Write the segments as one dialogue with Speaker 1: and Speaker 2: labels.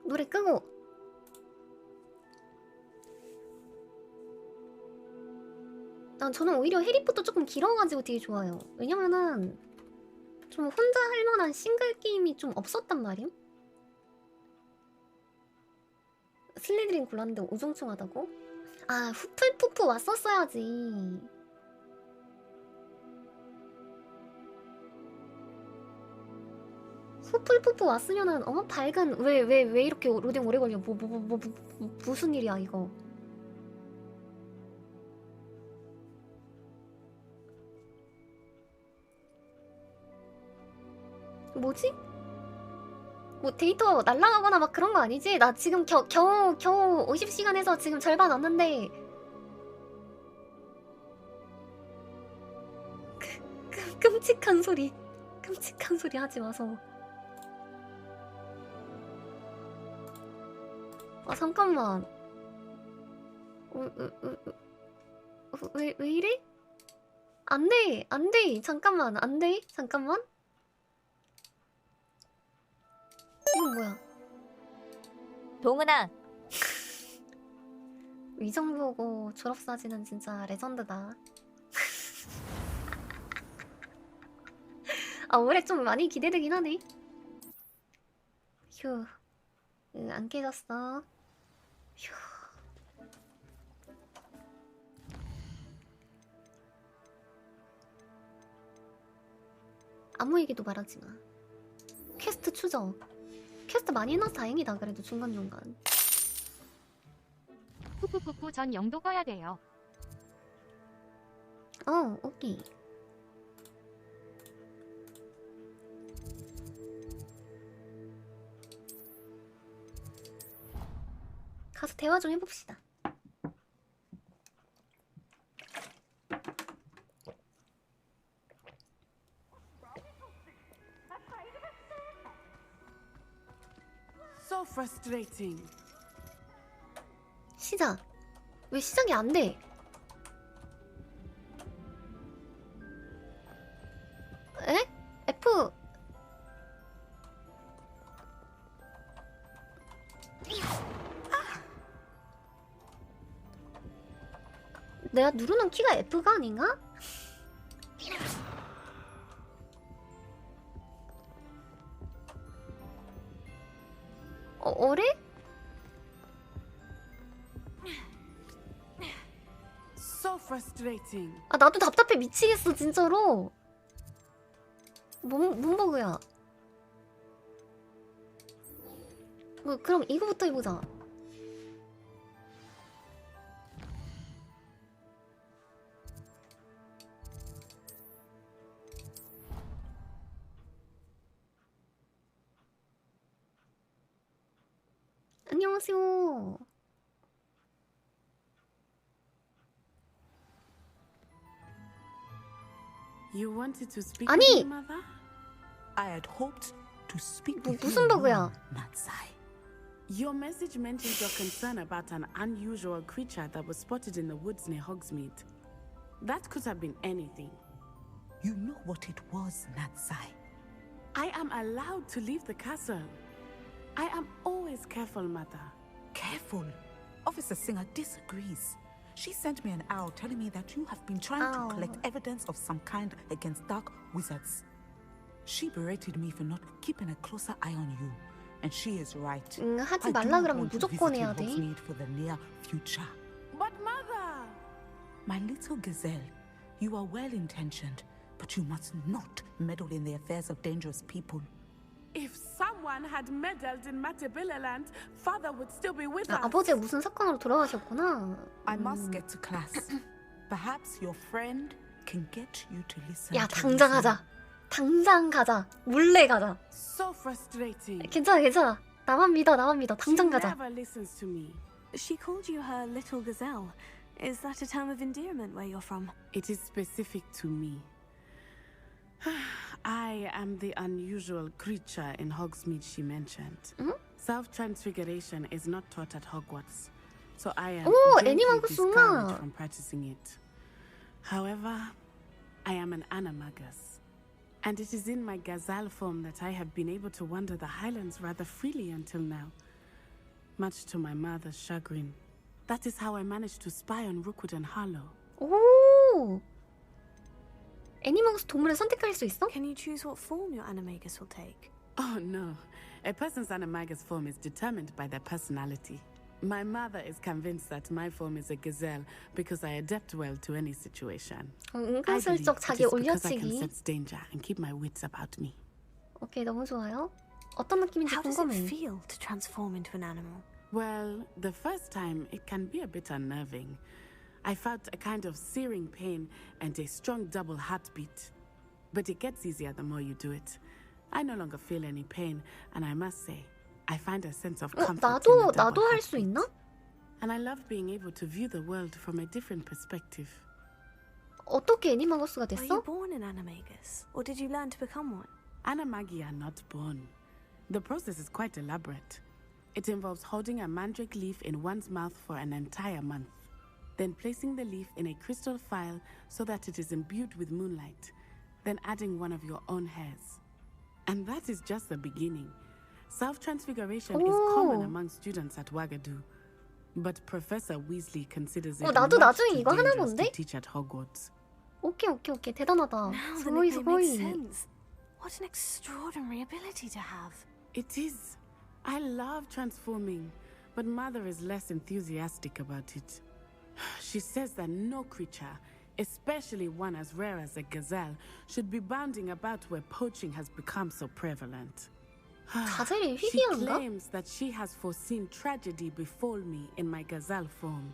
Speaker 1: 노래 끄고. 저는 오히려 해리포터 조금 길어가지고 되게 좋아요. 왜냐면은 좀 혼자 할 만한 싱글 게임이 좀 없었단 말임? 슬리드린 골랐는데 우중충하다고? 아, 후플푸프 왔었어야지. 후플푸프 왔으면은 밝은 왜 이렇게 로딩 오래 걸려? 무슨 일이야 이거? 뭐지? 뭐 데이터 날라가거나 막 그런 거 아니지? 나 지금 겨우 50시간 해서 지금 절반 왔는데 끔찍한 소리 하지 마서. 아 잠깐만. 왜 이래? 안 돼. 잠깐만, 안 돼. 잠깐만. 이건 뭐야?
Speaker 2: 동은아.
Speaker 1: 위정보고 졸업사진은 진짜 레전드다. 아, 올해 좀 많이 기대되긴 하네. 휴. 안 깨졌어. 휴. 아무 얘기도 말하지 마. 퀘스트 추적. 퀘스트 많이 해놔서 다행이다. 그래도 중간중간.
Speaker 2: 푸푸푸푸 전 영도 꺼야 돼요.
Speaker 1: 오케이. 가서 대화 좀 해봅시다.
Speaker 3: So frustrating.
Speaker 1: 시작. 왜 시작이 안 돼? 에? F. 내가 누르는 키가 F가 아닌가? 어래?
Speaker 3: So frustrating.
Speaker 1: 아, 나도 답답해 미치겠어 진짜로. 뭔 버그야? 그럼 이거부터 해보자. 안녕하세요.
Speaker 3: You wanted to speak
Speaker 1: 아니!
Speaker 3: with me, mother?
Speaker 4: I had hoped to speak with
Speaker 1: 무슨
Speaker 4: you
Speaker 1: 버그야?
Speaker 4: alone, Natsai.
Speaker 3: Your message mentioned your concern about an unusual creature that was spotted in the woods near Hogsmeade. That could have been anything.
Speaker 4: You know what it was, Natsai.
Speaker 3: I am allowed to leave the castle. I am always careful, mother.
Speaker 4: Careful. Officer Singer disagrees. She sent me an owl telling me that you have been trying
Speaker 1: Ow.
Speaker 4: to collect evidence of some kind against dark wizards. She berated me for not keeping a closer eye on you. And she is right.
Speaker 1: 하지
Speaker 4: I do
Speaker 1: 말라
Speaker 4: not
Speaker 1: 그러면
Speaker 4: want to
Speaker 1: 무조건
Speaker 4: visit
Speaker 1: 해야 돼.
Speaker 4: Hogsmeade for the near future.
Speaker 3: But mother!
Speaker 4: My little gazelle, you are well-intentioned, but you must not meddle in the affairs of dangerous people.
Speaker 3: If someone had meddled in Matabeleland, father would still be with us.
Speaker 1: 아버지가 무슨 사건으로 돌아가셨구나.
Speaker 4: I must get to class. Perhaps your friend can get you to listen.
Speaker 1: 야,
Speaker 4: to
Speaker 1: 당장
Speaker 4: reason.
Speaker 1: 가자. 당장 가자. 몰래 가자.
Speaker 3: So frustrating.
Speaker 1: 괜찮아. 나만 믿어. 당장
Speaker 3: She
Speaker 1: 가자.
Speaker 3: never listens to me.
Speaker 5: She called you her little gazelle. Is that a term of endearment where you're from?
Speaker 3: It is specific to me. I am the unusual creature in Hogsmeade she mentioned. Self-transfiguration is not taught at Hogwarts, so I am greatly discouraged from practicing it. However, I am an animagus. And it is in my gazelle form that I have been able to wander the highlands rather freely until now. Much to my mother's chagrin. That is how I managed to spy on Rookwood and Harlow.
Speaker 1: 오! 애니마우스 동물을 선택할 수 있어?
Speaker 5: Can you choose what form your animagus will take?
Speaker 3: Oh no. A person's animagus form is determined by their personality. My mother is convinced that my form is a gazelle because I adapt well to any situation. I believe
Speaker 1: 은근슬쩍
Speaker 3: it
Speaker 1: 자기
Speaker 3: is because I can
Speaker 1: 올려치기.
Speaker 3: sense danger and keep my wits about me.
Speaker 1: 오케이, 너무 좋아요. 어떤 느낌인지
Speaker 5: How does it
Speaker 1: 궁금해.
Speaker 5: feel to transform into an animal?
Speaker 3: Well, the first time it can be a bit unnerving. I felt a kind of searing pain and a strong double heartbeat. But it gets easier the more you do it. I no longer feel any pain, and I must say, I find a sense of comfort in the double
Speaker 1: 나도 할 수
Speaker 3: heartbeat.
Speaker 1: 있나?
Speaker 3: And I love being able to view the world from a different perspective.
Speaker 1: 어떻게 애니마우스가
Speaker 5: Are you
Speaker 1: 됐어?
Speaker 5: born an animagus, or did you learn to become one?
Speaker 3: Animagi are not born. The process is quite elaborate. It involves holding a mandrake leaf in one's mouth for an entire month, then placing the leaf in a crystal phial so that it is imbued with moonlight, then adding one of your own hairs. And that is just the beginning. Self-transfiguration is common among students at Wagadu, but Professor Weasley considers it
Speaker 1: 나도
Speaker 3: much
Speaker 1: 나중에
Speaker 3: too
Speaker 1: 이거 하나
Speaker 3: dangerous to
Speaker 1: 본데?
Speaker 3: teach at Hogwarts.
Speaker 1: 오케이. 대단하다.
Speaker 5: Now the
Speaker 1: 스고이
Speaker 5: nickname makes
Speaker 1: 스고이.
Speaker 5: sense. What an extraordinary ability to have.
Speaker 3: It is. I love transforming, but Mother is less enthusiastic about it. She says that no creature, especially one as rare as a gazelle, should be bounding about where poaching has become so prevalent.
Speaker 1: 자세를
Speaker 3: She
Speaker 1: 희귀한가?
Speaker 3: claims that she has foreseen tragedy befall me in my gazelle form.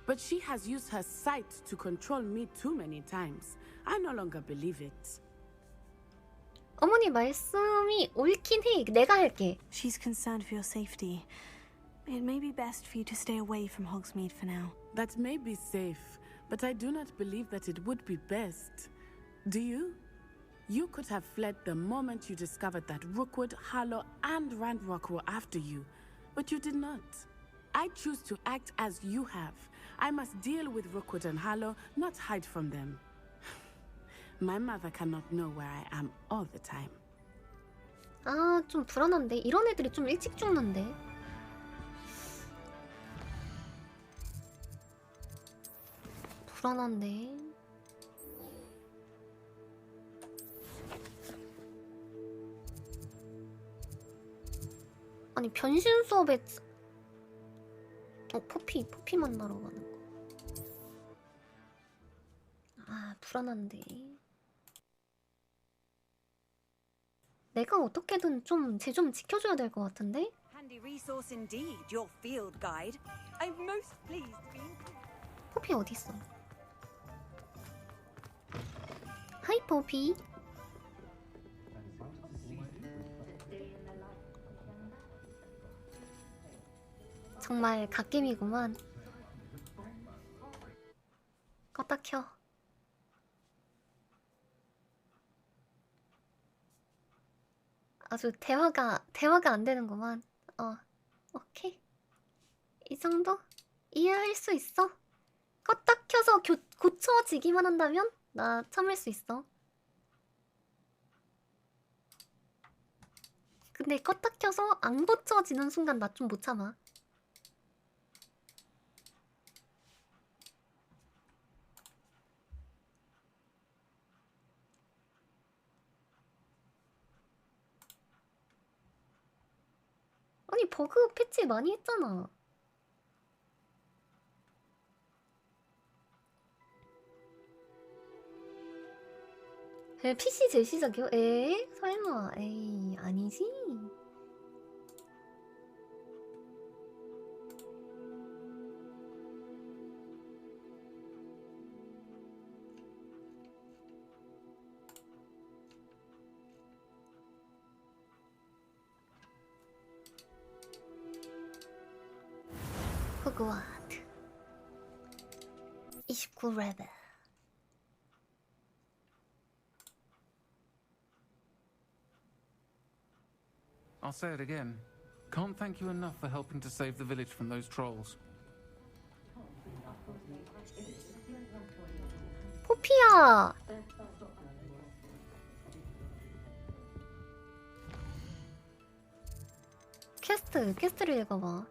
Speaker 3: But she has used her sight to control me too many times. I no longer believe it.
Speaker 1: 어머니 말씀이 옳긴 해. 내가 할게.
Speaker 5: She's concerned for your safety. It may be best for you to stay away from Hogsmeade for now.
Speaker 3: That may be safe, but I do not believe that it would be best. Do you? You could have fled the moment you discovered that Rookwood, Harlow, and Ranrock were after you, but you did not. I choose to act as you have. I must deal with Rookwood and Harlow, not hide from them. My mother cannot know where I am all the time.
Speaker 1: 아, 좀 불안한데. 이런 애들이 좀 일찍 죽는데. 불안한데. 아니 변신 수업에 포피 만나러 가는 거. 아 불안한데. 내가 어떻게든 좀 쟤 좀 지켜줘야 될 것 같은데?
Speaker 6: Handy resource indeed, your field guide. I'm most pleased to be included.
Speaker 1: 포피 어디 있어? 하이 포피. 정말 갓겜이구만. 껐다 켜. 아주 대화가 안 되는구만. 오케이. 이 정도 이해할 수 있어. 껐다 켜서 고쳐지기만 한다면 나 참을 수 있어. 근데 껐다 켜서 안 고쳐지는 순간 나 좀 못 참아. 아니 버그 패치 많이 했잖아. PC 재시작이요? 설마 아니지? 호그와트 29레벨.
Speaker 7: I'll say it again. Can't thank you enough for helping to save the village from those trolls.
Speaker 1: 포피야. 퀘스트를 읽어봐.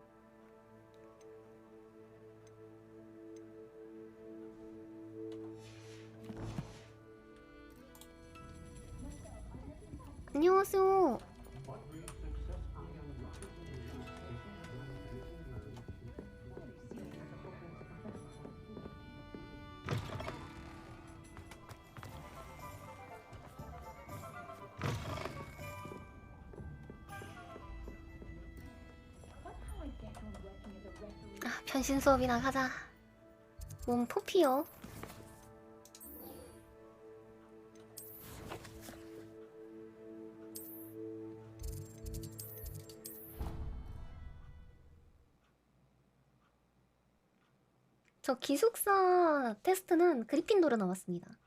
Speaker 1: 안녕하세요. 변신 수업이나 하자. 몸 포피요. 저 기숙사 테스트는 그리핀도르 나왔습니다.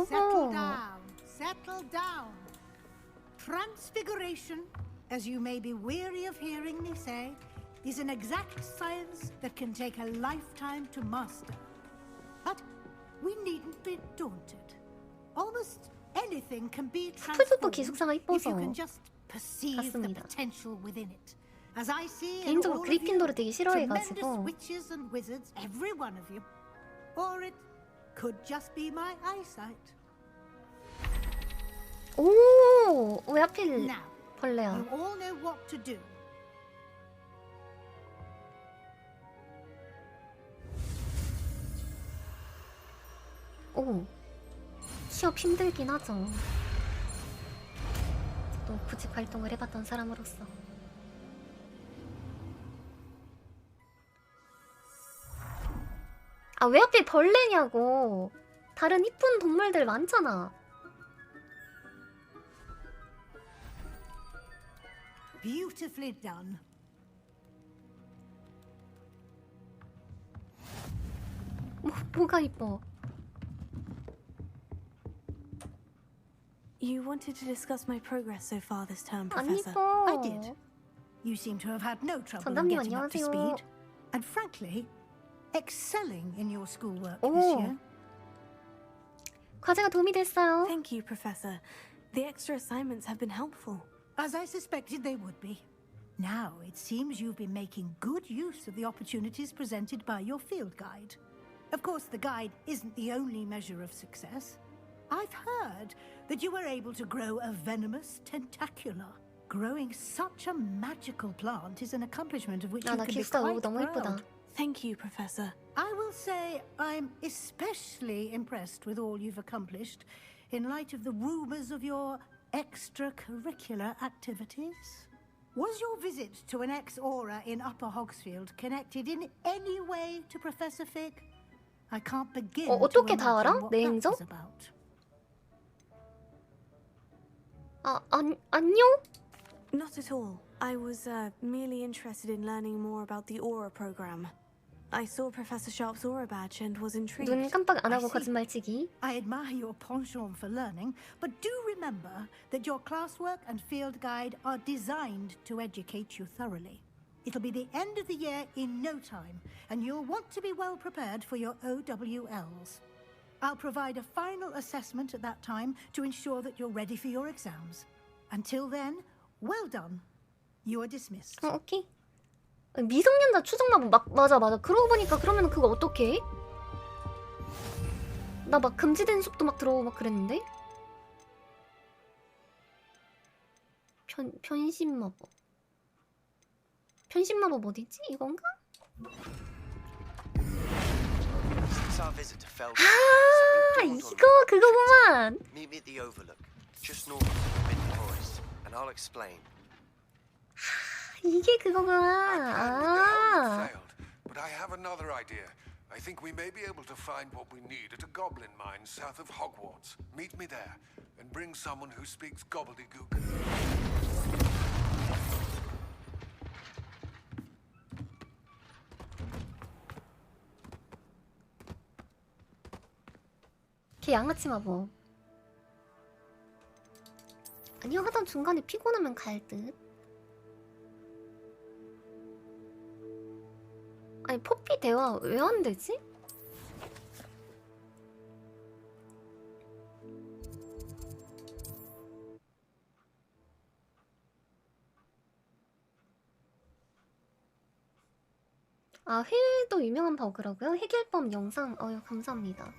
Speaker 8: Settle down. Settle down. Transfiguration, as you may be weary of hearing me say, is an exact science that can take a lifetime to master. But we needn't be daunted. Almost anything can be
Speaker 1: 스쿨도
Speaker 8: transformed
Speaker 1: 기숙사가
Speaker 8: if
Speaker 1: 이뻐서
Speaker 8: you can just perceive the
Speaker 1: 갔습니다.
Speaker 8: potential within it. As I see in
Speaker 1: 개인적으로
Speaker 8: all of you,
Speaker 1: 그리핀도르 되게
Speaker 8: tremendous
Speaker 1: 싫어해가지고
Speaker 8: witches and wizards, every one of you. Or it could just be my eyesight.
Speaker 1: 오! 왜 하필
Speaker 8: Now,
Speaker 1: 벌레야?
Speaker 8: you all know what to do.
Speaker 1: 오, 취업 힘들긴 하죠. 또 구직 활동을 해봤던 사람으로서. 아, 왜 하필 벌레냐고. 다른 이쁜 동물들 많잖아.
Speaker 8: Beautifully done.
Speaker 1: 뭐가 이뻐?
Speaker 5: You wanted to discuss my progress so far this term,
Speaker 1: 안
Speaker 5: Professor.
Speaker 1: 이뻐.
Speaker 8: I did. You seem to have had no trouble in
Speaker 1: 전담님
Speaker 8: getting up to
Speaker 1: 안녕하세요.
Speaker 8: speed. And frankly, excelling in your schoolwork
Speaker 1: 오.
Speaker 8: this year.
Speaker 1: 과제가 도움이 됐어요.
Speaker 5: Thank you, Professor. The extra assignments have been helpful.
Speaker 8: As I suspected they would be. Now, it seems you've been making good use of the opportunities presented by your field guide. Of course, the guide isn't the only measure of success. I've heard that you were able to grow a venomous tentacula. Growing such a magical plant is an accomplishment of which
Speaker 1: 아,
Speaker 8: you
Speaker 1: 나
Speaker 8: can be
Speaker 1: 기숙사
Speaker 8: quite
Speaker 1: 너무
Speaker 8: proud.
Speaker 1: 이쁘다.
Speaker 5: Thank you, Professor.
Speaker 8: I will say I'm especially impressed with all you've accomplished in light of the rumors of your extracurricular activities. Was your visit to an ex-aura in Upper Hogsfield connected in any way to Professor Fig? I can't begin
Speaker 1: 어떻게
Speaker 8: to
Speaker 1: 다 알아?
Speaker 8: imagine what
Speaker 1: 내
Speaker 8: that
Speaker 1: 행적?
Speaker 8: was about.
Speaker 1: 안녕?
Speaker 5: Not at all. I was merely interested in learning more about the Aura program. I saw Professor Sharp's Aura badge and was intrigued.
Speaker 1: 눈 깜빡 안 하고
Speaker 8: I see.
Speaker 1: 거짓말치기.
Speaker 8: I admire your penchant for learning, but do remember that your classwork and field guide are designed to educate you thoroughly. It'll be the end of the year in no time, and you'll want to be well prepared for your OWLs. I'll provide a final assessment at that time to ensure that you're ready for your exams. Until then, well done. You are dismissed.
Speaker 1: 오케이. 미성년자 추정마법 맞아. 그러고 보니까 그러면 그거 어떡해? 나 막 금지된 숲도 막 들어오고 막 그랬는데? 변신마법. 변신마법 어디지? 이건가?
Speaker 9: Since our visit to Feld,
Speaker 1: 아, 이거 그거구만.
Speaker 9: meet me at the Overlook, just north of the Forbidden Forest, and I'll explain.
Speaker 1: 이게 그거구나. 아.
Speaker 10: Failed, but I have another idea. I think we may be able to find what we need at a goblin mine south of Hogwarts. Meet me there, and bring someone who speaks gobbledygook.
Speaker 1: 걔 양아치 마법. 아니요, 하던 중간에 피곤하면 갈 듯. 아니, 포피 대화 왜 안 되지? 아, 해외도 유명한 버그라고요? 해결법 영상, 감사합니다.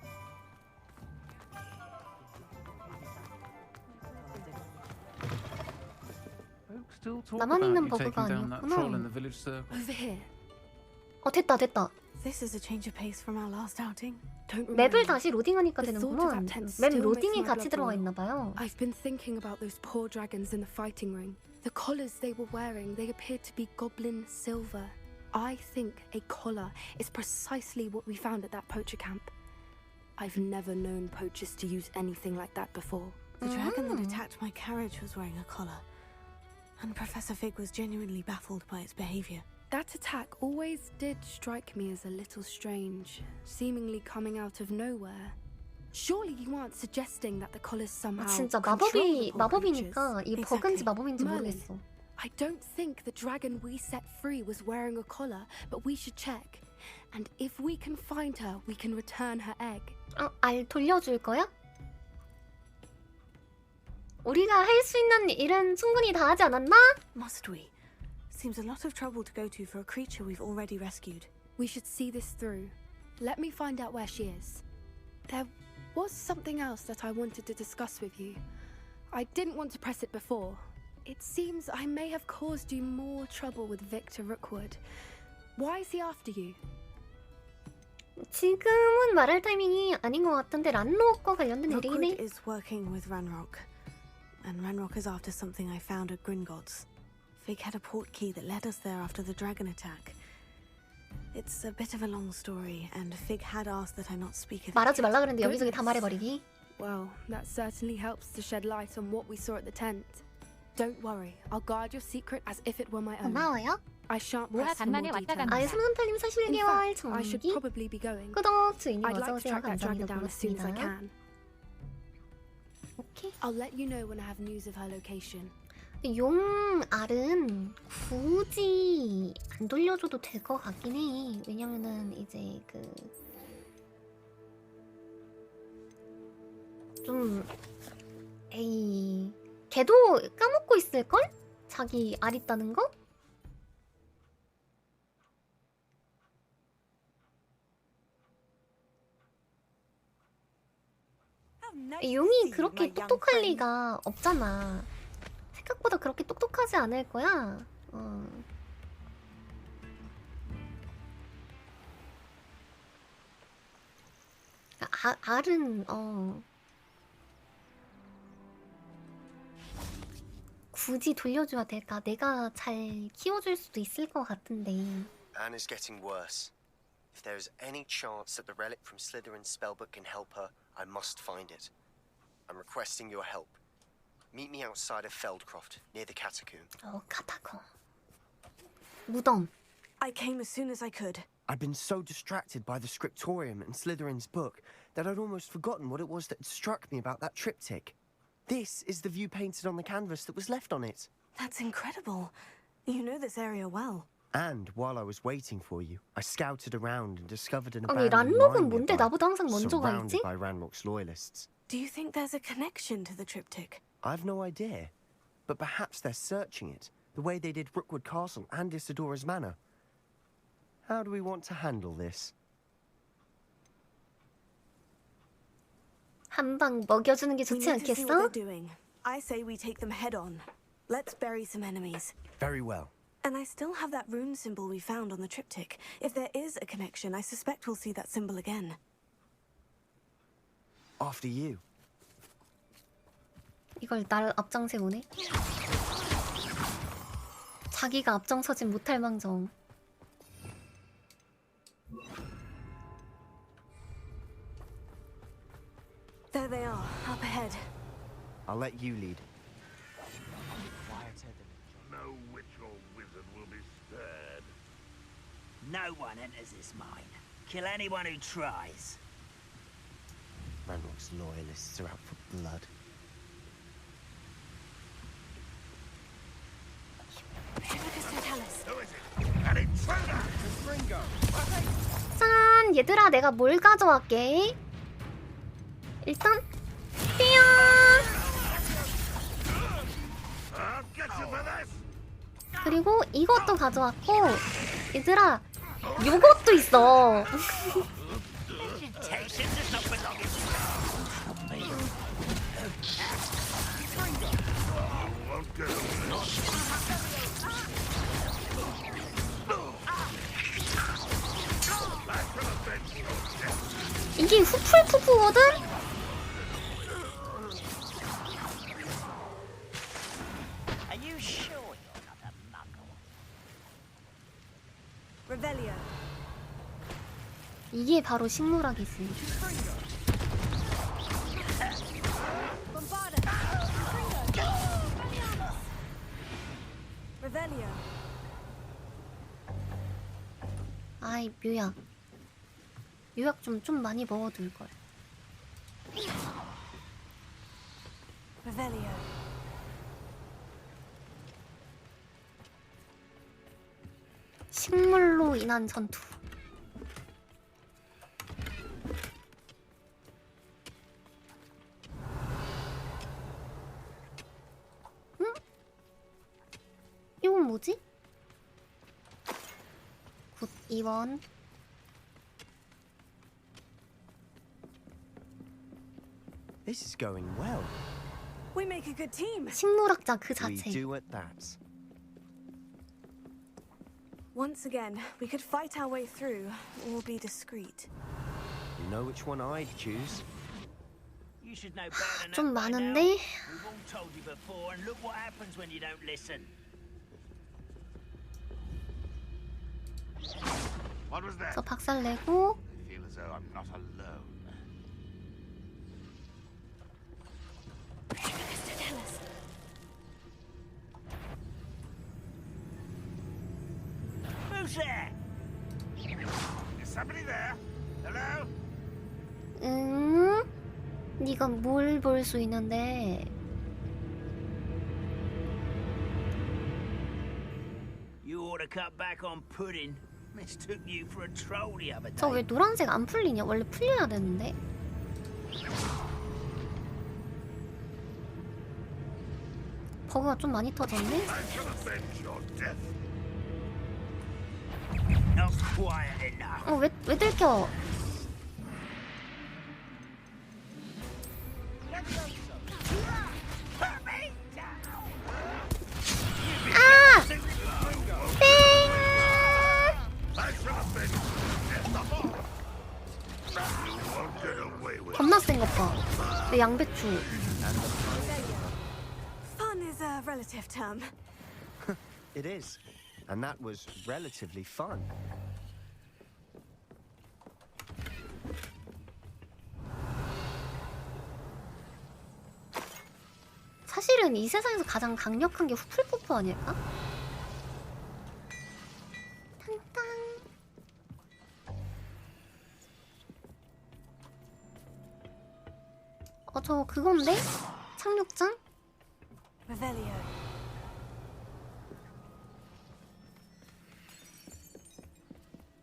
Speaker 7: Folks still talk
Speaker 1: 나만
Speaker 7: about
Speaker 1: 있는
Speaker 7: you taking
Speaker 1: 버그가
Speaker 7: down that troll in the
Speaker 1: 아니었구나.
Speaker 7: village circle.
Speaker 5: Over here.
Speaker 1: 됐다, 됐다.
Speaker 5: This is a change of pace from our last outing. Don't
Speaker 1: 맵을
Speaker 5: remind me.
Speaker 1: 다시 로딩하니까
Speaker 5: The thought of
Speaker 1: 되는구먼.
Speaker 5: that tent
Speaker 1: 맵
Speaker 5: still
Speaker 1: 로딩이
Speaker 5: makes my
Speaker 1: 같이
Speaker 5: blood
Speaker 1: 들어가
Speaker 5: boil.
Speaker 1: 있나봐요.
Speaker 11: I've been thinking about those poor dragons in the fighting ring. The collars they were wearing, they appeared to be goblin silver. I think a collar is precisely what we found at that poacher camp. I've never known poachers to use anything like that before.
Speaker 5: The dragon that attacked my carriage was wearing a collar. And Professor Fig was genuinely baffled by its behavior.
Speaker 11: That attack always did strike me as a little strange, seemingly coming out of nowhere. Surely you aren't suggesting that the collars somehow
Speaker 1: 진짜
Speaker 11: control the poor
Speaker 1: 마법이니까 이
Speaker 11: creatures?
Speaker 1: 버그인지 마법인지
Speaker 11: Merlin,
Speaker 1: 모르겠어.
Speaker 11: I don't think the dragon we set free was wearing a collar, but we should check. And if we can find her, we can return her egg.
Speaker 1: 알 돌려줄 거야? 우리가 할 수 있는 일은 충분히 다 하지 않았나?
Speaker 5: Must we? Seems a lot of trouble to go to for a creature we've already rescued.
Speaker 11: We should see this through. Let me find out where she is. There was something else that I wanted to discuss with you. I didn't want to press it before. It seems I may have caused you more trouble with Victor Rookwood. Why is he after you?
Speaker 1: 지금은 말할 타이밍이 아닌 것 같은데 란록과 관련된
Speaker 5: Rookwood
Speaker 1: 일이네.
Speaker 5: is working with Ranrock. And Ranrock is after something I found at Gringotts. Fig had a portkey that led us there after the dragon attack. It's a bit of a long story, and Fig had asked that I not speak of it.
Speaker 1: 말하지 말라 그랬는데 여기저기 다 말해버리기.
Speaker 11: Well, that certainly helps to shed light on what we saw at the tent. Don't worry, I'll guard your secret as if it were my own.
Speaker 1: 고마워요.
Speaker 11: I shan't
Speaker 2: 뭐야,
Speaker 11: press for more
Speaker 2: 간만에 왔다
Speaker 11: details.
Speaker 2: 갔다.
Speaker 1: 손은팔님 사실
Speaker 11: In
Speaker 1: 개월
Speaker 11: fact, I should
Speaker 1: 정기
Speaker 11: probably be going.
Speaker 1: 구독 주인님
Speaker 11: I'd like to
Speaker 1: 어서오세요.
Speaker 11: track that dragon
Speaker 1: 감사합니다.
Speaker 11: down as soon as I
Speaker 1: 고맙습니다.
Speaker 11: can.
Speaker 1: 오케이.
Speaker 11: I'll let you know when I have news of her location.
Speaker 1: 용알은 굳이 안 돌려줘도 될 것 같긴 해. 왜냐면은 이제 걔도 까먹고 있을걸? 자기 알 있다는 거? 용이 그렇게 똑똑할 리가 없잖아. 생각보다 그렇게 똑똑하지 않을 거야. 알은 굳이 돌려줘야 될까? 내가 잘 키워줄 수도 있을 것 같은데.
Speaker 9: Anne is getting worse. If there is any chance that the relic from Slytherin's spellbook can help her, I must find it. I'm requesting your help. Meet me outside of Feldcroft, near the catacomb.
Speaker 1: 카타콤. 무덤.
Speaker 5: I came as soon as I could.
Speaker 9: I'd been so distracted by the scriptorium and Slytherin's book that I'd almost forgotten what it was that struck me about that triptych. This is the view painted on the canvas that was left on it.
Speaker 5: That's incredible. You know this area well.
Speaker 9: And while I was waiting for you, I scouted around and discovered an
Speaker 1: 아니
Speaker 9: abandoned
Speaker 1: 란록은
Speaker 9: mine
Speaker 1: 뭔데
Speaker 9: nearby,
Speaker 1: 나보다 항상 먼저 가
Speaker 9: surrounded
Speaker 1: 있지?
Speaker 9: by Ranrock's loyalists.
Speaker 5: Do you think there's a connection to the triptych?
Speaker 9: I've no idea, but perhaps they're searching it, the way they did Rookwood Castle and Isidora's Manor. How do we want to handle this?
Speaker 1: 한 방 먹여주는 게
Speaker 5: We
Speaker 1: 좋지
Speaker 5: need to see what
Speaker 1: 않겠어?
Speaker 5: they're doing. I say we take them head on. Let's bury some enemies.
Speaker 9: Very well.
Speaker 5: And I still have that rune symbol we found on the triptych. If there is a connection, I suspect we'll see that symbol again.
Speaker 9: After you.
Speaker 1: 이걸 날 앞장세우네? 자기가 앞장서진 못할 망정.
Speaker 5: There they are, up ahead.
Speaker 9: I'll let you lead.
Speaker 12: No witch or wizard will be spared.
Speaker 13: No one enters this mine. Kill anyone who tries.
Speaker 9: Ranrock's loyalists are out for blood.
Speaker 1: 짠! 얘들아, 내가 뭘 가져왔게? 일단 띠용! 그리고 이것도 가져왔고, 얘들아, 요것도 있어. 이게 후풀푸푸거든? 이게 바로 식물학이지. 아이, 묘약. 묘약 좀 많이 먹어둘걸. 식물로 인한 전투. 응? 이건 뭐지? 굿 2번.
Speaker 9: This is going well.
Speaker 5: We make a good team.
Speaker 1: 식물학자 그
Speaker 9: We
Speaker 1: 자체.
Speaker 9: do at that.
Speaker 5: Once again, we could fight our way through or be discreet.
Speaker 9: You know which one I'd choose.
Speaker 13: You should know better than
Speaker 1: 좀
Speaker 13: that by now.
Speaker 1: 많은데?
Speaker 13: We've all told you before, and look what happens when you don't listen.
Speaker 12: What was that?
Speaker 1: 저 박살 내고.
Speaker 12: I feel as though I'm not alone.
Speaker 13: Who's there?
Speaker 12: Is somebody there? Hello?
Speaker 1: 네가 뭘 볼 수 있는데?
Speaker 13: You ought to cut back on pudding. Mistook you for a troll the other
Speaker 1: 저
Speaker 13: day.
Speaker 1: 왜 노란색 안 풀리냐? 원래 풀려야 되는데. 버그가 좀 많이 터졌네?
Speaker 13: Not quiet enough.
Speaker 1: 왜 들켜? 아! 땡! 겁나 센 것 봐. 내 양배추.
Speaker 5: Fun is a relative term.
Speaker 9: It is. And that was relatively fun.
Speaker 1: 사실은 이 세상에서 가장 강력한 게 후플푸프 아닐까? 탕탕. 저 그건데? 착륙장?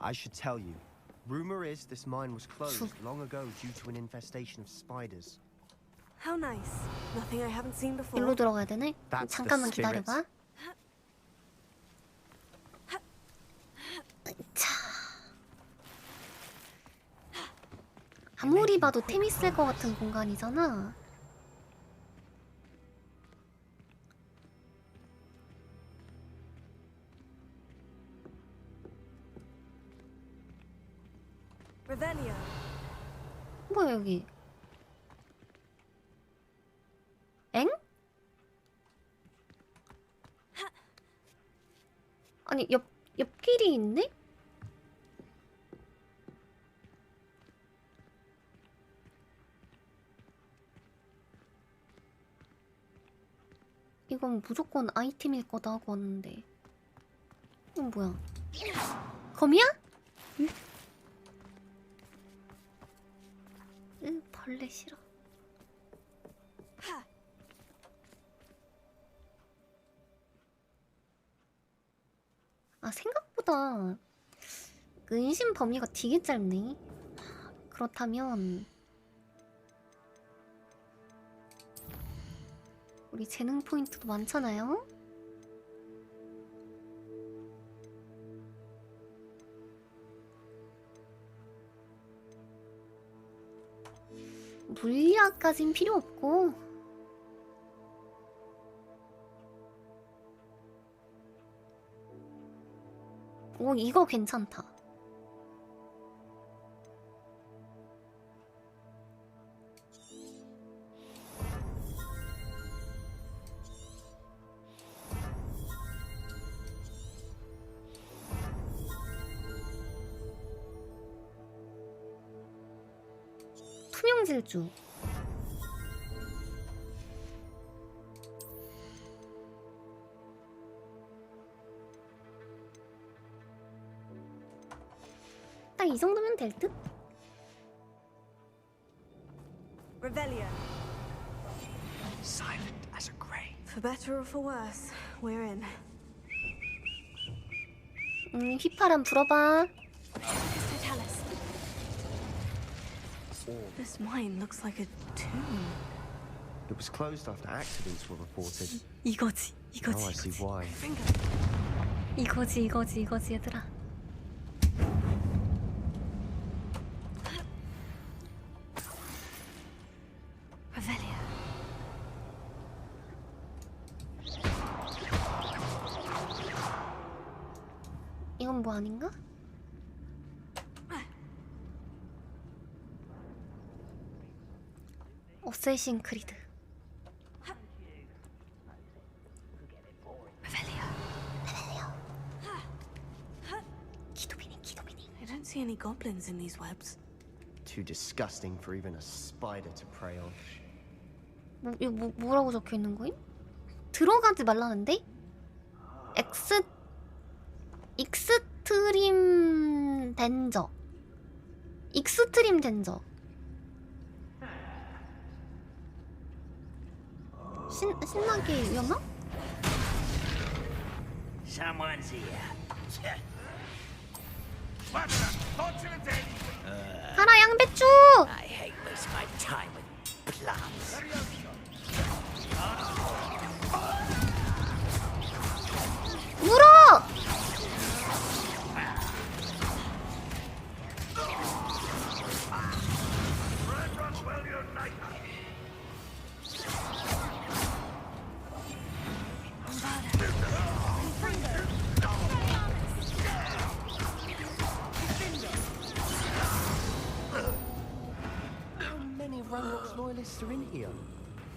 Speaker 9: I should tell you. Rumor is this mine was closed long ago due to an infestation of spiders.
Speaker 5: How nice. Nothing I haven't seen before.
Speaker 1: 일로 들어가야 되네?
Speaker 9: That's the
Speaker 1: 잠깐만
Speaker 9: spirit.
Speaker 1: 기다려봐. 자. 아무리 봐도 템 있을 것 같은 공간이잖아. 뭐야 여기? 엥? 아니 옆길이 있네? 이건 무조건 아이템일 거다 하고 왔는데 이건 뭐야? 검이야? 응? 1, 8 벌레 싫어. 아, 생각보다 은신 범위가 되게 짧네. 그렇다면 우리 재능 포인트도 많잖아요? 물리학까진 필요 없고 오, 이거 괜찮다. 투명 질주. 딱 이 정도면 될 듯?
Speaker 6: Revelio.
Speaker 9: Silent as a grave.
Speaker 5: For better or for worse, we're in.
Speaker 1: 휘파람 불어봐.
Speaker 5: This mine looks like a tomb.
Speaker 9: It was closed after accidents were reported.
Speaker 5: 이거지,
Speaker 9: Now I see why.
Speaker 1: 이거지 얘들아.
Speaker 5: Revelio.
Speaker 1: 이건 뭐 아닌가? 어쌔신 크리드.
Speaker 5: I don't see any goblins in these webs.
Speaker 9: Too disgusting for even a spider to prey on.
Speaker 1: 이거 뭐라고 적혀 있는 거임? 들어가지 말라는데? 익스트림 덴저. 익스트림 덴저. 신나게 위험나?
Speaker 13: Someone's here.
Speaker 1: 가라 양배추!
Speaker 13: I hate wasting my time with plants.
Speaker 1: 물어!
Speaker 9: Loyalists are in here.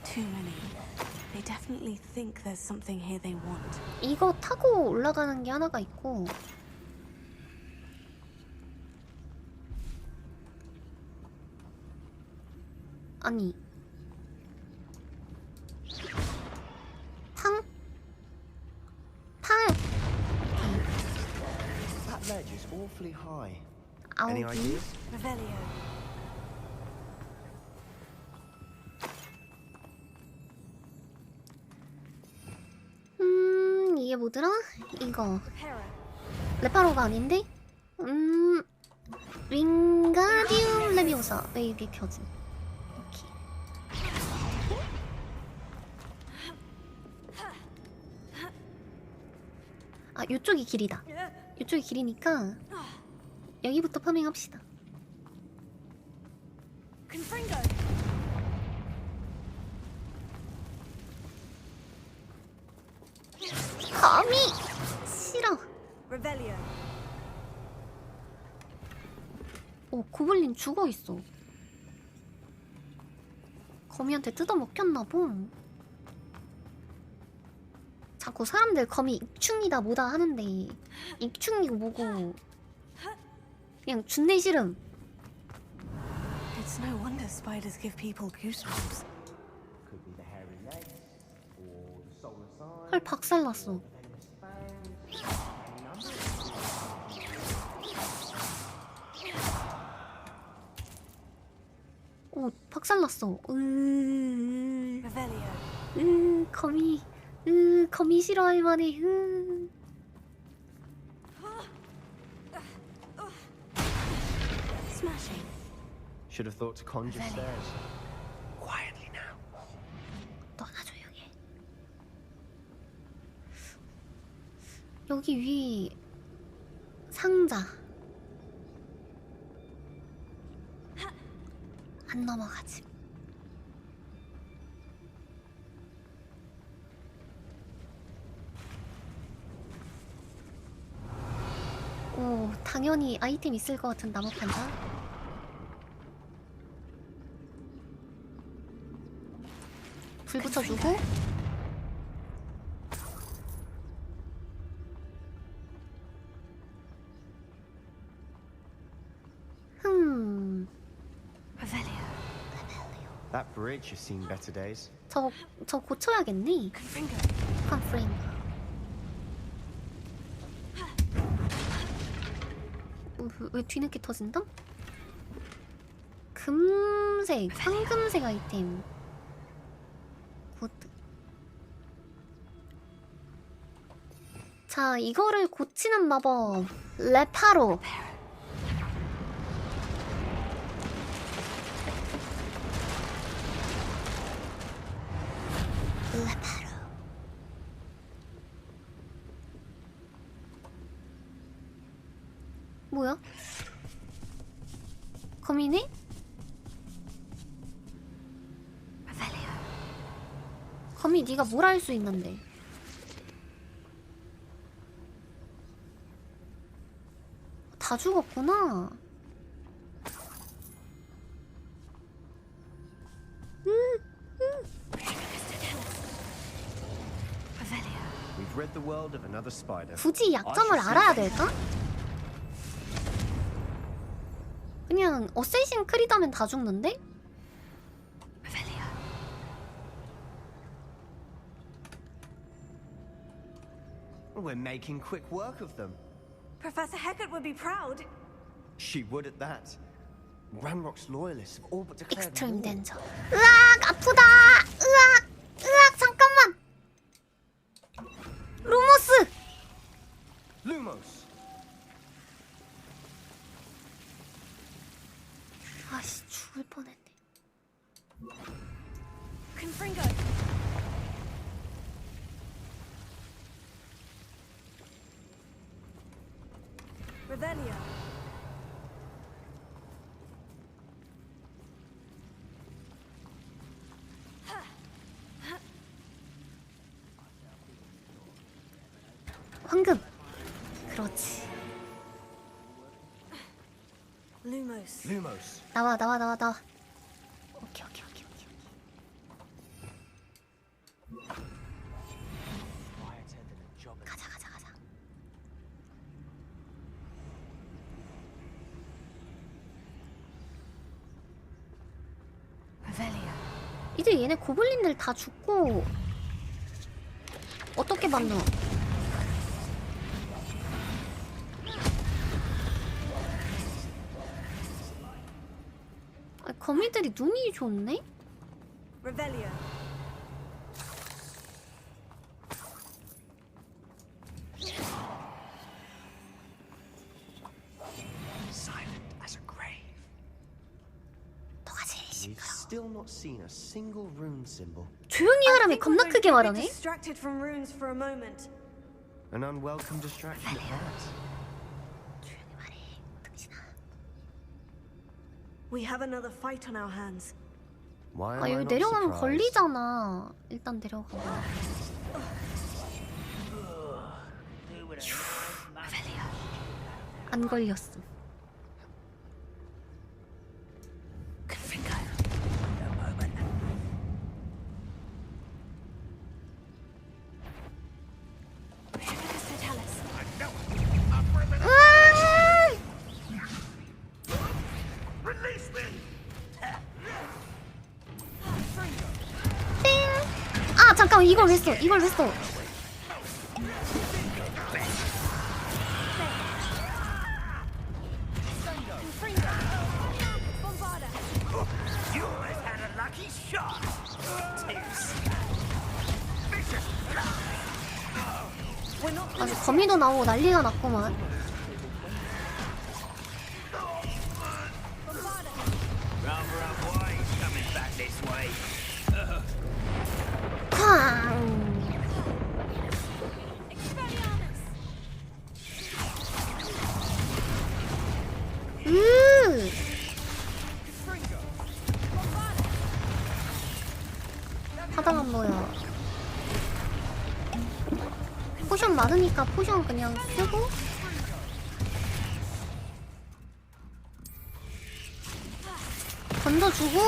Speaker 5: Too many. They definitely think there's something here they want.
Speaker 1: 이거 타고 올라가는 게 하나가 있고 아니 탕?
Speaker 9: That ledge is awfully high.
Speaker 1: 아우기?
Speaker 9: Any ideas?
Speaker 5: Revelio.
Speaker 1: 이게 뭐더라? 이거 레파로가 아닌데? 윙가디움 레비오사. 왜 이게 켜지? 오케이. 아, 요쪽이 길이다. 요쪽이 길이니까 여기부터 파밍합시다. 거미! 싫어.
Speaker 6: Revelio.
Speaker 1: 오, 고블린 죽어있어. 거미한테 뜯어먹혔나 봄. 자꾸 사람들 거미 익충이다 뭐다 하는데 익충이고 뭐고 그냥 준내 싫음.
Speaker 5: It's no wonder spiders give people goosebumps.
Speaker 9: Could be the hairy legs or the solar sign.
Speaker 1: 헐, 박살났어. 오, 박살났어. 거미. 거미 싫어할 만해.
Speaker 5: Smashing.
Speaker 9: Should have thought to conjure stairs. Quietly now.
Speaker 1: 너나 조용해. 여기 위 상자. 안 넘어가지. 오, 당연히 아이템 있을 것 같은 나무 판자. 불 붙여주고.
Speaker 9: That bridge has seen better days.
Speaker 1: 저 고쳐야겠니? 컨프링. 왜 뒤늦게 터진다? 금색, 황금색 아이템. 굿. 자, 이거를 고치는 마법. 레파로. 레파로. 뭐야? 거미네? 거미 네가 뭘 할 수 있는데? 다 죽었구나.
Speaker 9: We've rid the world of another spider.
Speaker 1: 굳이 약점을 알아야 될까? 그냥 어쌔신 크리드면 다 죽는데?
Speaker 9: We're making quick work of them.
Speaker 6: Professor Hecat would be proud.
Speaker 9: She would at that. Ranrock's loyalists have all but declared
Speaker 1: 익스트림
Speaker 9: war.
Speaker 1: 덴저. 으악, 아프다. 으악, 잠깐만. 루모스.
Speaker 9: Lumos.
Speaker 1: 아씨, 죽을 뻔했네.
Speaker 6: Confringo. Revelio.
Speaker 1: 황금. 그렇지.
Speaker 6: Lumos.
Speaker 9: Lumos.
Speaker 1: 나와. 오케이. 가자. 이제 얘네 고블린들 다 죽고 어떻게 봤노? 아, 거미들이 눈이 좋네?
Speaker 6: Revelio.
Speaker 9: Silent as a grave.
Speaker 1: 너가 제일
Speaker 9: We've still not seen a single rune symbol.
Speaker 1: 조용히 하라며 겁나 크게 말하네?
Speaker 6: Distracted from runes for a moment.
Speaker 9: An unwelcome distraction at that.
Speaker 1: 조용히 말해, 등신아.
Speaker 6: We have another fight on our hands.
Speaker 9: Why am
Speaker 1: 아,
Speaker 9: I
Speaker 1: 여기
Speaker 9: not
Speaker 1: 내려가면
Speaker 9: surprised?
Speaker 1: 걸리잖아. 일단 내려가. 안 걸렸어. 아 잠깐만 이걸 왜 써? 거미도 나오고 난리가 났구만. 쾅! 하다만 뭐야. 포션 많으니까 포션 그냥 쓰고 던져주고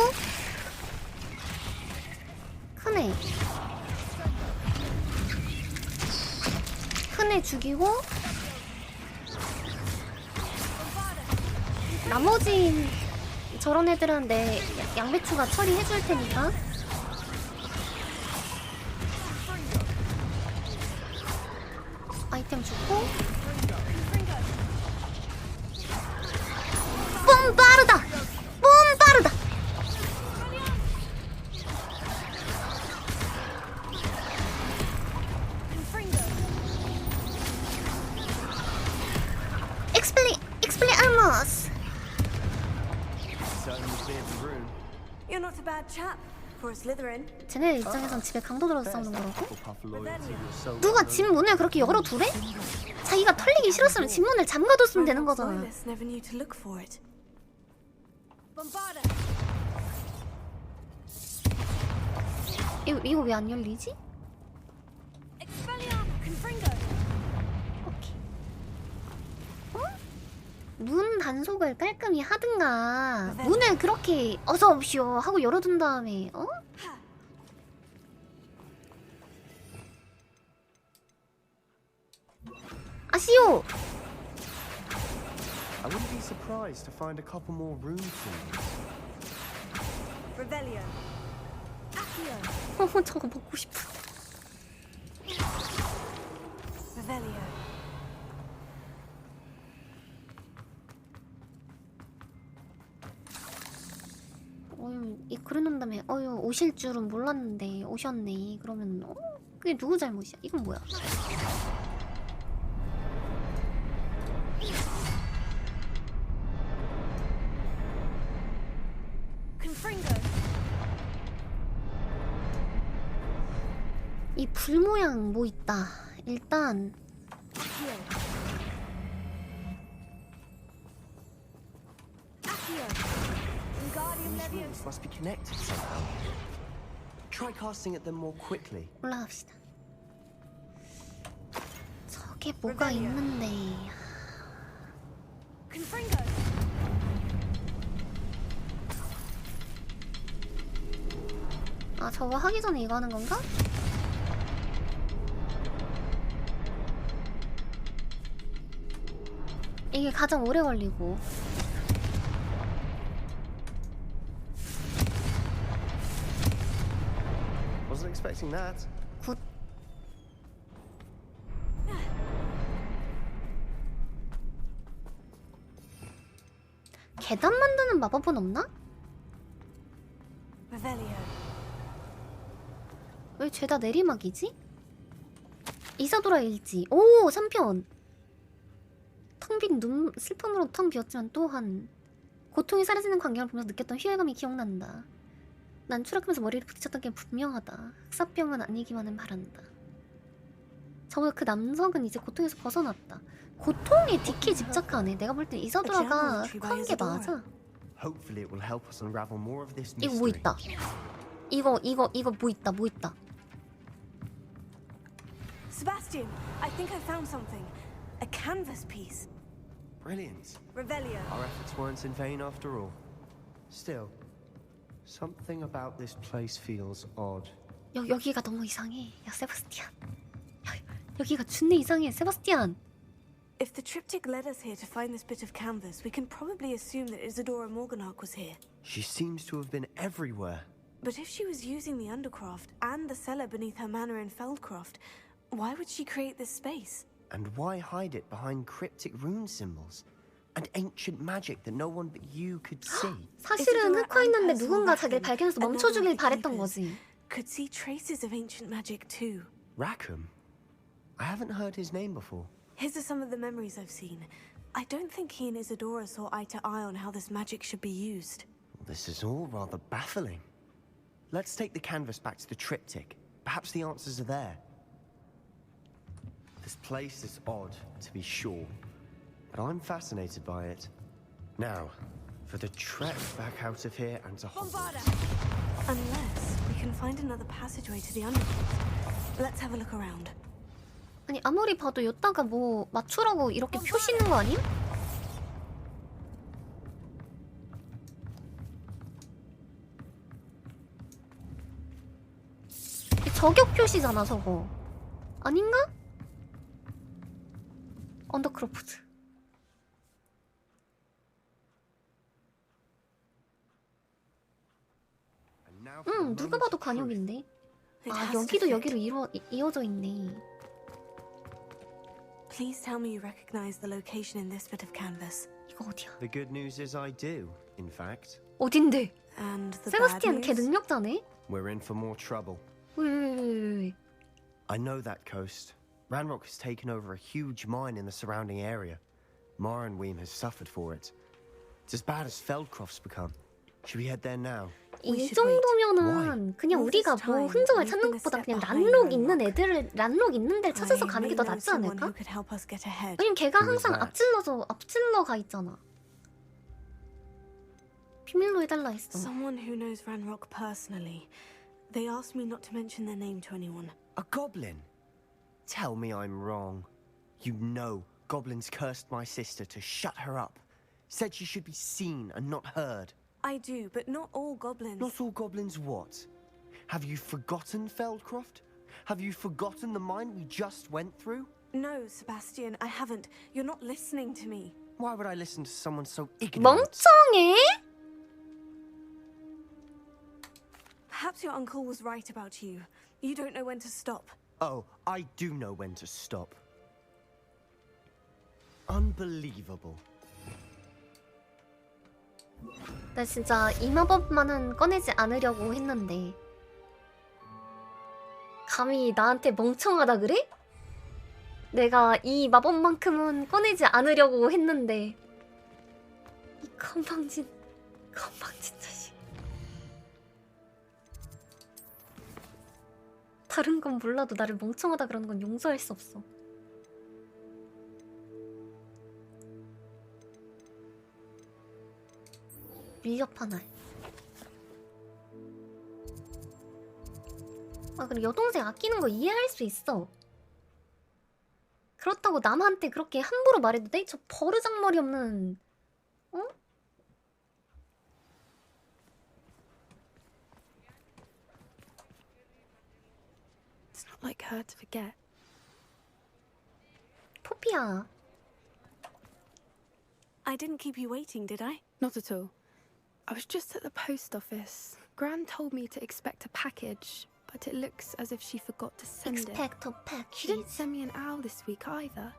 Speaker 1: 큰애 죽이고 나머지 저런 애들은 내 양배추가 처리해줄 테니까. 아이템 주고 뿜 빠르다! 뿜 빠르다! expelliarmus!
Speaker 6: You're not a bad chap for a Slytherin.
Speaker 1: 쟤네 입장에선 집에 강도 들어서 싸우는 거라고? 누가 집 문을 그렇게 열어두래? 자기가 털리기 싫었으면 집 문을 잠가뒀으면 되는 거잖아.
Speaker 5: Never knew to look for it.
Speaker 1: 이거 왜 안 열리지? 오케이. 문 단속을 깔끔히 하든가 문을 그렇게 어서 오시오 하고 열어둔 다음에 아시오!
Speaker 9: I wouldn't be surprised to find a couple more room tours.
Speaker 6: Rebellion.
Speaker 1: 저거 먹고 싶어.
Speaker 6: Rebellion.
Speaker 1: 그러는 다음에 오실 줄은 몰랐는데 오셨네. 그러면 그게 누구 잘못이야? 이건 뭐야? 이 불 모양 뭐 있다. 일단
Speaker 9: These rooms must be connected somehow. Try casting at them more quickly.
Speaker 1: 올라갑시다. 저게 뭐가 있는데. 아, 저거 하기 전에 이거 하는 건가? 이게 가장 오래 걸리고.
Speaker 9: Wasn't expecting that.
Speaker 1: 굿. 계단 만드는 마법은 없나? 왜 죄다 내리막이지? 이사도라 일지. 오! 3편! 텅빈 슬픔으로 텅 비었지만 또한 고통이 사라지는 광경을 보면서 느꼈던 희열감이 기억난다. 난 추락하면서 머리를 부딪혔던 게 분명하다. 흑사병은 아니기만은 바란다. 그 남성은 이제 고통에서 벗어났다. 고통에 디키 집착하네. 내가 볼 땐 이사도라가 흑화한 게 맞아. 이거 뭐 있다. 이거 뭐 있다.
Speaker 5: Sebastian, I think I found something. A canvas piece.
Speaker 9: Brilliant.
Speaker 6: Rebellion.
Speaker 9: Our efforts weren't in vain after all. Still, something about this place feels odd.
Speaker 1: 여기가 너무 이상해. 야, 세바스티안. 여기가 준내 이상해, 세바스티안.
Speaker 5: If the triptych led us here to find this bit of canvas, we can probably assume that Isadora Morganach was here.
Speaker 9: She seems to have been everywhere.
Speaker 5: But if she was using the Undercroft and the cellar beneath her manor in Feldcroft, why would she create this space?
Speaker 9: And why hide it behind cryptic rune symbols? And ancient magic that no one but you could see.
Speaker 1: 사실은 흑화했는데 누군가 자기를 발견해서 멈춰주길 바랬던 거지.
Speaker 5: Could see traces of ancient magic too.
Speaker 9: Rackham? I haven't heard his name before.
Speaker 5: His are some of the memories I've seen. I don't think he and Isadora saw eye to eye on how this magic should be used.
Speaker 9: This is all rather baffling. Let's take the canvas back to the triptych. Perhaps the answers are there. This place is odd, to be sure, but I'm fascinated by it. Now, for the trek back out of here and to Hogwarts.
Speaker 5: Unless we can find another passageway to the underworld. Let's have a look around.
Speaker 1: 아니 아무리 봐도 여기다가 뭐 맞추라고 이렇게 표시 있는 거 아님? 저격 표시잖아 저거. 아닌가? 언더크로프트. 누가 봐도 관역인데. 아 여기도 여기로 이어져 있네.
Speaker 5: Please tell me you recognize the location in this bit of canvas.
Speaker 1: 이거 어디야?
Speaker 9: The good news is I do, in fact.
Speaker 1: 어딘데?
Speaker 5: And the
Speaker 1: 세바스티안
Speaker 5: bad
Speaker 1: 걔
Speaker 5: news?
Speaker 1: 능력자네?
Speaker 9: We're in for more trouble.
Speaker 1: 왜?
Speaker 9: I know that coast. Ranrock has taken over a huge mine in the surrounding area. Morinweem has suffered for it. It's as bad as Feldcroft's become. Should we head there now?
Speaker 1: 이 정도면은 그냥 우리가 뭐 흔적을 찾는 것보다 그냥 란록 있는 데를 찾아서 가는 게 더 낫지 않을까? 왜냐면 걔가 항상 앞질러 가 있잖아. 비밀로 해달라 했어.
Speaker 5: Someone who knows Ranrock personally. They asked me not to mention their name to anyone.
Speaker 9: A goblin? Tell me I'm wrong. You know goblins cursed my sister to shut her up. Said she should be seen and not heard.
Speaker 5: I do, but not all goblins.
Speaker 9: Not all goblins what? Have you forgotten Feldcroft? Have you forgotten the mine we just went through?
Speaker 5: No, Sebastian, I haven't. You're not listening to me.
Speaker 9: Why would I listen to someone so ignorant?
Speaker 1: 멍청해?
Speaker 5: Perhaps your uncle was right about you. You don't know when to stop.
Speaker 9: Oh, I do know when to stop. Unbelievable.
Speaker 1: 나 진짜 이 마법만은 꺼내지 않으려고 했는데 감히 나한테 멍청하다 그래? 내가 이 마법만큼은 꺼내지 않으려고 했는데 이 건방진 자식. 다른 건 몰라도 나를 멍청하다 그러는 건 용서할 수 없어. 밀렵한 알. 아 그리고 여동생 아끼는 거 이해할 수 있어. 그렇다고 남한테 그렇게 함부로 말해도 돼? 저 버르장머리 없는 어?
Speaker 11: It's not like her to forget.
Speaker 1: 포피야.
Speaker 5: I didn't keep you waiting, did I?
Speaker 11: Not at all. I was just at the post office. Gran told me to expect a package, but it looks as if she forgot to send
Speaker 1: Expect
Speaker 11: it.
Speaker 1: a package.
Speaker 11: She didn't send me an owl this week either.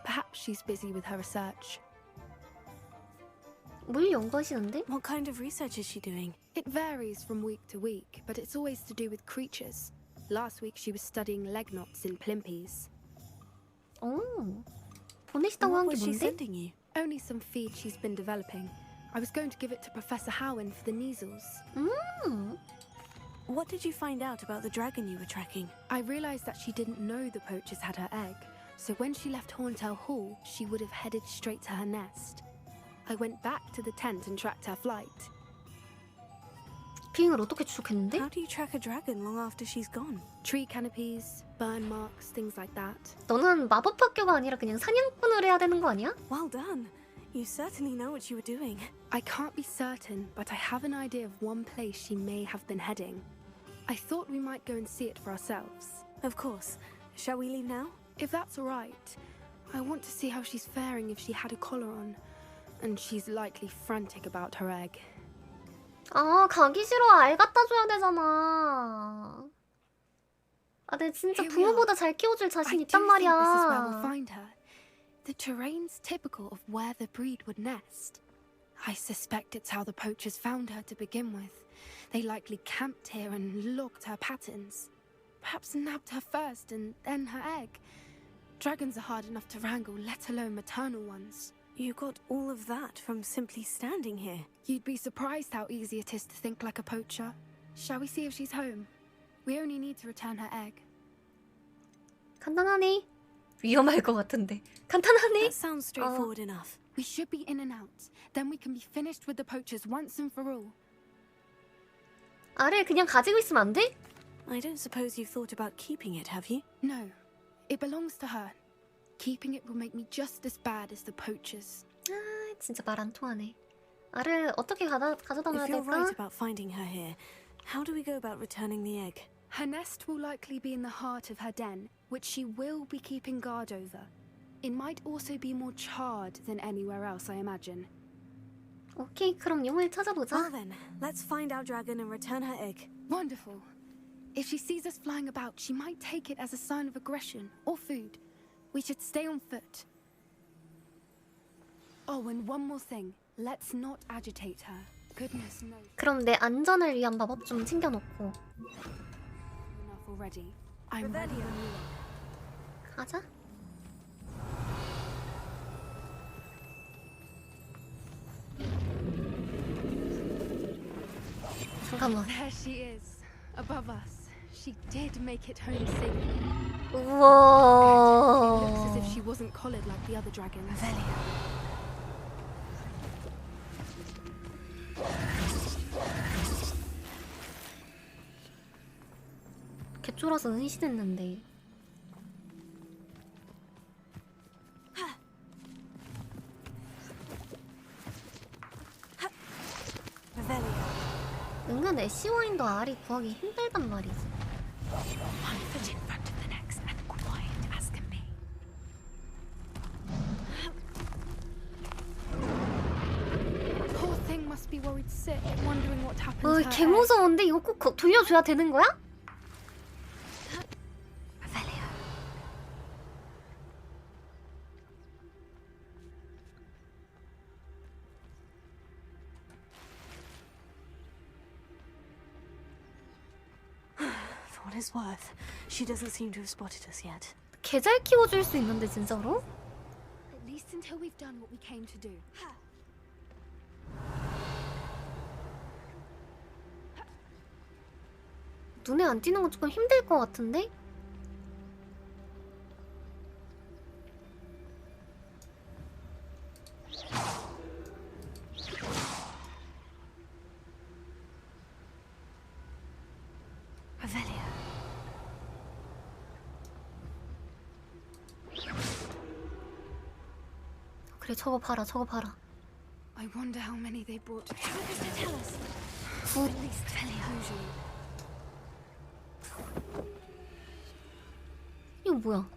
Speaker 11: Perhaps she's busy with her research.
Speaker 1: 뭘 연구하시는데?
Speaker 5: What kind of research is she doing?
Speaker 11: It varies from week to week, but it's always to do with creatures. Last week she was studying leg knots in Plimpies.
Speaker 1: 오. 보내시다고 한
Speaker 5: What
Speaker 1: 게
Speaker 5: was she
Speaker 1: 뭔데?
Speaker 5: sending you?
Speaker 11: Only some feed she's been developing. I was going to give it to Professor Howin for the measles.
Speaker 5: What did you find out about the dragon you were tracking?
Speaker 11: I realized that she didn't know the poachers had her egg, so when she left Horntail Hall, she would have headed straight to her nest. I went back to the tent and tracked her flight.
Speaker 1: 비행을 어떻게 추적했는데?
Speaker 5: How do you track a dragon long after she's gone?
Speaker 11: Tree canopies, burn marks, things like that.
Speaker 1: 너는 마법 학교가 아니라 그냥 사냥꾼을 해야 되는 거 아니야?
Speaker 5: Well done. You certainly know what you were doing.
Speaker 11: I can't be certain, but I have an idea of one place she may have been heading. I thought we might go and see it for ourselves.
Speaker 5: Of course. Shall we leave now?
Speaker 11: If that's all right. I want to see how she's faring if she had a collar on. And she's likely frantic about her egg.
Speaker 1: 아 가기 싫어. 알 갖다 줘야 되잖아. 아 내가 진짜 부모보다 잘 키워줄 자신 있단
Speaker 11: This is where we'll
Speaker 1: 말이야.
Speaker 11: find her. The terrain's typical of where the breed would nest. I suspect it's how the poachers found her to begin with. They likely camped here and logged her patterns. Perhaps nabbed her first and then her egg. Dragons are hard enough to wrangle, let alone maternal ones.
Speaker 5: You got all of that from simply standing here.
Speaker 11: You'd be surprised how easy it is to think like a poacher. Shall we see if she's home? We only need to return her egg.
Speaker 1: 간단하네. 위험할 것 같은데. 간단하네.
Speaker 5: That sounds straightforward enough.
Speaker 11: We should be in and out. Then we can be finished with the poachers once and for all.
Speaker 1: 알을 그냥 가지고 있으면 안 돼?
Speaker 5: I don't suppose you've thought about keeping it, have you?
Speaker 11: No. It belongs to her. Keeping it will make me just as bad as the poachers.
Speaker 1: 아, 진짜 말 안 통하네. 알을 어떻게 가져다 놔야
Speaker 5: If you're
Speaker 1: 될까?
Speaker 5: right about finding her here, how do we go about returning the egg?
Speaker 11: Her nest will likely be in the heart of her den, which she will be keeping guard over. It might also be more charred than anywhere else, I imagine.
Speaker 1: 오케이, 그럼 용을 찾아보자.
Speaker 5: Well then, let's find our dragon and return her egg.
Speaker 11: Wonderful. If she sees us flying about, she might take it as a sign of aggression or food. We should stay on foot. Oh, and one more thing. Let's not agitate her. Goodness knows.
Speaker 1: 그럼 내 안전을 위한 마법 좀 챙겨놓고.
Speaker 11: Enough already. I'm ready.
Speaker 1: 가자. 잠깐만.
Speaker 11: There she is, above us. She did make it home safely.
Speaker 1: 우와.
Speaker 11: It looks as if she wasn't collared like the other dragons.
Speaker 1: 개쫄아서 은신했는데. 은근 애쉬워인도 알이 구하기 힘들단 말이지.
Speaker 11: One foot in front of the next and quiet as can be. Poor thing must be worried sick, wondering what happened to her.
Speaker 1: 개 무서운데 이거 꼭 돌려줘야 되는 거야?
Speaker 5: For what it's worth, she doesn't seem to have spotted us yet.
Speaker 1: 개 잘 키워줄 수 있는데 진짜로?
Speaker 11: At least until we've done what we came to do.
Speaker 1: 눈에 안 띄는 건 조금 힘들 것 같은데? 그래, 저거 봐라, 저거 봐라.
Speaker 11: I wonder how many they brought.
Speaker 1: 굿. 이거 뭐야?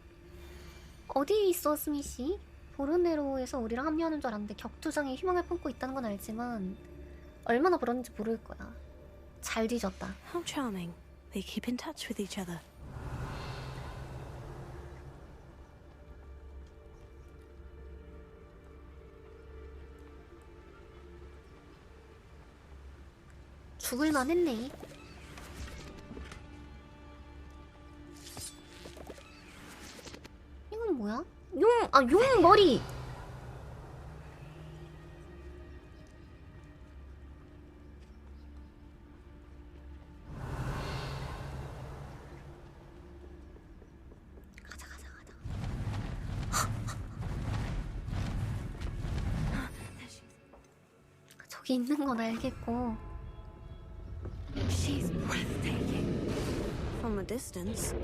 Speaker 1: 어디에 있어, 스미씨? 보르네로에서 우리랑 합류하는 줄 알았는데 격투장에 희망을 품고 있다는 건 알지만 얼마나 그런지 모를 거야. 잘 뒤졌다.
Speaker 5: How charming. They keep in touch with each other.
Speaker 1: 죽을만 했네. 이건 뭐야? 용 머리! 가자. 저기 있는 건 알겠고.
Speaker 11: She's breathtaking.
Speaker 5: From a distance.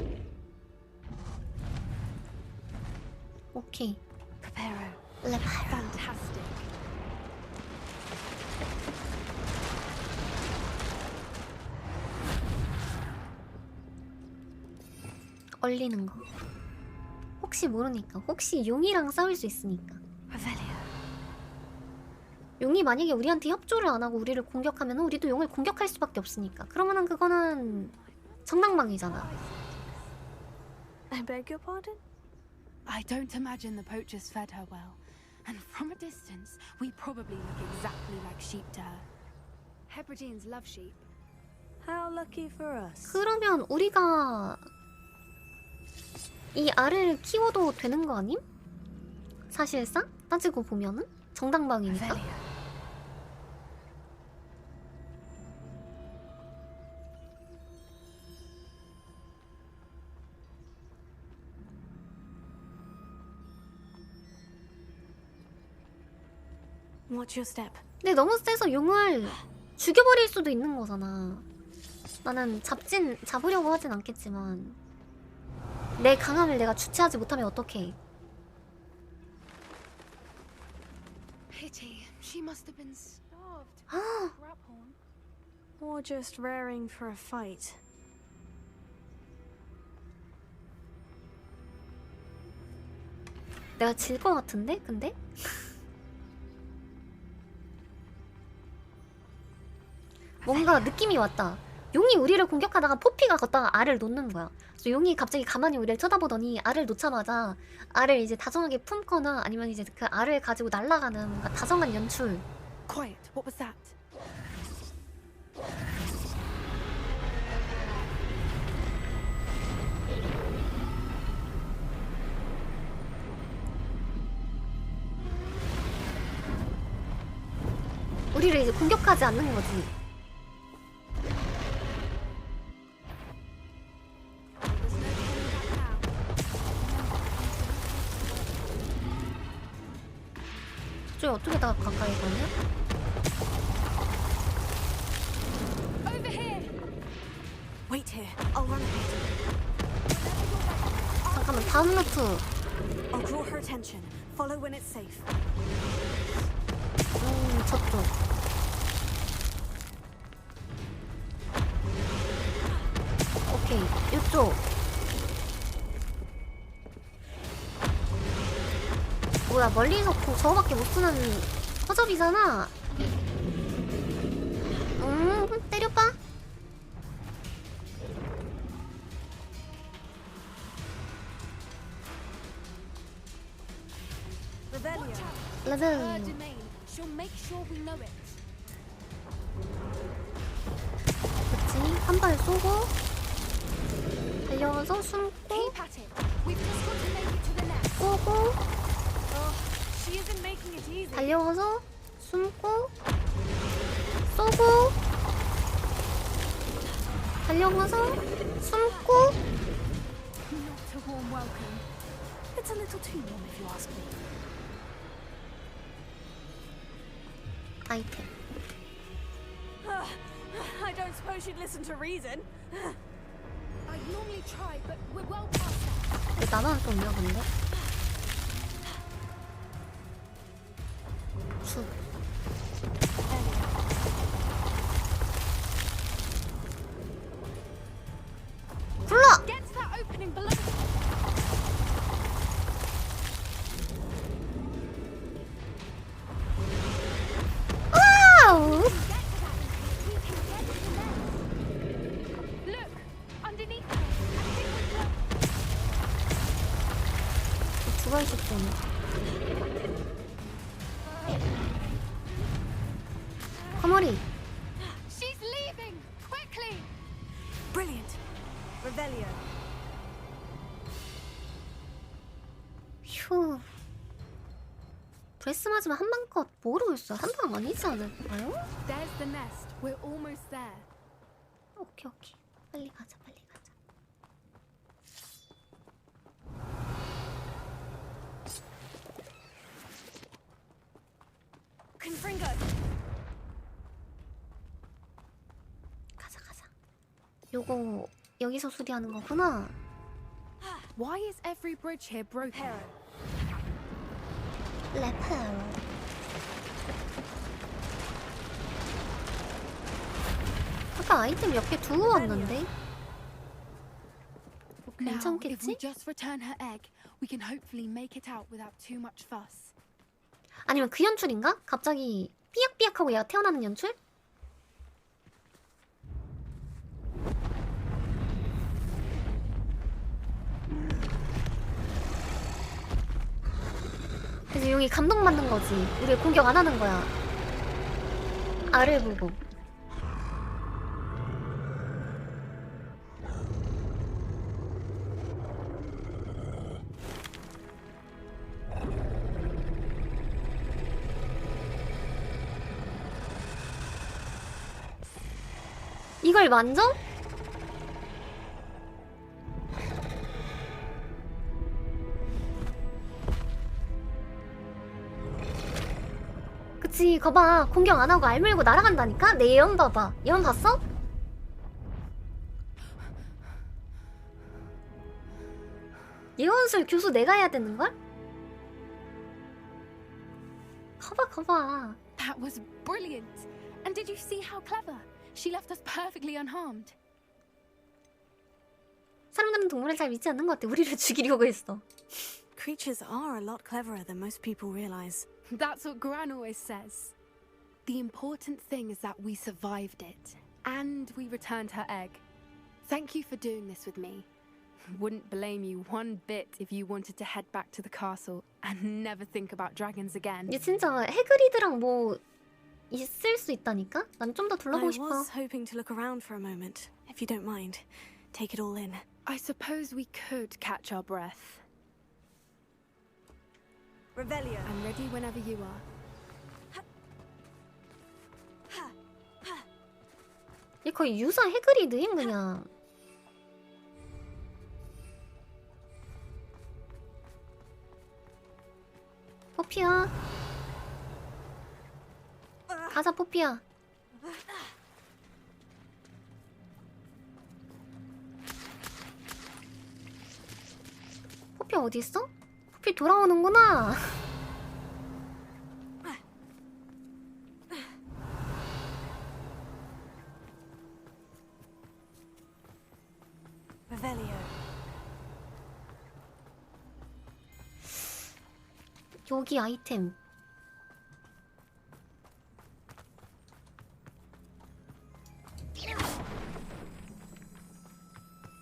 Speaker 1: 오케이.
Speaker 5: Preparo.
Speaker 11: Fantastic.
Speaker 1: 얼리는 거. 혹시 모르니까. 혹시 용이랑 싸울 수 있으니까. 용이 만약에 우리한테 협조를 안 하고 우리를 공격하면 우리도 용을 공격할 수밖에 없으니까. 그러면은 그거는 정당방위잖아.
Speaker 5: I beg your pardon?
Speaker 11: I don't imagine the poachers fed her well. And from a distance, we probably look exactly like sheep to her. Hebrideans love sheep.
Speaker 5: How lucky for us.
Speaker 1: 그러면 우리가 이 알을 키워도 되는 거 아님? 사실상 따지고 보면은 정당방위니까.
Speaker 5: Watch your step.
Speaker 1: 근데 너무 세서 용을 죽여버릴 수도 있는 거잖아. 나는 잡으려고 하진 않겠지만 내 강함을 내가 주체하지 못하면 어떡해.
Speaker 11: Pity. She must have been starved. Rat horn.
Speaker 5: Or just raring for a fight.
Speaker 1: 내가 질 것 같은데? 근데? 뭔가 느낌이 왔다. 용이 우리를 공격하다가 포피가 걷다가 알을 놓는 거야. 그래서 용이 갑자기 가만히 우리를 쳐다보더니 알을 놓자마자 알을 이제 다정하게 품거나 아니면 이제 그 알을 가지고 날아가는 뭔가 다정한 연출.
Speaker 11: Quiet. What was that?
Speaker 1: 우리를 이제 공격하지 않는 거지. 저기 어떻게 다 가까이 가냐?
Speaker 11: Over here.
Speaker 5: Wait here. I'll run ahead.
Speaker 1: 잠깐만, 다음 루트.
Speaker 5: I'll draw her attention. Follow when it's safe.
Speaker 1: 저쪽. 오케이, 이쪽. 뭐야, 멀리서 저거밖에 못 쓰는 허접이잖아. 때려봐. 레벨.
Speaker 11: She'll make sure we know it.
Speaker 1: 그치, 한 발 쏘고 달려가서 숨고
Speaker 11: Keep at it. We've just got to make it to the nest.
Speaker 1: 쏘고
Speaker 5: She isn't making it easy.
Speaker 1: 달려가서 숨고 쏘고 달려가서 숨고.
Speaker 11: Not a warm welcome.
Speaker 5: It's a little too warm if you ask me.
Speaker 1: 아이템.
Speaker 5: I don't suppose you'd listen to reason.
Speaker 11: I normally try, but we're well past that.
Speaker 1: 왜 나만 또 있냐 근데? 슛. 불러!
Speaker 11: Get to that opening below.
Speaker 1: 와우!
Speaker 11: Look, underneath.
Speaker 1: 두 발씩 쏘네. 커머리.
Speaker 11: She's leaving. Quickly.
Speaker 5: Brilliant. Revelio.
Speaker 1: 휴. 브레스 맞으면 한 방 컷 모르겠어요. 한 방 아니지 않을까요?
Speaker 11: There's the nest. We're almost there.
Speaker 1: 오케이. 빨리 가자.
Speaker 5: Confringo.
Speaker 1: 가자. 요거 여기서 수리하는 거구나.
Speaker 11: Why is every bridge here broken?
Speaker 1: 레펠. 아까 아이템 몇 개 두고 왔는데?
Speaker 11: Now, if we
Speaker 1: 괜찮겠지?
Speaker 11: just return her egg, we can hopefully make it out without too much fuss.
Speaker 1: 아니면 그 연출인가? 갑자기 삐약삐약하고 얘가 태어나는 연출? 그래서 용이 감동받는 거지. 우리 공격 안 하는 거야. 알을 보고. 이걸 만져? 그치, 거봐. 공격 안 하고 알물고 날아간다니까? 내 예언 봐봐. 예언 봤어? 예언술 교수 내가 해야 되는걸? 거봐.
Speaker 11: That was brilliant. And did you see how clever? She left us perfectly unharmed.
Speaker 1: 사람들은 동물을 잘 믿지 않는 것 같아. 우리를 죽이려고 했어.
Speaker 5: Creatures are a lot cleverer than most people realize.
Speaker 11: That's what Gran always says. The important thing is that we survived it. And we returned her egg. Thank you for doing this with me. Wouldn't blame you one bit if you wanted to head back to the castle and never think about dragons again.
Speaker 1: 얘 진짜 해그리드랑 뭐 있을 수 있다니까? 난 좀 더
Speaker 5: I
Speaker 1: 둘러보고 싶어.
Speaker 5: was hoping to look around for a moment, if you don't mind. Take it all in.
Speaker 11: I suppose we could catch our breath.
Speaker 6: Revelio.
Speaker 11: I'm ready whenever you are.
Speaker 1: 얘 거의 유사 해그리드임 그냥. 포피야. 가자 포피야. 포피 어디 있어? 포피 돌아오는구나.
Speaker 5: Revelio.
Speaker 1: 여기 아이템.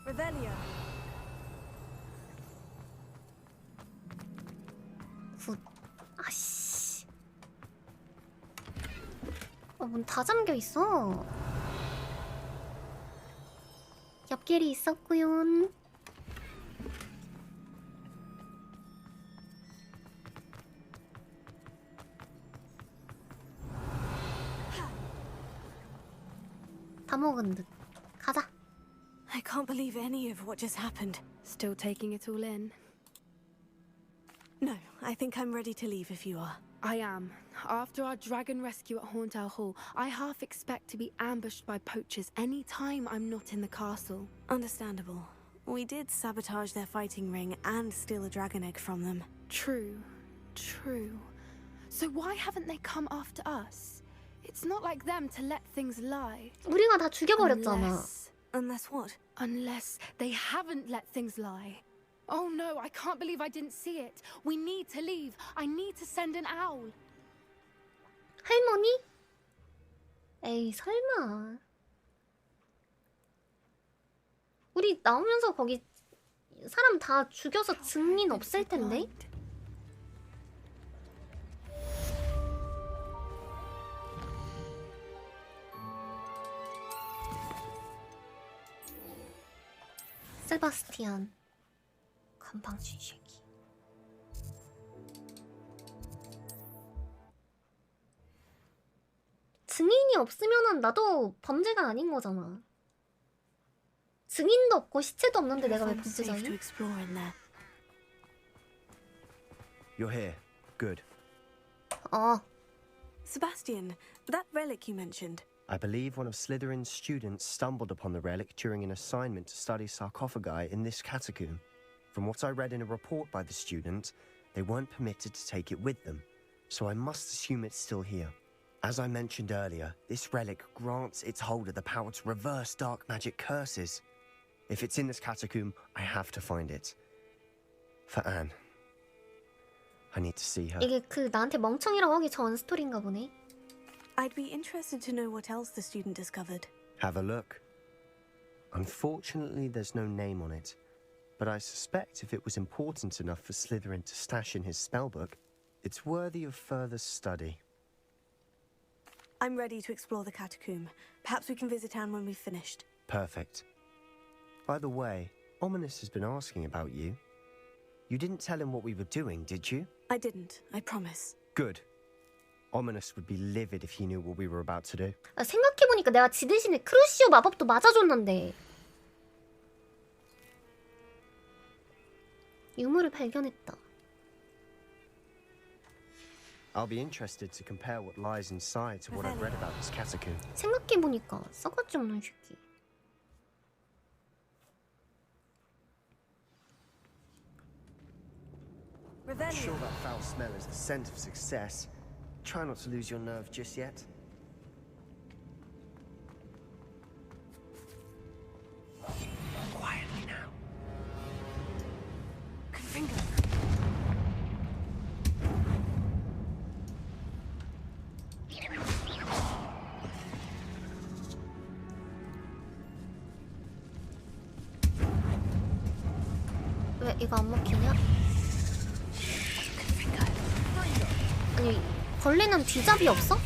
Speaker 6: Revelio.
Speaker 1: 굿. 아씨. 문 다 잠겨 있어. 엽길이 있었구요. 다 먹은 듯. 가자.
Speaker 5: I can't believe any of what just happened.
Speaker 11: Still taking it all in.
Speaker 5: No, I think I'm ready to leave if you are.
Speaker 11: I am. After our dragon rescue at Hauntow Hall, I half expect to be ambushed by poachers any time I'm not in the castle.
Speaker 5: Understandable. We did sabotage their fighting ring and steal a dragon egg from them.
Speaker 11: True. So why haven't they come after us? It's not like them to let things lie.
Speaker 1: 우리가 다 죽여버렸잖아.
Speaker 5: Unless what?
Speaker 11: Unless they haven't let things lie. Oh no, I can't believe I didn't see it. We need to leave. I need to send an owl.
Speaker 1: 할머니? 에이 설마. 우리 나오면서 거기 사람 다 죽여서 증인 없을 텐데? 세바스티안 건방진 새끼. 증인이 없으면은 나도 범죄가 아닌 거잖아. 증인도 없고 시체도 없는데 내가 왜 범죄자니?
Speaker 9: You're here. Good.
Speaker 5: Sebastian, that relic you mentioned.
Speaker 9: I believe one of Slytherin's students stumbled upon the relic during an assignment to study sarcophagi in this catacomb. From what I read in a report by the student, they weren't permitted to take it with them, so I must assume it's still here. As I mentioned earlier, this relic grants its holder the power to reverse dark magic curses. If it's in this catacomb, I have to find it. For Anne. I need to see her.
Speaker 1: 이게 그 나한테 멍청이라고 하기 전 스토리인가 보네.
Speaker 5: I'd be interested to know what else the student discovered.
Speaker 9: Have a look. Unfortunately, there's no name on it, but I suspect if it was important enough for Slytherin to stash in his spellbook, it's worthy of further study.
Speaker 5: I'm ready to explore the catacomb. Perhaps we can visit Anne when we've finished.
Speaker 9: Perfect. By the way, Ominous has been asking about you. You didn't tell him what we were doing, did you?
Speaker 5: I didn't, I promise.
Speaker 9: Good. Ominous would be livid if he knew what we were about to do.
Speaker 1: 아, 생각해보니까 내가 지 대신에 크루시오 마법도 맞아줬는데. 유물을 발견했다.
Speaker 9: I'll be interested to compare what lies inside to what I've read about this catacomb.
Speaker 1: 생각해보니까 싸가지 없는 새끼.
Speaker 9: Sure that foul smell is the scent of success. Try not to lose your nerve just yet. Quietly now.
Speaker 5: Confringo.
Speaker 1: 왜 이거 안 먹히냐? 아니 벌레는 뒤잡이 없어?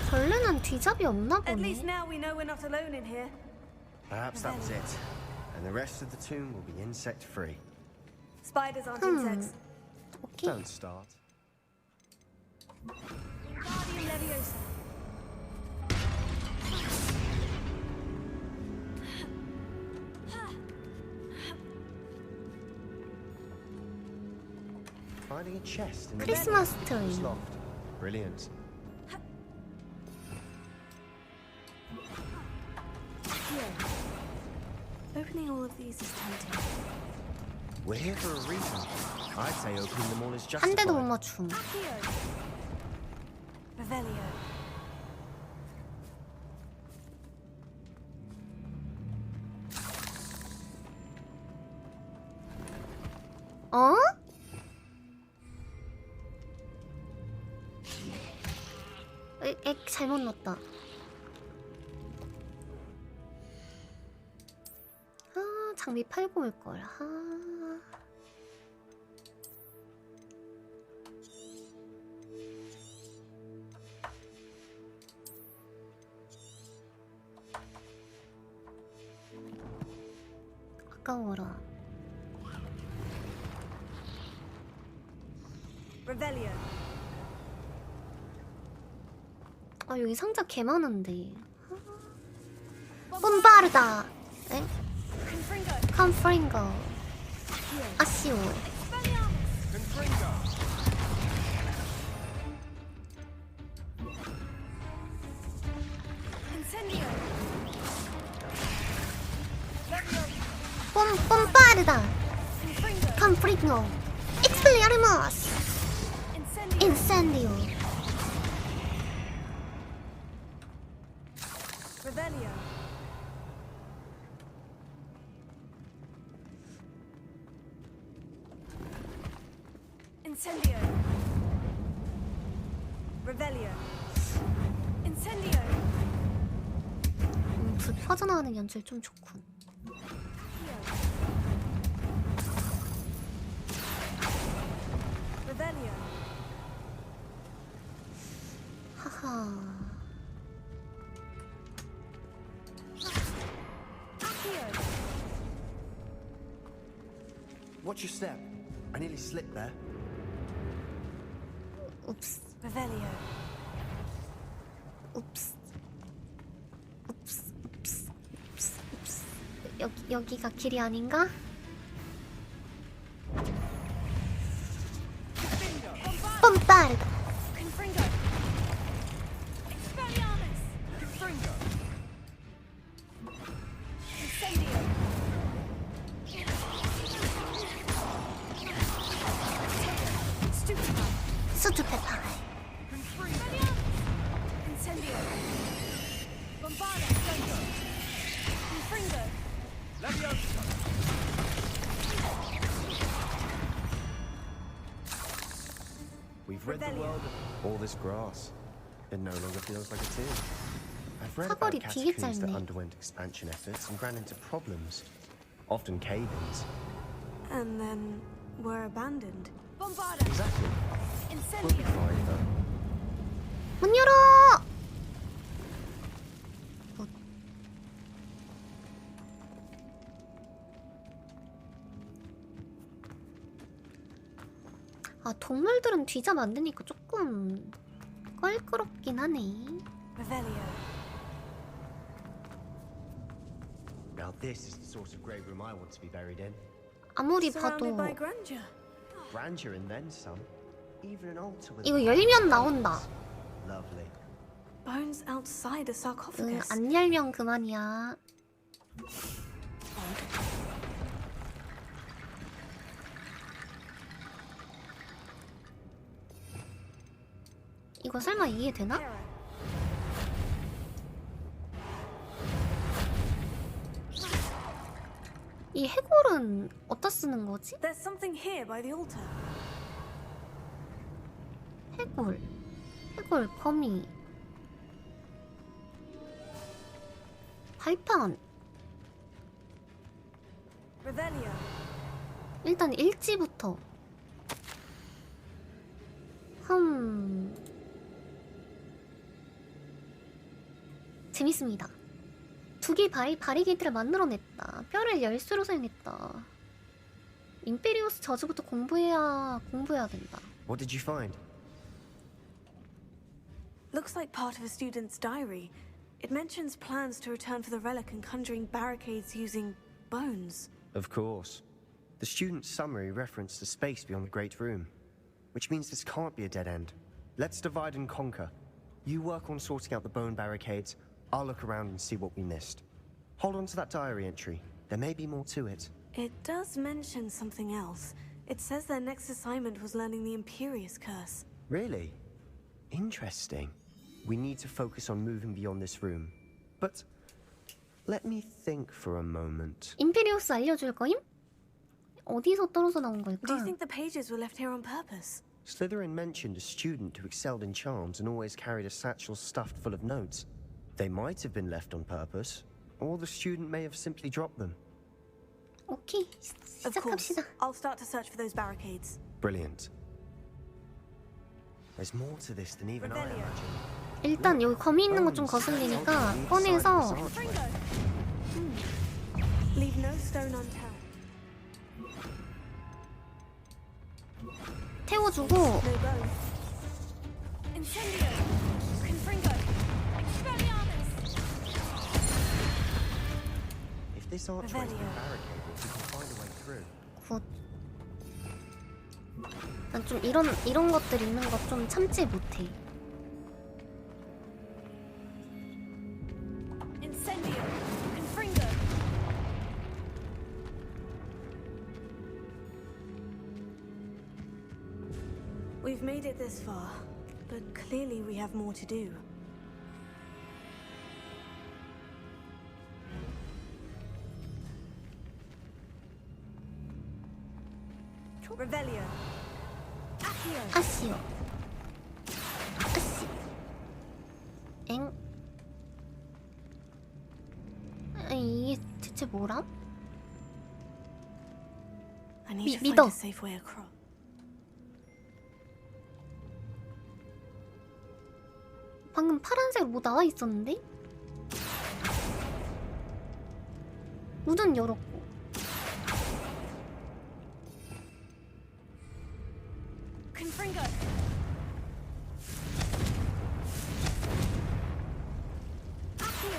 Speaker 1: 벌레는 뒤잡이 없나
Speaker 5: At least
Speaker 1: 보네.
Speaker 5: now we know we're not alone in here.
Speaker 9: Perhaps that was it. And the rest of the tomb will be insect-free.
Speaker 5: Spiders aren't insects.
Speaker 1: 오케이.
Speaker 9: Don't start.
Speaker 5: Guardian Leviosa.
Speaker 9: Finding a chest in the
Speaker 1: 크리스마스
Speaker 9: This
Speaker 1: 트리.
Speaker 9: loft. Brilliant.
Speaker 5: Opening all of these is tempting.
Speaker 9: We're here for a reason. I'd say opening them all is
Speaker 1: 한 대도 못
Speaker 9: justified.
Speaker 1: 맞춤.
Speaker 5: Revelio.
Speaker 1: 어? 액 잘못 넣었다. 아, 장비 팔고 올 걸. 아. 아까워라.
Speaker 5: Revelio.
Speaker 1: 아, 여기 상자 개 많은데. 뽐바르다. 엥? 컴프링거. 아쉬워. 뽐바르다. 컴프링거. 익스플리아르마스. 인센디오.
Speaker 5: Revelio. Incendio. Revelio. Incendio.
Speaker 1: 불 퍼져나가는 연출 좀 좋군.
Speaker 5: Revelio.
Speaker 1: 하하.
Speaker 9: Watch your step. I nearly slipped there.
Speaker 1: 옵스.
Speaker 5: Revelio.
Speaker 1: 옵스. 옵스. 옵스. 옵스. 옵스. 여기가 길이 아닌가? 뽐바르다.
Speaker 5: Confringo. Expelliarmus. Confringo. Incendio. Stupefy.
Speaker 1: 스투페파이.
Speaker 5: Incendio. Bombarda. Confringo.
Speaker 9: We've rid the world of all this grass. It no longer feels like a tomb. I've read about
Speaker 1: 사거리 되게
Speaker 9: catacombs that
Speaker 1: 짧네.
Speaker 9: underwent expansion efforts and ran into problems, often cave-ins.
Speaker 5: and then were abandoned.
Speaker 9: Exactly. We'll be fine, though.
Speaker 1: 문 열어! 아, 동물들은 뒤잡 안 되니까 조금 껄끄럽긴 하네.
Speaker 9: Now this is the sort of grave room I want to be buried in.
Speaker 1: 아무리 봐도
Speaker 5: Surrounded by grandeur.
Speaker 9: Grandeur and then some. Even an altar with.
Speaker 1: 이거 열면 나온다.
Speaker 9: Lovely.
Speaker 5: Bones outside a sarcophagus.
Speaker 1: 안 열면 그만이야. 이거 설마 이해되나? 이 해골은 어디다 쓰는 거지?
Speaker 5: There's something here by the altar.
Speaker 1: 해골 거미 발판.
Speaker 5: Revelio.
Speaker 1: 일단 일지부터. 재밌습니다. 두 개의 바리게이트를 만들어냈다. 뼈를 열쇠로 사용했다. 임페리우스 저주부터 공부해야 된다.
Speaker 9: What did you find?
Speaker 5: Looks like part of a student's diary. It mentions plans to return for the relic and conjuring barricades using bones.
Speaker 9: Of course. The student's summary referenced the space beyond the Great Room, which means this can't be a dead end. Let's divide and conquer. You work on sorting out the bone barricades. I'll look around and see what we missed. Hold on to that diary entry. There may be more to it.
Speaker 5: It does mention something else. It says their next assignment was learning the Imperious Curse.
Speaker 9: Really? Interesting. We need to focus on moving beyond this room. But let me think for a moment.
Speaker 1: 임페리우스 알려줄 거임? 어디서 떨어져 나온 걸까?
Speaker 5: Do you think the pages were left here on purpose?
Speaker 9: Slytherin mentioned a student who excelled in charms and always carried a satchel stuffed full of notes. They might have been left on purpose, or the student may have simply dropped them.
Speaker 1: 오케이,
Speaker 5: Of course.
Speaker 1: 시작합시다.
Speaker 5: I'll start to search for those barricades.
Speaker 9: Brilliant. There's more to this than even I imagined.
Speaker 1: 일단 여기 거미 있는 거 좀 거슬리니까 꺼내서
Speaker 5: Leave no stone unturned.
Speaker 1: 태워주고
Speaker 5: No bone. Incendio. Confringo. Expelliarmus.
Speaker 9: If this archway's been barricaded, we can find a way through.
Speaker 1: 굿. 난 좀 이런 것들 있는 거 좀 참지 못해.
Speaker 5: Incendio. Confringo. We've made it this far, but clearly we have more to do. Revelio.
Speaker 1: 아시오. 아시. 엥? 이게 대체 뭐람?
Speaker 5: I need to find
Speaker 1: 믿어.
Speaker 5: a safe way across.
Speaker 1: 방금 파란색 뭐 나와 있었는데? 문은 열었고.
Speaker 5: Confringo.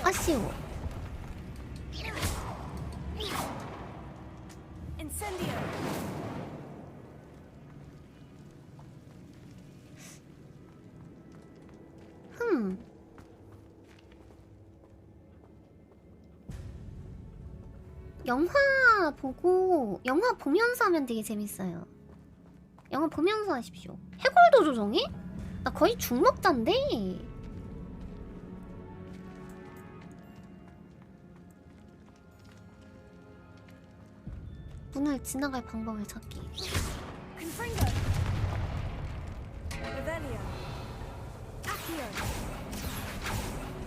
Speaker 1: 아쉬워.
Speaker 5: Incendio.
Speaker 1: 영화 보면서 하면 되게 재밌어요. 영화 보면서 하십시오. 해골도 조정해? 나 거의 죽먹자인데. 문을 지나갈 방법을 찾기.
Speaker 5: Confringo. Revelio. Accio.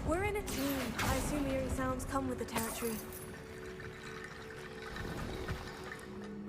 Speaker 5: We're in a team. I assume eerie sounds come with the territory.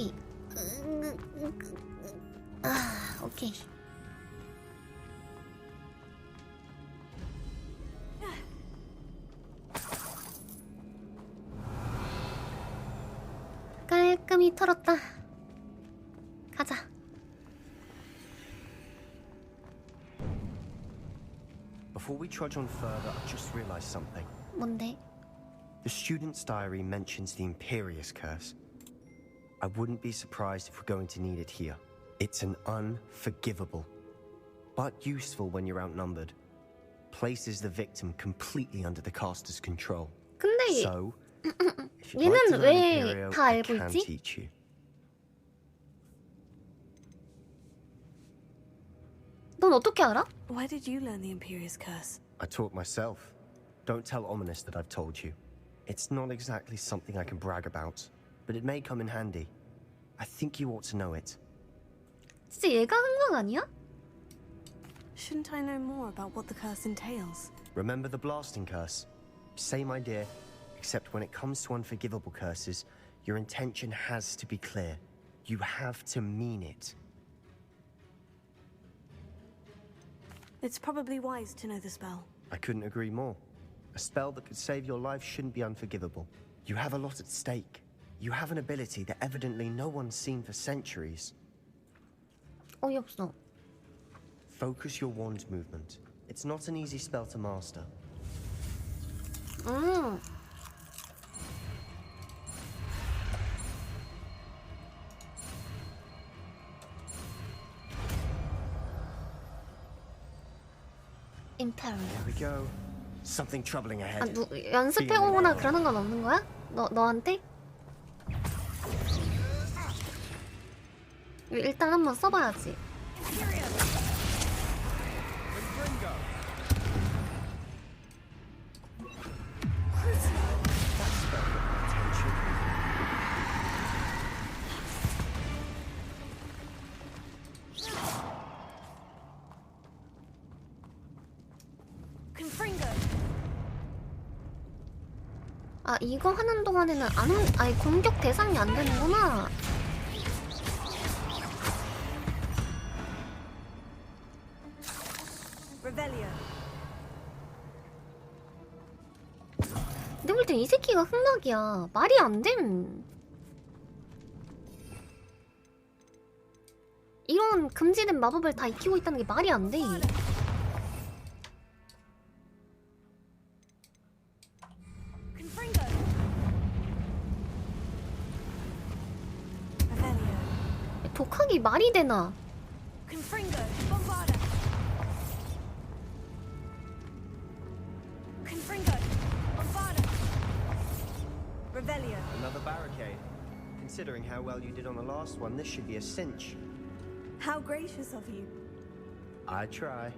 Speaker 1: 오케이. 아, 오케이. 깔끔히 털었다. 가자.
Speaker 9: Before we trudge on further, I just realized something.
Speaker 1: 뭔데?
Speaker 9: The student's diary mentions the Imperious Curse. I wouldn't be surprised if we're going to need it here. It's an unforgivable, but useful when you're outnumbered. Places the victim completely under the caster's control.
Speaker 1: 근데
Speaker 9: So, if you'd like to
Speaker 1: 얘는
Speaker 9: learn
Speaker 1: 왜
Speaker 9: Imperial,
Speaker 1: 다
Speaker 9: I
Speaker 1: 알고
Speaker 9: can
Speaker 1: 있지?
Speaker 9: teach you.
Speaker 1: 넌 어떻게 알아?
Speaker 5: Where did you learn the Imperious Curse?
Speaker 9: I taught myself. Don't tell Ominous that I've told you. It's not exactly something I can brag about, but it may come in handy. I think you ought to know it.
Speaker 1: 진짜 얘가 흥망 아니야?
Speaker 5: Shouldn't I know more about what the curse entails?
Speaker 9: Remember the blasting curse? Same idea, except when it comes to unforgivable curses, your intention has to be clear. You have to mean it.
Speaker 5: It's probably wise to know the spell.
Speaker 9: I couldn't agree more. A spell that could save your life shouldn't be unforgivable. You have a lot at stake. You have an ability that evidently no one's seen for centuries.
Speaker 1: 어이없어.
Speaker 9: Focus your wand movement. It's not an easy spell to master.
Speaker 1: Imperial.
Speaker 9: Here we go. Something troubling ahead.
Speaker 1: 아, 연습해오거나 그러는 건 없는 거야? 너한테? 일단 한번 써봐야지. 아, 이거 하는 동안에는 아니 공격 대상이 안 되는구나. 내가 볼 땐 이 새끼가 흑막이야. 말이 안 됨. 이런 금지된 마법을 다 익히고 있다는 게 말이 안 돼. 독학이 말이 되나?
Speaker 9: Another barricade. Considering how well you did on the last one, this should be a cinch.
Speaker 5: How gracious of you.
Speaker 9: I try.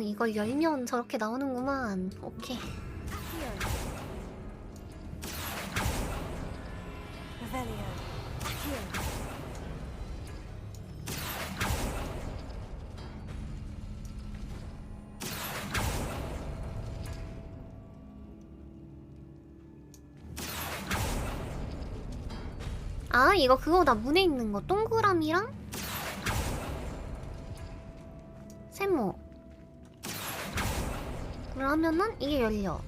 Speaker 1: 이걸 열면 저렇게 나오는구만. 오케이. 아, 이거 그거다. 문에 있는 거. 동그라미랑 세모. 그러면은 이게 열려.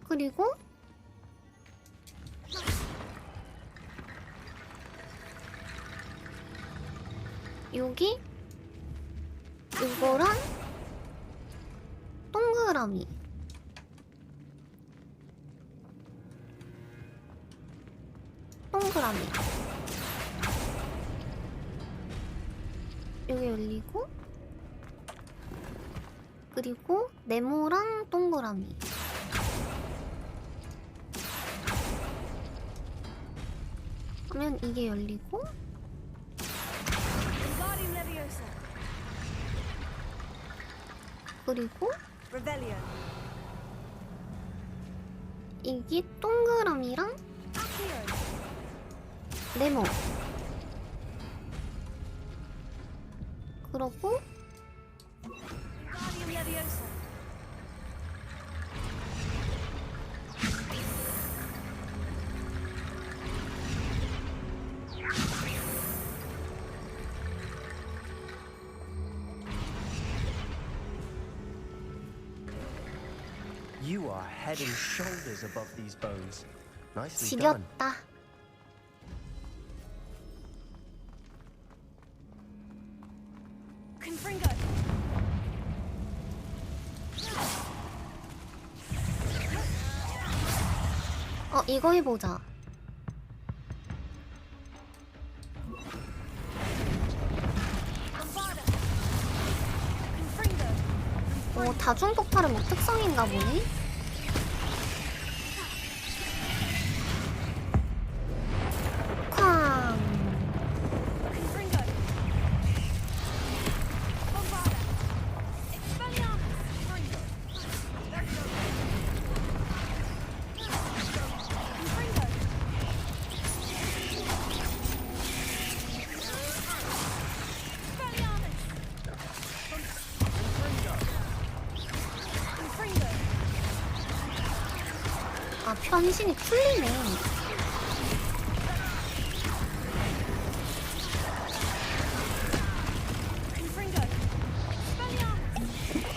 Speaker 1: 그리고 여기 이거랑 동그라미. 동그라미. 여기 열리고, 그리고 네모랑 동그라미. 그러면 이게 열리고, 그리고 이게 동그라미랑 네모. 그러고
Speaker 9: You are head and shoulders above these bones. Nicely done.
Speaker 1: 지렸다. 이거 해보자. 다중 폭발은 뭐 특성인가 보네. 쾅. 변신이 풀리네.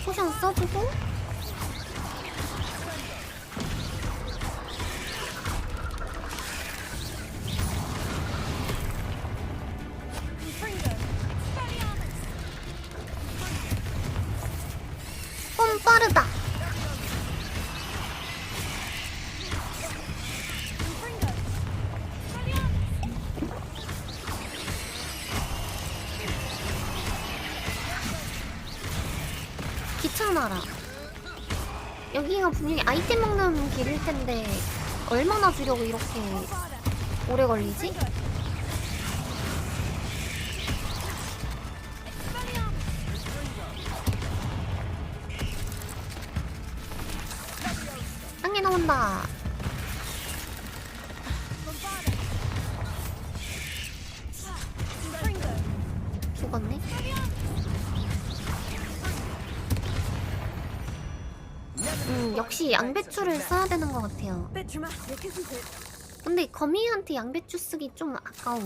Speaker 1: 포션 써주고 빠르다. 귀찮아라. 여기가 분명히 아이템 먹는 길일 텐데 얼마나 주려고 이렇게 오래 걸리지? 땅에 나온다. 죽었네. 역시 양배추를 써야 되는 것 같아요. 근데 거미한테 양배추 쓰기 좀 아까워.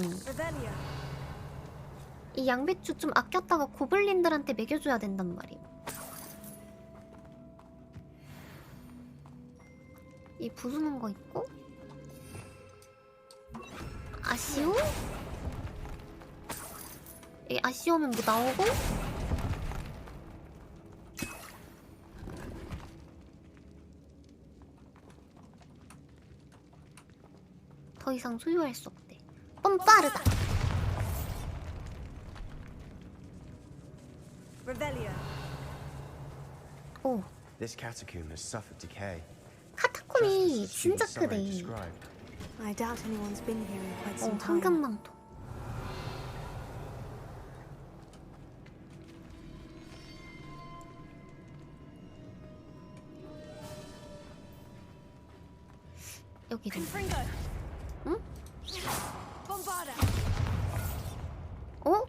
Speaker 1: 이 양배추 좀 아꼈다가 고블린들한테 먹여줘야 된단 말이야. 이 부수는 거 있고 아쉬워? 이 아쉬우면 뭐 나오고 더 이상 소유할 수 없대. 뻔 빠르다. 오.
Speaker 9: This catacomb has suffered decay.
Speaker 1: 카타콤이 진짜 크대.
Speaker 5: I doubt anyone's been here in quite some time.
Speaker 1: 황금망토. 여기도. 응? 어?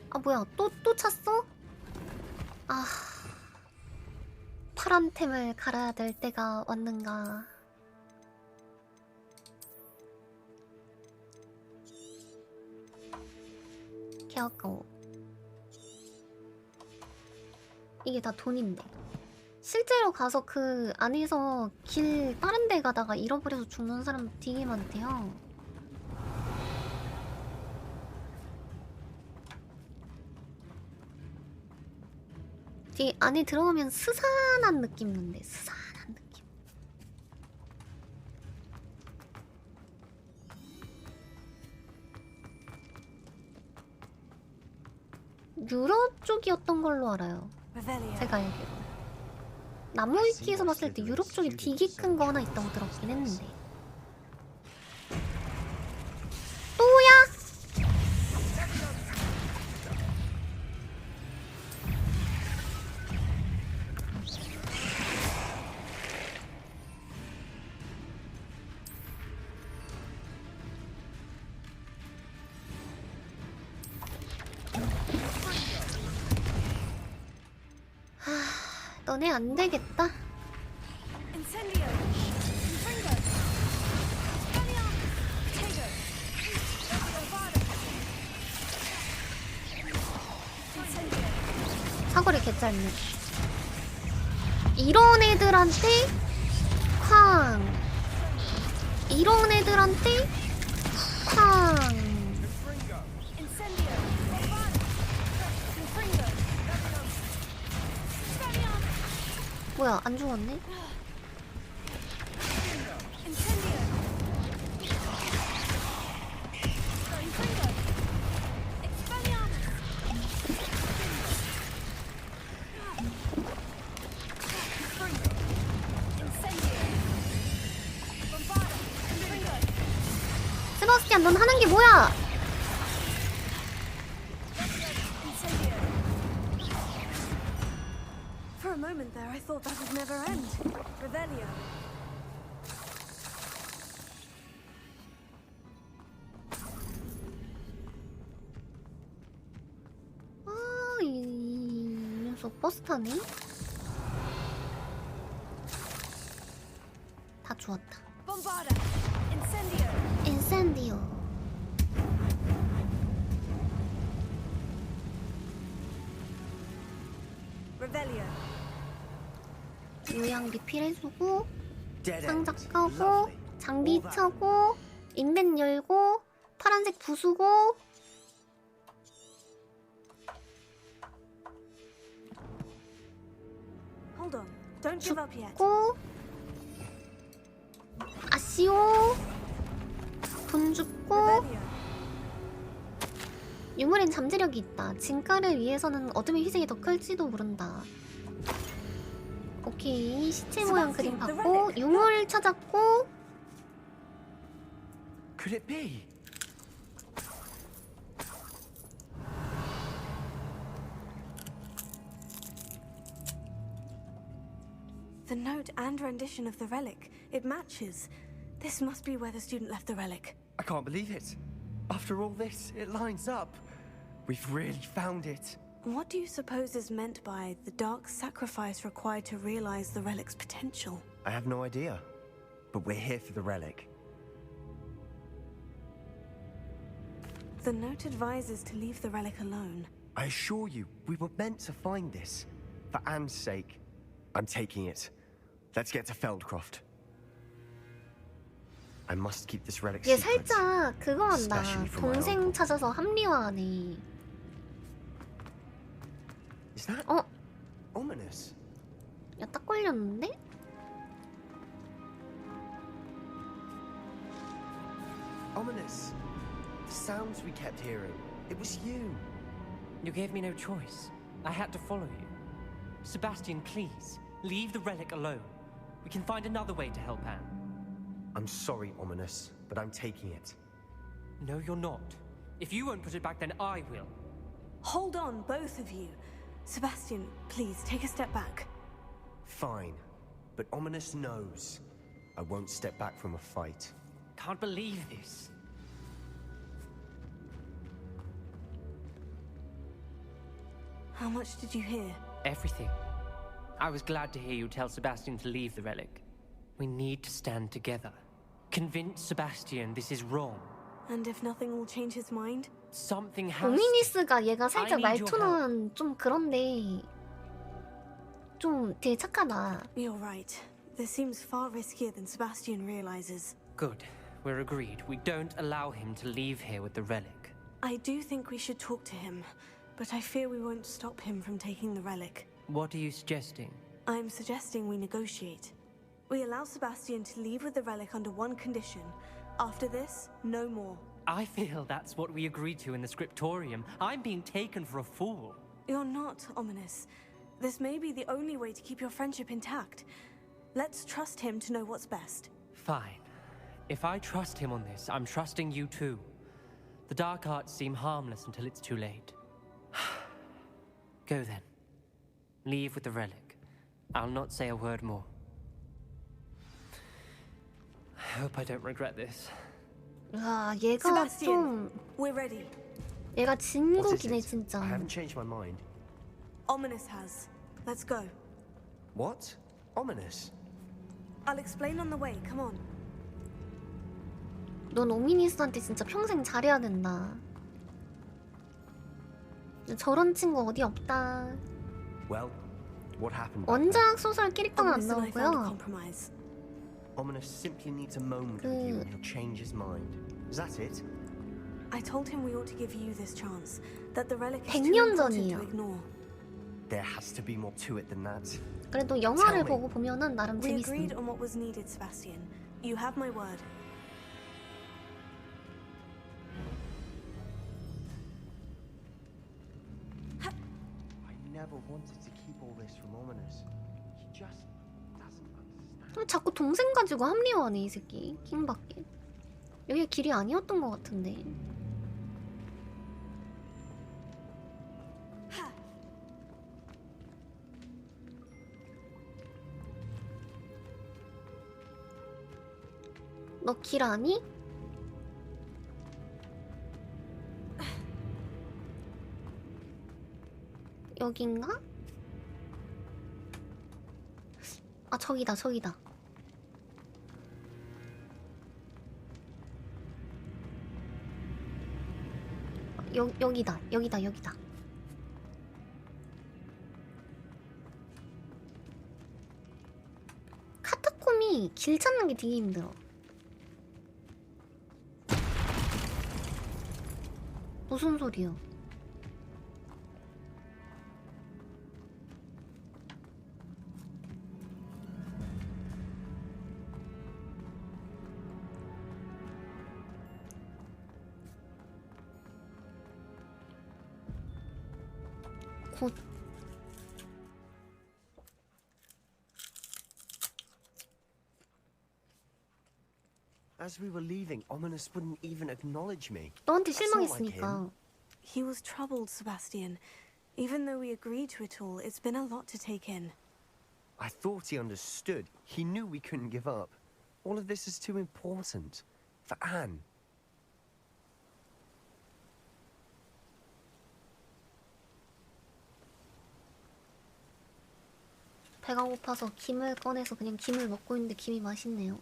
Speaker 1: 아 뭐야 또 찼어? 아 파란 템을 갈아야 될 때가 왔는가. 개 아까워. 이게 다 돈인데. 실제로 가서 그 안에서 길 다른 데 가다가 잃어버려서 죽는 사람 되게 많대요. 되게 안에 들어가면 스산한 느낌 난대. 스산한 느낌. 유럽 쪽이었던 걸로 알아요. 제가 알기로. 나무위키에서 봤을 때 유럽 쪽이 되게 큰 거 하나 있다고 들었긴 했는데. 또야? 너네 안 되겠다.
Speaker 5: Incendio! Infringo! Expelliarmus! Tego! Avada! Incendio!
Speaker 1: 사거리 개짧네. 이런 애들한테 쾅. 이런 애들한테 쾅.
Speaker 5: Incendio! Avada! Infringo! Expelliarmus!
Speaker 1: 뭐야 안 죽었네?
Speaker 5: Incendio! Infringo! Expelliarmus! Incendio! Bombada! Infringo!
Speaker 1: 세바스티안 넌 하는 게 뭐야?
Speaker 5: Incendio! For a moment there, I thought that would never end. Revelio.
Speaker 1: 이 녀석 버스 타네? 다 주웠다.
Speaker 5: Bombada! Incendio!
Speaker 1: 인센디오.
Speaker 5: Revelio.
Speaker 1: 요양 리필해주고
Speaker 9: Dead
Speaker 1: 상자
Speaker 9: end.
Speaker 1: 까고
Speaker 9: Lovely.
Speaker 1: 장비
Speaker 9: All that.
Speaker 1: 차고 인벤 열고 파란색 부수고
Speaker 5: Hold on. Don't give up yet.
Speaker 1: 고 아쉬워 돈 죽고
Speaker 5: Revelio.
Speaker 1: 유물엔 잠재력이 있다. 진가를 위해서는 어둠의 희생이 더 클지도 모른다. 오케이 시체 모양 그림 봤고 유물 찾았고
Speaker 9: Could it be?
Speaker 5: The note and rendition of the relic. It matches. This must be where the student left the relic.
Speaker 9: I can't believe it. After all this, it lines up. We've really found it.
Speaker 5: What do you suppose is meant by the dark sacrifice required to realize the relic's potential?
Speaker 9: I have no idea. But we're here for the relic.
Speaker 5: The note advises to leave the relic alone.
Speaker 9: I assure you, we were meant to find this. For Anne's sake. I'm taking it. Let's get to Feldcroft. I must keep this relic
Speaker 1: 얘
Speaker 9: secret.
Speaker 1: 살짝 그거 한다.
Speaker 9: Especially from my
Speaker 1: 동생
Speaker 9: uncle.
Speaker 1: 찾아서 합리화하네.
Speaker 9: Is that
Speaker 1: 어?
Speaker 9: ominous?
Speaker 1: 야 딱 걸렸는데?
Speaker 9: Ominous. The sounds we kept hearing. It was you.
Speaker 14: You gave me no choice. I had to follow you. Sebastian, please, leave the relic alone. We can find another way to help Anne.
Speaker 9: I'm sorry, Ominous, but I'm taking it.
Speaker 14: No, you're not. If you won't put it back, then I will.
Speaker 5: Hold on, both of you. Sebastian, please take a step back.
Speaker 9: Fine. But Ominous knows. I won't step back from a fight.
Speaker 14: Can't believe this.
Speaker 5: How much did you hear?
Speaker 14: Everything. I was glad to hear you tell Sebastian to leave the relic. We need to stand together. Convince Sebastian this is wrong.
Speaker 5: And if nothing will change his mind?
Speaker 14: Something has to.
Speaker 1: 오미니스가 얘가 살짝
Speaker 14: I need your
Speaker 1: 말투는 좀 그런데 좀 되게 착하다.
Speaker 5: You're right. This seems far riskier than Sebastian realizes.
Speaker 14: Good. We're agreed. We don't allow him to leave here with the relic.
Speaker 5: I do think we should talk to him, but I fear we won't stop him from taking the relic.
Speaker 14: What are you suggesting?
Speaker 5: I'm suggesting we negotiate. We allow Sebastian to leave with the relic under one condition. After this, no more.
Speaker 14: I feel that's what we agreed to in the scriptorium. I'm being taken for a fool.
Speaker 5: You're not, Ominous. This may be the only way to keep your friendship intact. Let's trust him to know what's best.
Speaker 14: Fine. If I trust him on this, I'm trusting you too. The dark arts seem harmless until it's too late. Go then. Leave with the relic. I'll not say a word more. I hope I don't regret this.
Speaker 1: 와 얘가
Speaker 5: Sebastian,
Speaker 1: 좀
Speaker 5: we're ready.
Speaker 1: 얘가
Speaker 9: What is
Speaker 1: 진국이네
Speaker 9: it?
Speaker 1: 진짜.
Speaker 9: I haven't changed my mind.
Speaker 5: Ominous has. Let's go.
Speaker 9: What? Ominous?
Speaker 5: I'll explain on the way. Come on.
Speaker 1: 넌 오미니스한테 진짜 평생 잘해야 된다. 저런 친구 어디 없다.
Speaker 9: Well, what happened?
Speaker 1: 원작 소설 캐릭터는 안
Speaker 5: Ominous and I found a
Speaker 1: 나오고요.
Speaker 5: compromise.
Speaker 9: Ominous simply needs a moment with you and he'll change his mind. Is that it?
Speaker 5: I told him we ought to give you this chance. That the relic is
Speaker 1: 100년
Speaker 5: too important
Speaker 1: 전이에요.
Speaker 5: to ignore.
Speaker 9: There has to be more to it than that.
Speaker 1: 그래도 영화를 보고 보면은 나름
Speaker 5: We
Speaker 1: 재밌음.
Speaker 5: agreed on what was needed, Sebastian. You have my word.
Speaker 9: I never wanted to keep all this from Ominous. He just doesn't understand.
Speaker 1: 자꾸 동생 가지고 합리화하네 이 새끼. 킹밖에. 여기가 길이 아니었던 것 같은데. 너 길 아니? 여긴가? 아 저기다 저기다. 여기다 여기다 여기다. 카타콤이 길 찾는 게 되게 힘들어. 무슨 소리야? 곧
Speaker 9: As we were leaving, Ominous wouldn't even acknowledge me.
Speaker 1: 너한테
Speaker 9: That's not like
Speaker 1: 실망했으니까.
Speaker 9: him.
Speaker 5: He was troubled, Sebastian. Even though we agreed to it all, it's been a lot to take in.
Speaker 9: I thought he understood. He knew we couldn't give up. All of this is too important. For Anne.
Speaker 1: 배가 고파서 김을 꺼내서 그냥 김을 먹고 있는데 김이 맛있네요.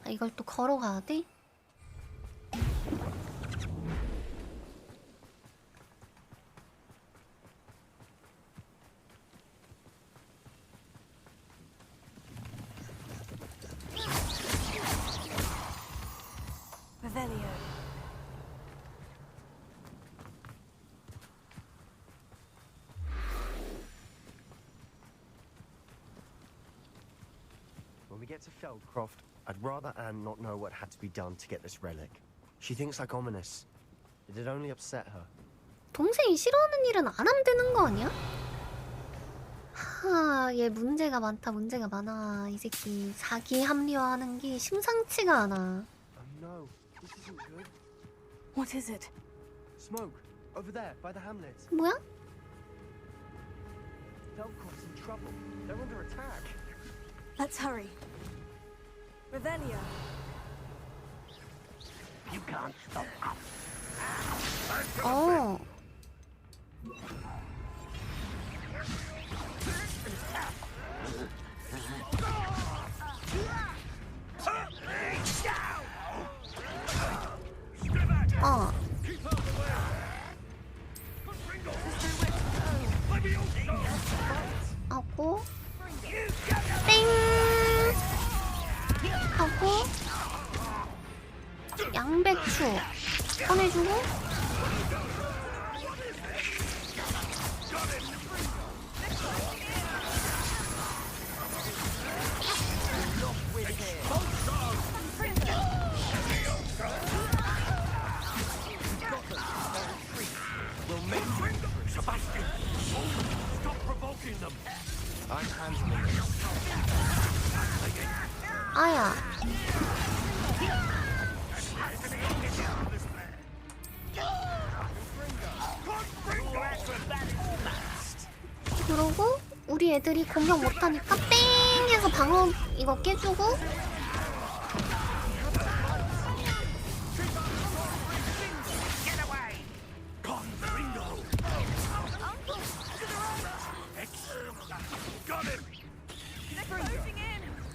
Speaker 1: 아, 이걸 또 걸어가야 돼?
Speaker 5: Revelio.
Speaker 9: When we get to Feldcroft, I'd rather Anne not know what had to be done to get this relic. She thinks like Ominous. It'd only upset her.
Speaker 1: 동생이 싫어하는 일은 안 하면 되는 거 아니야? 하, 얘 문제가 많다, 문제가 많아. 이 새끼 자기 합리화하는 게 심상치가 않아.
Speaker 9: Oh no, this isn't good.
Speaker 5: What is it?
Speaker 9: Smoke, over there, by the hamlet.
Speaker 1: 뭐야?
Speaker 9: Feldcroft's in trouble. They're under attack.
Speaker 5: Let's hurry. Revelio.
Speaker 12: You can't stop us.
Speaker 1: 어. 어. 하고 땡 하고 양배추 꺼내주고
Speaker 12: Sebastian! Stop provoking them!
Speaker 9: I'm handling it.
Speaker 1: 아야 그러고 우리 애들이 공격 못하니까 땡 해서 방어 이거 깨주고.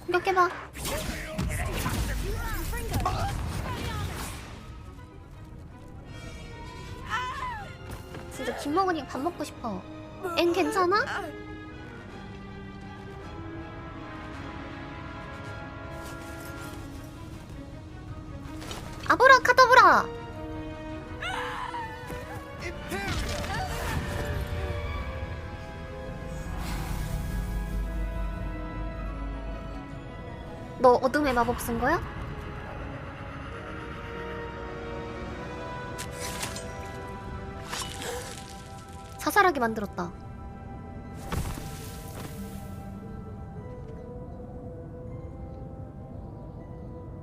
Speaker 1: 공격해봐. 진짜 김 먹으니 밥 먹고 싶어. 엔 괜찮아? 아브라카다브라! 너 어둠의 마법 쓴 거야? 자살하게 만들었다.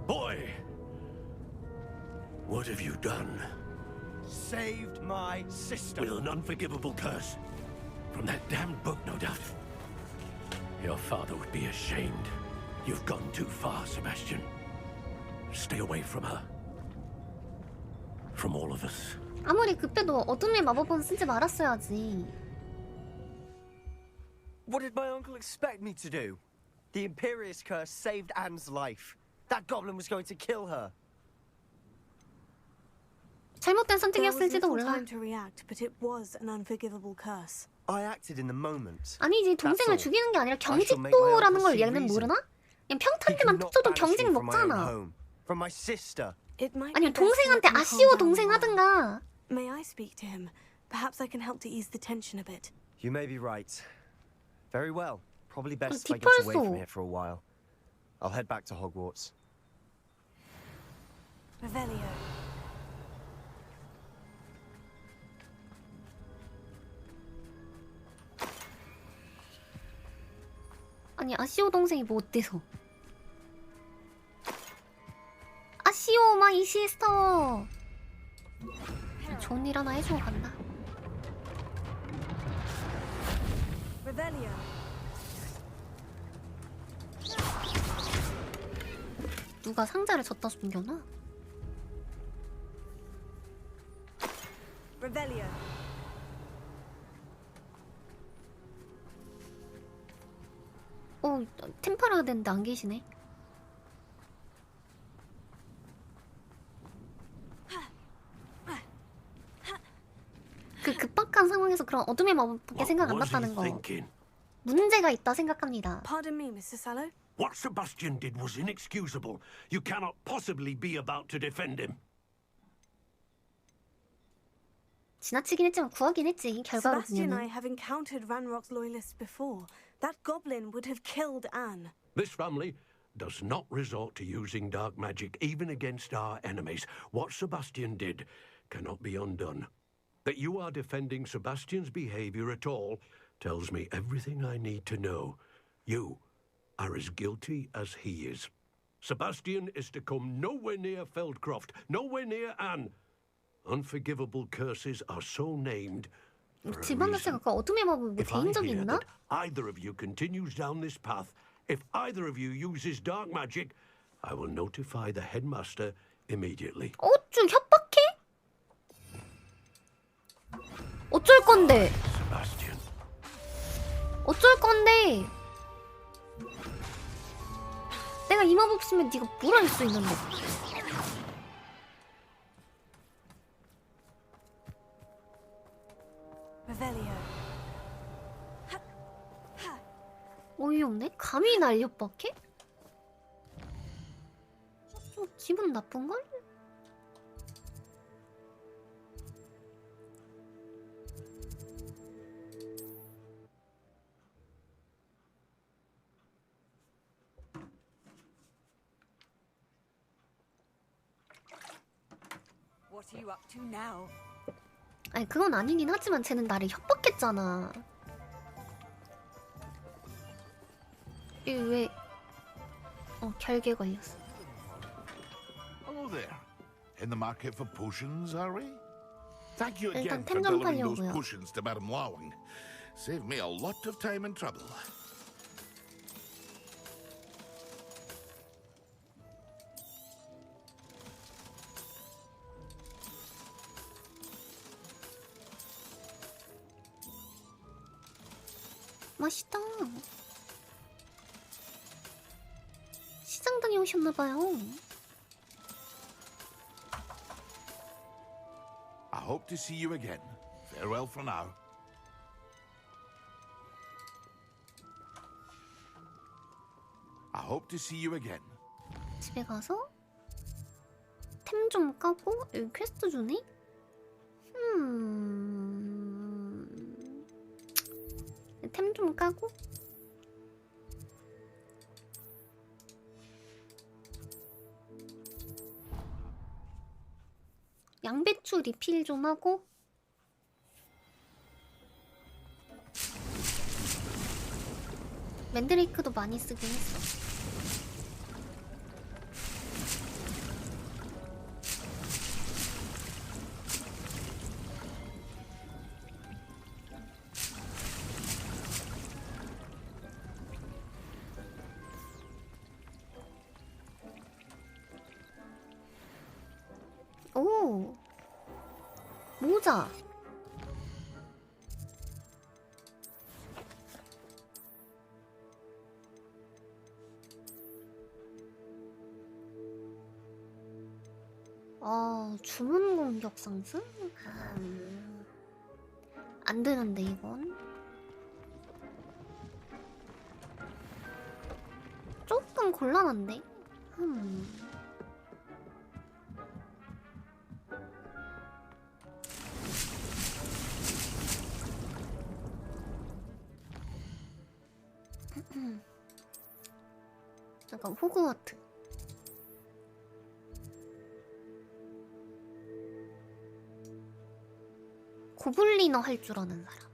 Speaker 15: Boy, what have you done?
Speaker 16: Saved my sister.
Speaker 15: With an unforgivable curse. From that damned book, no doubt. Your father would be ashamed. You've gone too far, Sebastian. Stay away from her. From all of us.
Speaker 1: 아무리 급해도 어둠의 마법은 쓰지 말았어야지.
Speaker 16: What did my uncle expect me to do? The Imperious curse saved Anne's life. That goblin was going to kill her.
Speaker 1: 잘못된
Speaker 5: There was
Speaker 1: 선택이었을지도
Speaker 5: little
Speaker 1: 몰라.
Speaker 5: time to react, but it was an unforgivable curse.
Speaker 16: I acted in the moment.
Speaker 1: 아니지, 동생을 죽이는 게 아니라 경직도라는 걸 얘는 모르나? 그냥 평탄테만 툭 쳐도 경직 먹잖아.
Speaker 16: From my sister.
Speaker 5: It might
Speaker 1: 아니면
Speaker 5: be best to
Speaker 1: 동생한테
Speaker 5: let him
Speaker 1: 아쉬워
Speaker 5: calm down
Speaker 1: 동생
Speaker 5: a while.
Speaker 1: 하든가.
Speaker 5: May I speak to him? Perhaps I can help to ease the tension a bit.
Speaker 16: You may be right. Very well. Probably best if I get away from here for a while. I'll head back to Hogwarts.
Speaker 5: Revelio.
Speaker 1: 아니 아시오 동생이 뭐 어때서? 아시오 마이 시스터. 좋은 일 하나 해주고 간다.
Speaker 5: Revelio.
Speaker 1: 누가 상자를 졌다 숨겨놔?
Speaker 5: Revelio.
Speaker 1: 템파라가 됐는데 안 계시네. 그 급박한 상황에서 그런 어둠의 마법밖에 생각 안 났다는 거. 문제가 있다 생각합니다.
Speaker 5: Pardon me, Mr. Sallow.
Speaker 15: What Sebastian did was inexcusable. You cannot possibly be about to defend him.
Speaker 1: 지나치긴 했지만 구하긴 했지. 결과로
Speaker 5: Sebastian and I
Speaker 1: 보면은.
Speaker 5: have encountered Ranrock's loyalists before. That goblin would have killed Anne.
Speaker 15: This family does not resort to using dark magic even against our enemies. What Sebastian did cannot be undone. That you are defending Sebastian's behavior at all tells me everything I need to know. You are as guilty as he is. Sebastian is to come nowhere near Feldcroft, nowhere near Anne. Unforgivable curses are so named for a
Speaker 1: 집안
Speaker 15: reason.
Speaker 1: 자체가 그 어둠의 마법이 뭐
Speaker 15: If I
Speaker 1: 개인 적이
Speaker 15: hear
Speaker 1: 있나?
Speaker 15: that either of you continues down this path, if either of you uses dark magic, I will notify the headmaster immediately.
Speaker 1: 좀 협박해? 어쩔 건데?
Speaker 15: Sebastian.
Speaker 1: 어쩔 건데? 내가 이 마법 쓰면 네가 뭘 할 수 있는데?
Speaker 5: Revelio.
Speaker 1: 어이없네? 감히 날 협박해? 좀 기분 나쁜걸?
Speaker 6: What are you up to now?
Speaker 1: 아니 그건 아니긴 하지만 쟤는 나를 협박했잖아. 이게 왜... 결계 걸렸어.
Speaker 12: Hello there. In the market for potions, are we? Thank you
Speaker 1: 일단
Speaker 12: again
Speaker 1: 템
Speaker 12: for
Speaker 1: 좀
Speaker 12: delivering those
Speaker 1: 팔려고요.
Speaker 12: potions to Madame Lawing. Save me a lot of time and trouble.
Speaker 1: 맛있다. 시장 다녀오셨나봐요.
Speaker 12: I hope to see you again. Farewell for now. I hope to see you again.
Speaker 1: 집에 가서 템 좀 까고 여기 퀘스트 주네? 템 좀 까고 양배추 리필 좀 하고 맨드레이크도 많이 쓰긴 했어. 오, 모자. 주문 공격 상승? 안 되는데 이건 조금 곤란한데. 약간 호그와트. 고블리너 할 줄 아는 사람.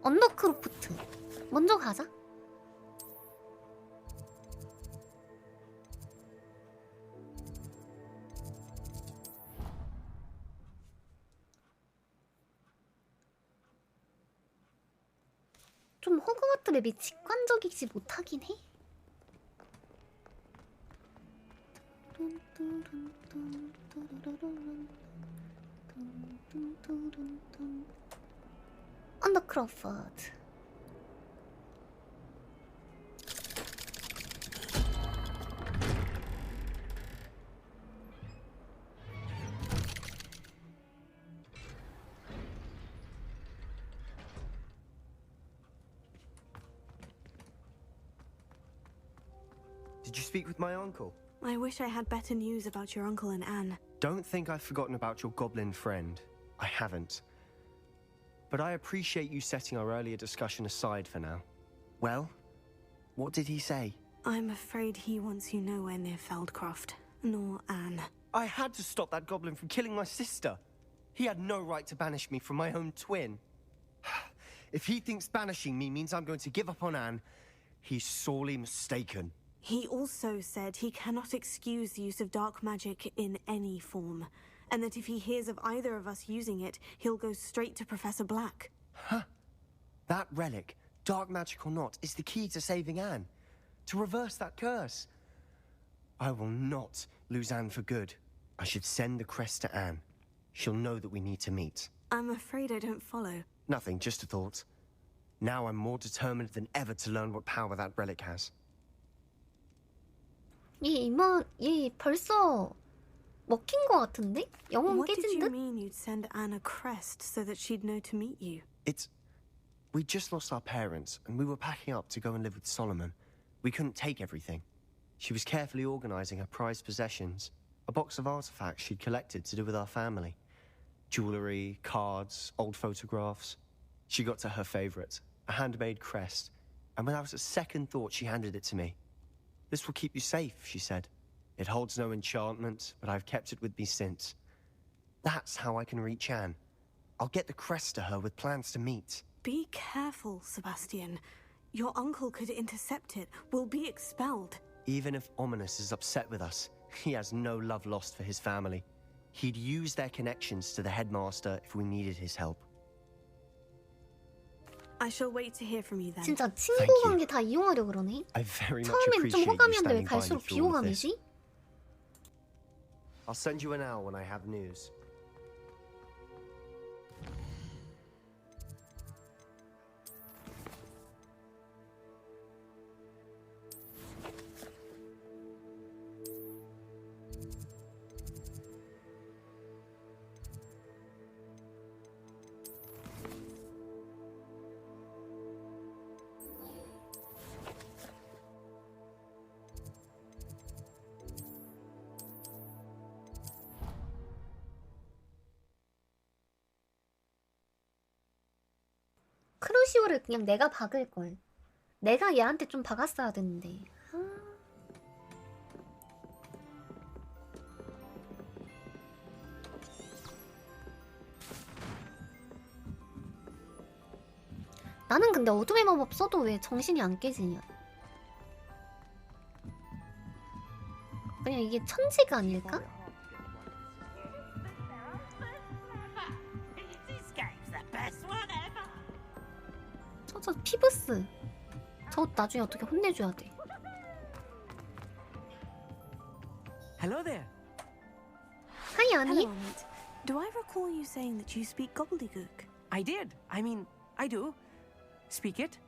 Speaker 1: 언더크로프트. 먼저 가자. 좀 호그와트 맵이 직관적이지 못하긴 해. 언더크로프트.
Speaker 16: Did you speak with my uncle?
Speaker 5: I wish I had better news about your uncle and Anne.
Speaker 16: Don't think I've forgotten about your goblin friend. I haven't. But I appreciate you setting our earlier discussion aside for now. Well, what did he say?
Speaker 5: I'm afraid he wants you nowhere near Feldcroft, nor Anne.
Speaker 16: I had to stop that goblin from killing my sister. He had no right to banish me from my own twin. If he thinks banishing me means I'm going to give up on Anne, he's sorely mistaken.
Speaker 5: He also said he cannot excuse the use of dark magic in any form, and that if he hears of either of us using it, he'll go straight to Professor Black.
Speaker 16: Huh? That relic, dark magic or not, is the key to saving Anne. To reverse that curse. I will not lose Anne for good. I should send the crest to Anne. She'll know that we need to meet.
Speaker 5: I'm afraid I don't follow.
Speaker 16: Nothing, just a thought. Now I'm more determined than ever to learn what power that relic has.
Speaker 1: 얘 벌써 먹힌 거 같은데? 영혼
Speaker 5: What did
Speaker 1: 깨진
Speaker 5: you
Speaker 1: 듯?
Speaker 5: mean you'd send Anne a crest so that she'd know to meet you?
Speaker 16: We just lost our parents, and we were packing up to go and live with Solomon. We couldn't take everything. She was carefully organizing her prized possessions, a box of artifacts she'd collected to do with our family. Jewelry, cards, old photographs. She got to her favorite, a handmade crest, and without a second thought she handed it to me. This will keep you safe, she said. It holds no enchantment, but I've kept it with me since. That's how I can reach Anne. I'll get the crest to her with plans to meet.
Speaker 5: Be careful, Sebastian. Your uncle could intercept it. We'll be expelled.
Speaker 16: Even if Ominous is upset with us, he has no love lost for his family. He'd use their connections to the headmaster if we needed his help.
Speaker 5: I shall wait to hear from you then.
Speaker 1: 진짜 친구 관계 다 이용하려 그러네.
Speaker 16: I very much
Speaker 1: 처음엔 좀
Speaker 16: appreciate you
Speaker 1: 호감이었는데 왜
Speaker 16: standing by me
Speaker 1: 갈수록
Speaker 16: through all of this.
Speaker 1: 비호감이지?
Speaker 16: I'll send you an hour when I have news.
Speaker 1: 크루시오를 그냥 내가 박을걸. 내가 얘한테 좀 박았어야 되는데. 나는 근데 어둠의 마법 써도 왜 정신이 안 깨지냐. 그냥 이게 천지가 아닐까? 저 피브스. 저 나중에 어떻게 혼내줘야 돼.
Speaker 17: Hello there.
Speaker 1: Hi, Annie.
Speaker 5: Hello, Amit. Do I recall you saying that you speak gobbledygook?
Speaker 17: I did. I mean, I do. Speak it.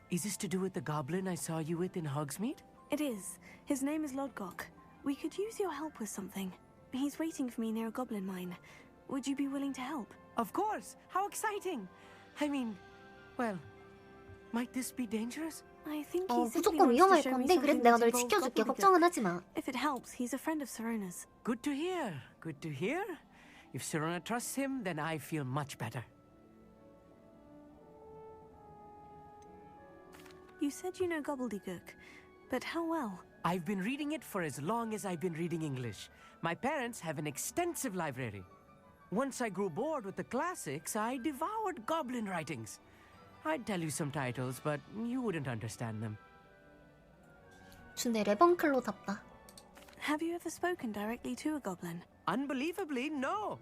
Speaker 17: Is this to do with the goblin I saw you with in Hogsmeade?
Speaker 5: It is. His name is Lodgok. We could use your help with something. He's waiting for me near a goblin mine. Would you be willing to help?
Speaker 17: Of course. How exciting. I mean, well, might this be dangerous?
Speaker 5: I think he simply
Speaker 1: 무조건
Speaker 5: wants to
Speaker 1: 위험할
Speaker 5: show me
Speaker 1: 건데
Speaker 5: something
Speaker 1: 그래도 내가
Speaker 5: that
Speaker 1: 널
Speaker 5: involves
Speaker 1: 지켜줄게.
Speaker 5: gobbledygook.
Speaker 1: 걱정은 하지 마.
Speaker 5: If it helps, he's a friend of Serona's.
Speaker 17: Good to hear. Good to hear. If Serona trusts him, then I feel much better.
Speaker 5: You said you know gobbledygook, but how well?
Speaker 17: I've been reading it for as long as I've been reading English. My parents have an extensive library. Once I grew bored with the classics, I devoured goblin writings. I'd tell you some titles, but you wouldn't understand them.
Speaker 1: 준내 레번클로답다.
Speaker 5: Have you ever spoken directly to a goblin?
Speaker 17: Unbelievably, no.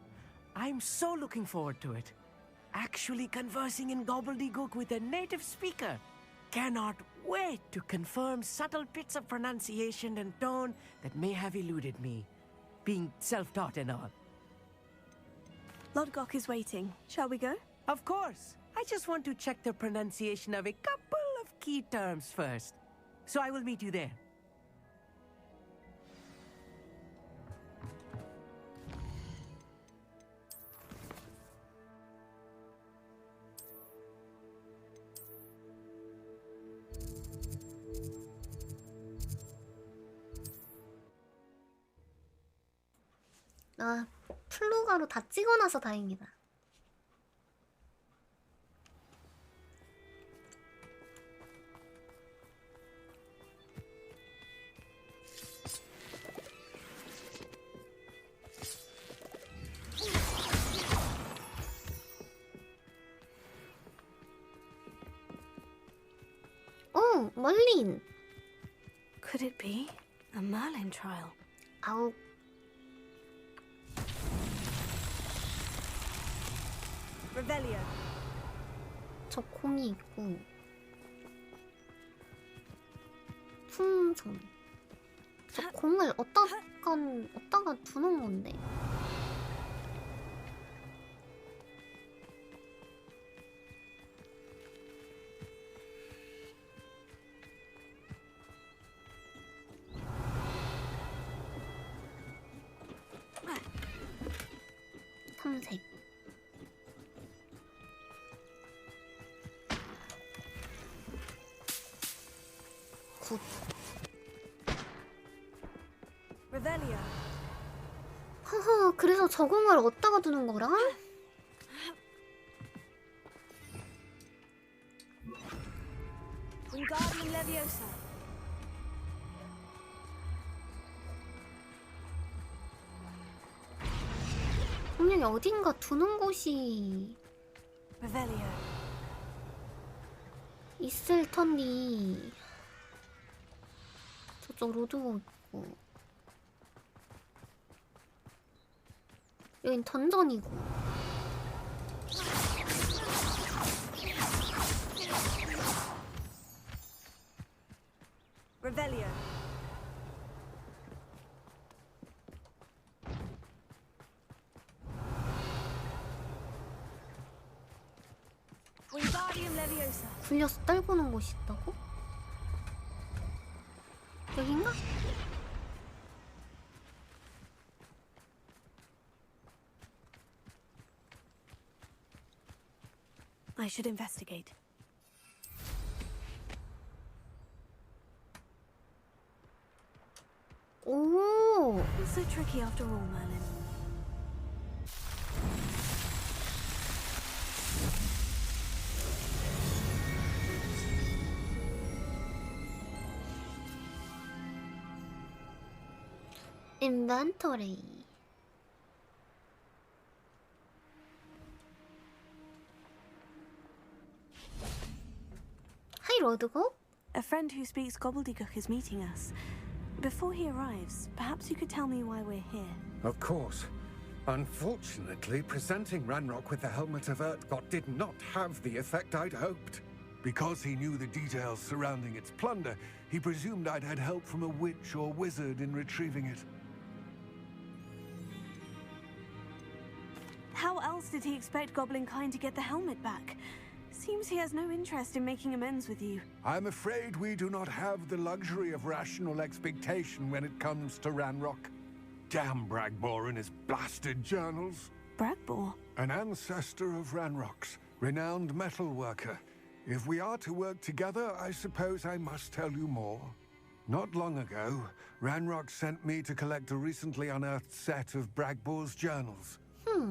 Speaker 17: I'm so looking forward to it. Actually conversing in gobbledygook with a native speaker. Cannot wait to confirm subtle bits of pronunciation and tone that may have eluded me, being self-taught and all.
Speaker 5: Lodgok is waiting. Shall we go?
Speaker 17: Of course. I just want to check the pronunciation of a couple of key terms first. So I will meet you there.
Speaker 1: 아, 플루가로 다 찍어놔서 다행이다. 오, 멀린.
Speaker 5: Could it be a Merlin trial?
Speaker 1: 아우.
Speaker 5: Revelio.
Speaker 1: 저 공이 있고 풍선. 저 공을 어디다가 두는 건데. 탐색. 굿.
Speaker 5: Revelio.
Speaker 1: 허허, 그래서 저 공을 어디다가 두는 거라?
Speaker 5: Wingardium Leviosa.
Speaker 1: 분명히 어딘가 두는 곳이
Speaker 5: Revelio.
Speaker 1: 있을 텐데 저쪽 로드고 있고 여긴 던전이고.
Speaker 6: Revelio. Wingardium Leviosa.
Speaker 1: 굴려서 떨구는 곳이 있다고? 여긴가?
Speaker 5: I should investigate.
Speaker 1: 오.
Speaker 5: Not so tricky after all, Merlin.
Speaker 1: 인벤토리. Hi, Rodgo.
Speaker 5: A friend who speaks gobbledygook is meeting us. Before he arrives, perhaps you could tell me why we're here.
Speaker 10: Of course. Unfortunately, presenting Ranrock with the Helmet of Urtkot did not have the effect I'd hoped. Because he knew the details surrounding its plunder, he presumed I'd had help from a witch or wizard in retrieving it.
Speaker 5: How else did he expect Goblinkind to get the helmet back? Seems he has no interest in making amends with you.
Speaker 10: I'm afraid we do not have the luxury of rational expectation when it comes to Ranrock. Damn Bragbor and his blasted journals.
Speaker 5: Bragbor?
Speaker 10: An ancestor of Ranrock's, renowned metal worker. If we are to work together, I suppose I must tell you more. Not long ago, Ranrock sent me to collect a recently unearthed set of Bragbor's journals.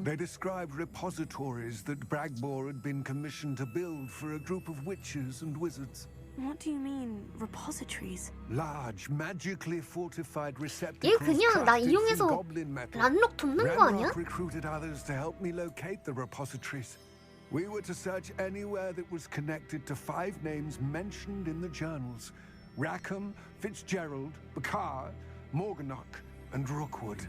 Speaker 10: They described repositories that Bragbor had been commissioned to build for a group of witches and wizards.
Speaker 5: What do you mean, repositories?
Speaker 10: Large, magically fortified
Speaker 1: 얘
Speaker 10: receptacles
Speaker 1: 그냥 나
Speaker 10: crafted from
Speaker 1: 이용해서
Speaker 10: goblin metal.
Speaker 1: 란록 돕는 거 아니야?
Speaker 10: Ranrock recruited others to help me locate the repositories. We were to search anywhere that was connected to 5 names mentioned in the journals: Rackham, Fitzgerald, Bakar, Morganach, and Rookwood.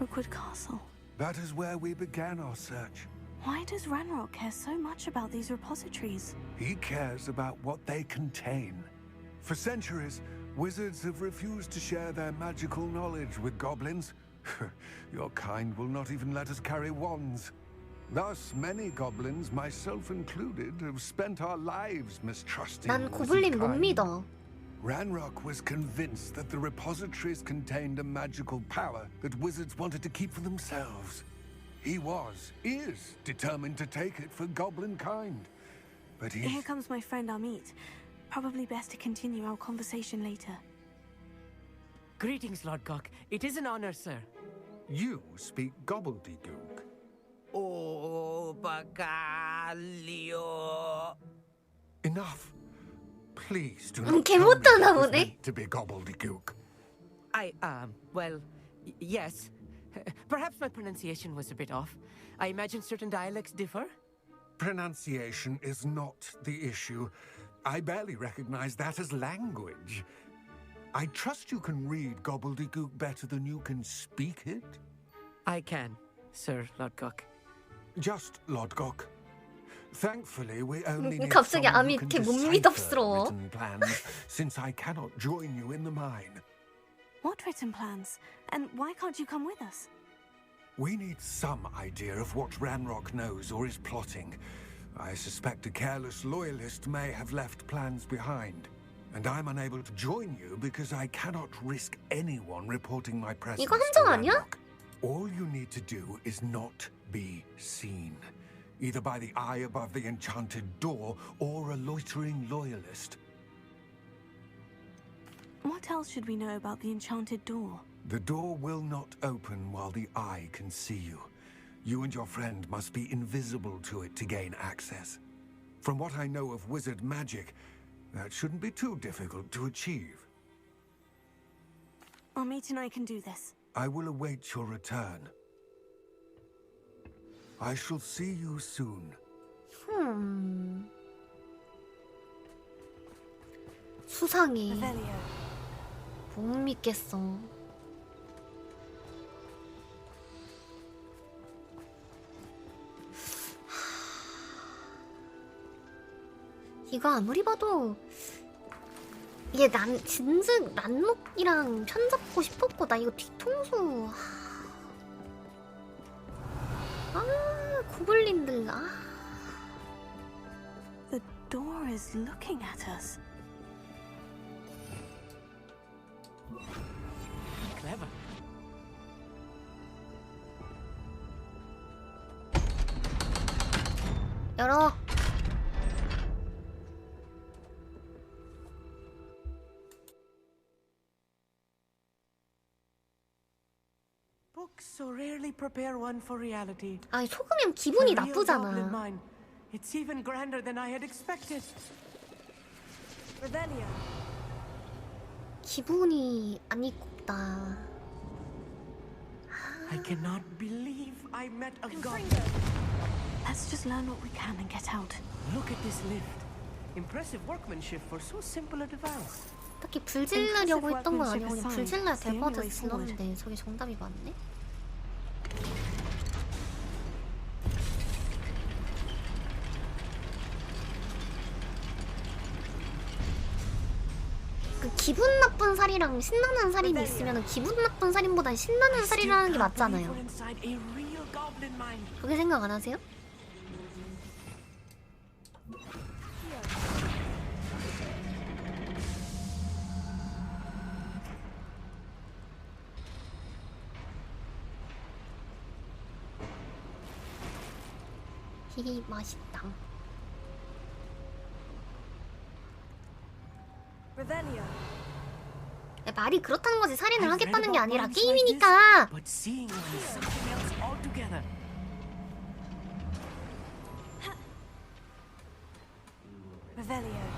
Speaker 5: Rookwood Castle.
Speaker 10: That is where we began our search.
Speaker 5: Why does Ranrock care so much about these repositories?
Speaker 10: He cares about what they contain. For centuries, wizards have refused to share their magical knowledge with goblins. Your kind will not even let us carry wands. Thus, many goblins, myself included, have spent our lives mistrusting
Speaker 1: 난
Speaker 10: wizard
Speaker 1: 고블린 못
Speaker 10: kind.
Speaker 1: 믿어.
Speaker 10: Ranrock was convinced that the repositories contained a magical power that wizards wanted to keep for themselves. He is determined to take it for goblin kind. But
Speaker 5: Here comes my friend Amit. Probably best to continue our conversation later.
Speaker 17: Greetings, Lord Gok. It is an honor, sir.
Speaker 10: You speak gobbledygook.
Speaker 13: Oh, Bacalio.
Speaker 10: Enough. Please do
Speaker 1: 개
Speaker 10: not tell me
Speaker 1: 못하나
Speaker 10: that was
Speaker 1: 보네.
Speaker 10: meant to be gobbledygook.
Speaker 17: Well, yes. Perhaps my pronunciation was a bit off. I imagine certain dialects differ.
Speaker 10: Pronunciation is not the issue. I barely recognize that as language. I trust you can read gobbledygook better than you can speak it?
Speaker 17: I can, Sir Lord Gok.
Speaker 10: Just Lord Gok. Thankfully, we only need
Speaker 1: 갑자기
Speaker 10: someone
Speaker 1: 아미
Speaker 10: who can
Speaker 1: 걔 못
Speaker 10: decipher
Speaker 1: 믿었어.
Speaker 10: written plans, since I cannot join you in the mine.
Speaker 5: What written plans? And why can't you come with us?
Speaker 10: We need some idea of what Ranrock knows or is plotting. I suspect a careless loyalist may have left plans behind. And I'm unable to join you because I cannot risk anyone reporting my presence
Speaker 1: 이거
Speaker 10: to
Speaker 1: 함정 아니야?
Speaker 10: Ranrock. All you need to do is not be seen. Either by the eye above the enchanted door or a loitering loyalist.
Speaker 5: What else should we know about the enchanted door?
Speaker 10: The door will not open while the eye can see you. You and your friend must be invisible to it to gain access. From what I know of wizard magic, that shouldn't be too difficult to achieve.
Speaker 5: Amit and I can do this.
Speaker 10: I will await your return. I shall see you soon.
Speaker 1: 수상해. 못 믿겠어. 이거 아무리 봐도 이게 진즉 란록이랑 편잡고 싶었고 나 이거 뒤통수 고블린들
Speaker 5: The door is looking at us.
Speaker 17: Clever.
Speaker 1: 열어.
Speaker 17: Books so rarely prepare one for reality.
Speaker 1: 아니 속으면 기분이
Speaker 17: The real goblin
Speaker 1: 나쁘잖아.
Speaker 17: mine. It's even grander than I had expected.
Speaker 6: Revelio.
Speaker 1: 기분이 안 이롭다.
Speaker 17: I cannot believe I met a goblin.
Speaker 5: Let's just learn what we can and get out.
Speaker 17: Look at this lift. Impressive workmanship for so simple a device.
Speaker 1: 딱히 불질르려고 했던 건 아니고 그냥 불질러야 될 것 같아서 질렀는데 저게 정답이 맞네? 그 기분 나쁜 살이랑 신나는 살인이 있으면 기분 나쁜 살인보다 신나는 살인하는 게 맞잖아요. 그렇게 생각 안 하세요? 히히 맛있다.
Speaker 6: Revelio.
Speaker 1: 말이 그렇다는 거지. 살인을 하겠다는 게 아니라 게임이니까.
Speaker 17: But seeing one is something else altogether.
Speaker 6: Revelio.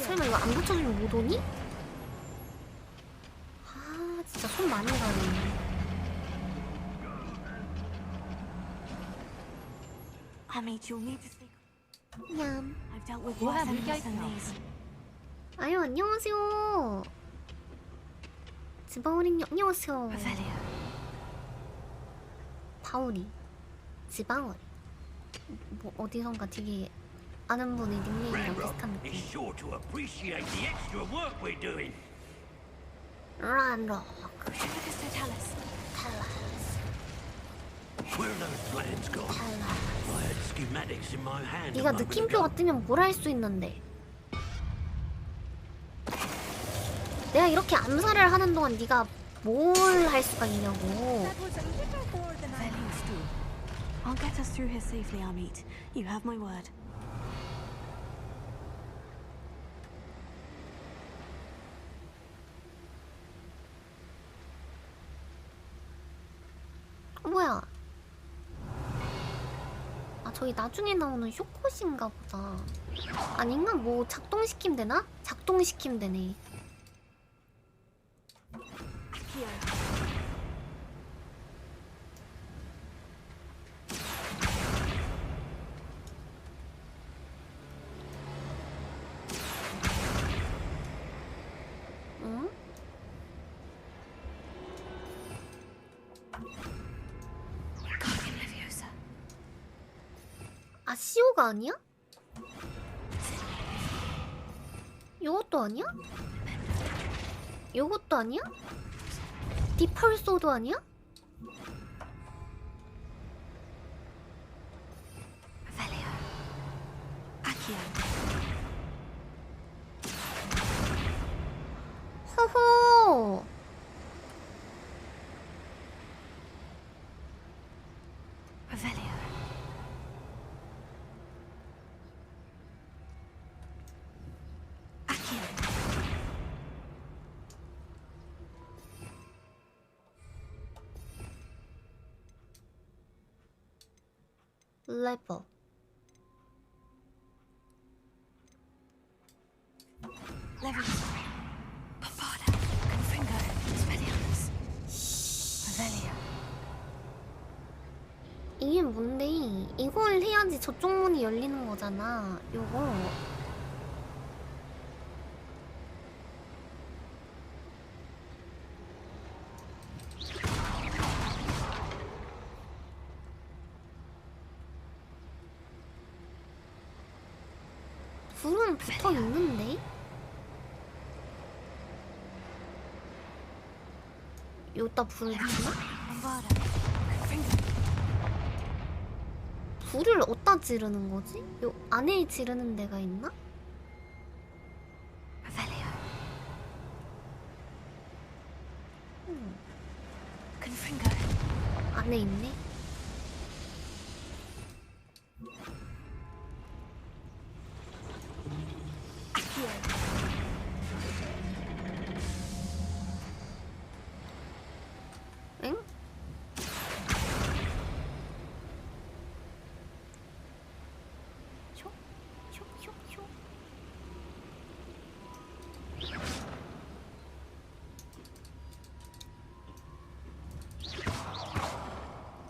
Speaker 1: 설마 이거 안 붙여주면 못 오니? 아 진짜 손 많이 가네.
Speaker 5: Amit, you'll need to stay.
Speaker 1: 냠.
Speaker 5: I've dealt with
Speaker 2: 뭐야,
Speaker 5: worse enemies than
Speaker 2: 물결표.
Speaker 5: these.
Speaker 1: 아유 안녕하세요. 지방어린이 안녕하세요.
Speaker 5: Revelio.
Speaker 1: 바울이 지방어리. 뭐 어디선가 되게 아는 분의 닉네임이랑 비슷한
Speaker 15: is
Speaker 1: 느낌.
Speaker 15: sure to appreciate the extra work we're doing.
Speaker 1: 란록.
Speaker 5: Tell us.
Speaker 15: Where are those plans gone? I had schematics in my hand.
Speaker 1: 네가 느낌표가 뜨면 뭘 할 수 있는데? 내가 이렇게 암살을 하는 동안 네가 뭘 할 수가 있냐고.
Speaker 6: That was a little more than I used to.
Speaker 5: I'll get us through here safely, Amit. You have my word.
Speaker 1: 뭐야? 아 저기 나중에 나오는 쇼컷인가 보다. 아닌가? 뭐 작동시키면 되나? 작동시키면 되네. 응? 아 시오가 아니야? 요것도 아니야? 요것도 아니야? 디펄소도 아니야? 호호.
Speaker 5: Revelio.
Speaker 1: 레버.
Speaker 5: Leviosa. Papada. Confringo. Spelliarmus. Revelio.
Speaker 1: 이게 뭔데? 이걸 해야지 저쪽 문이 열리는 거잖아. 요거. 불은 붙어 있는데? 여기다 불을 붙나? 불을 어디다 지르는 거지? 요 안에 지르는 데가 있나? 안에 있네. 엥?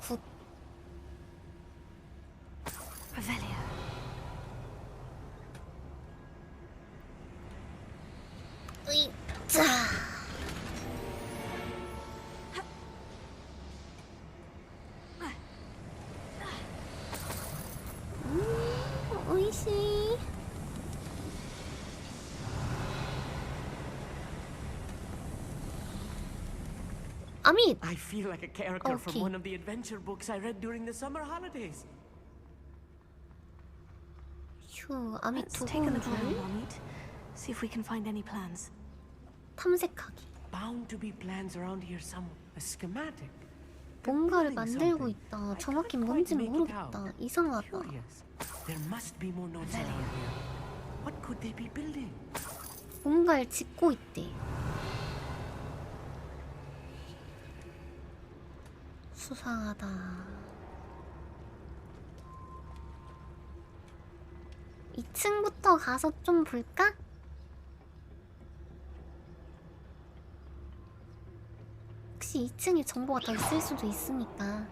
Speaker 1: 굿. 으이짜. 오이시. 아밋.
Speaker 17: I feel like a character
Speaker 1: Okay.
Speaker 17: from one of the adventure books I read during the summer holidays.
Speaker 1: 휴, 아밋
Speaker 5: Let's
Speaker 1: 두고
Speaker 5: take a
Speaker 1: 온
Speaker 5: look around,
Speaker 1: 줄.
Speaker 5: Amit. See if we can find any plans.
Speaker 1: 탐색하기.
Speaker 17: Bound to be plans around here somewhere. A schematic.
Speaker 1: 뭔가를 만들고 있다. 정확히 뭔진 모르겠다. 이상하다.
Speaker 17: Curious. There must be more notes around here. What could they be building?
Speaker 1: 뭔가를 짓고 있대. 수상하다. 이 층부터 가서 좀 볼까? 혹시 2층에 정보가 더 있을 수도 있으니까.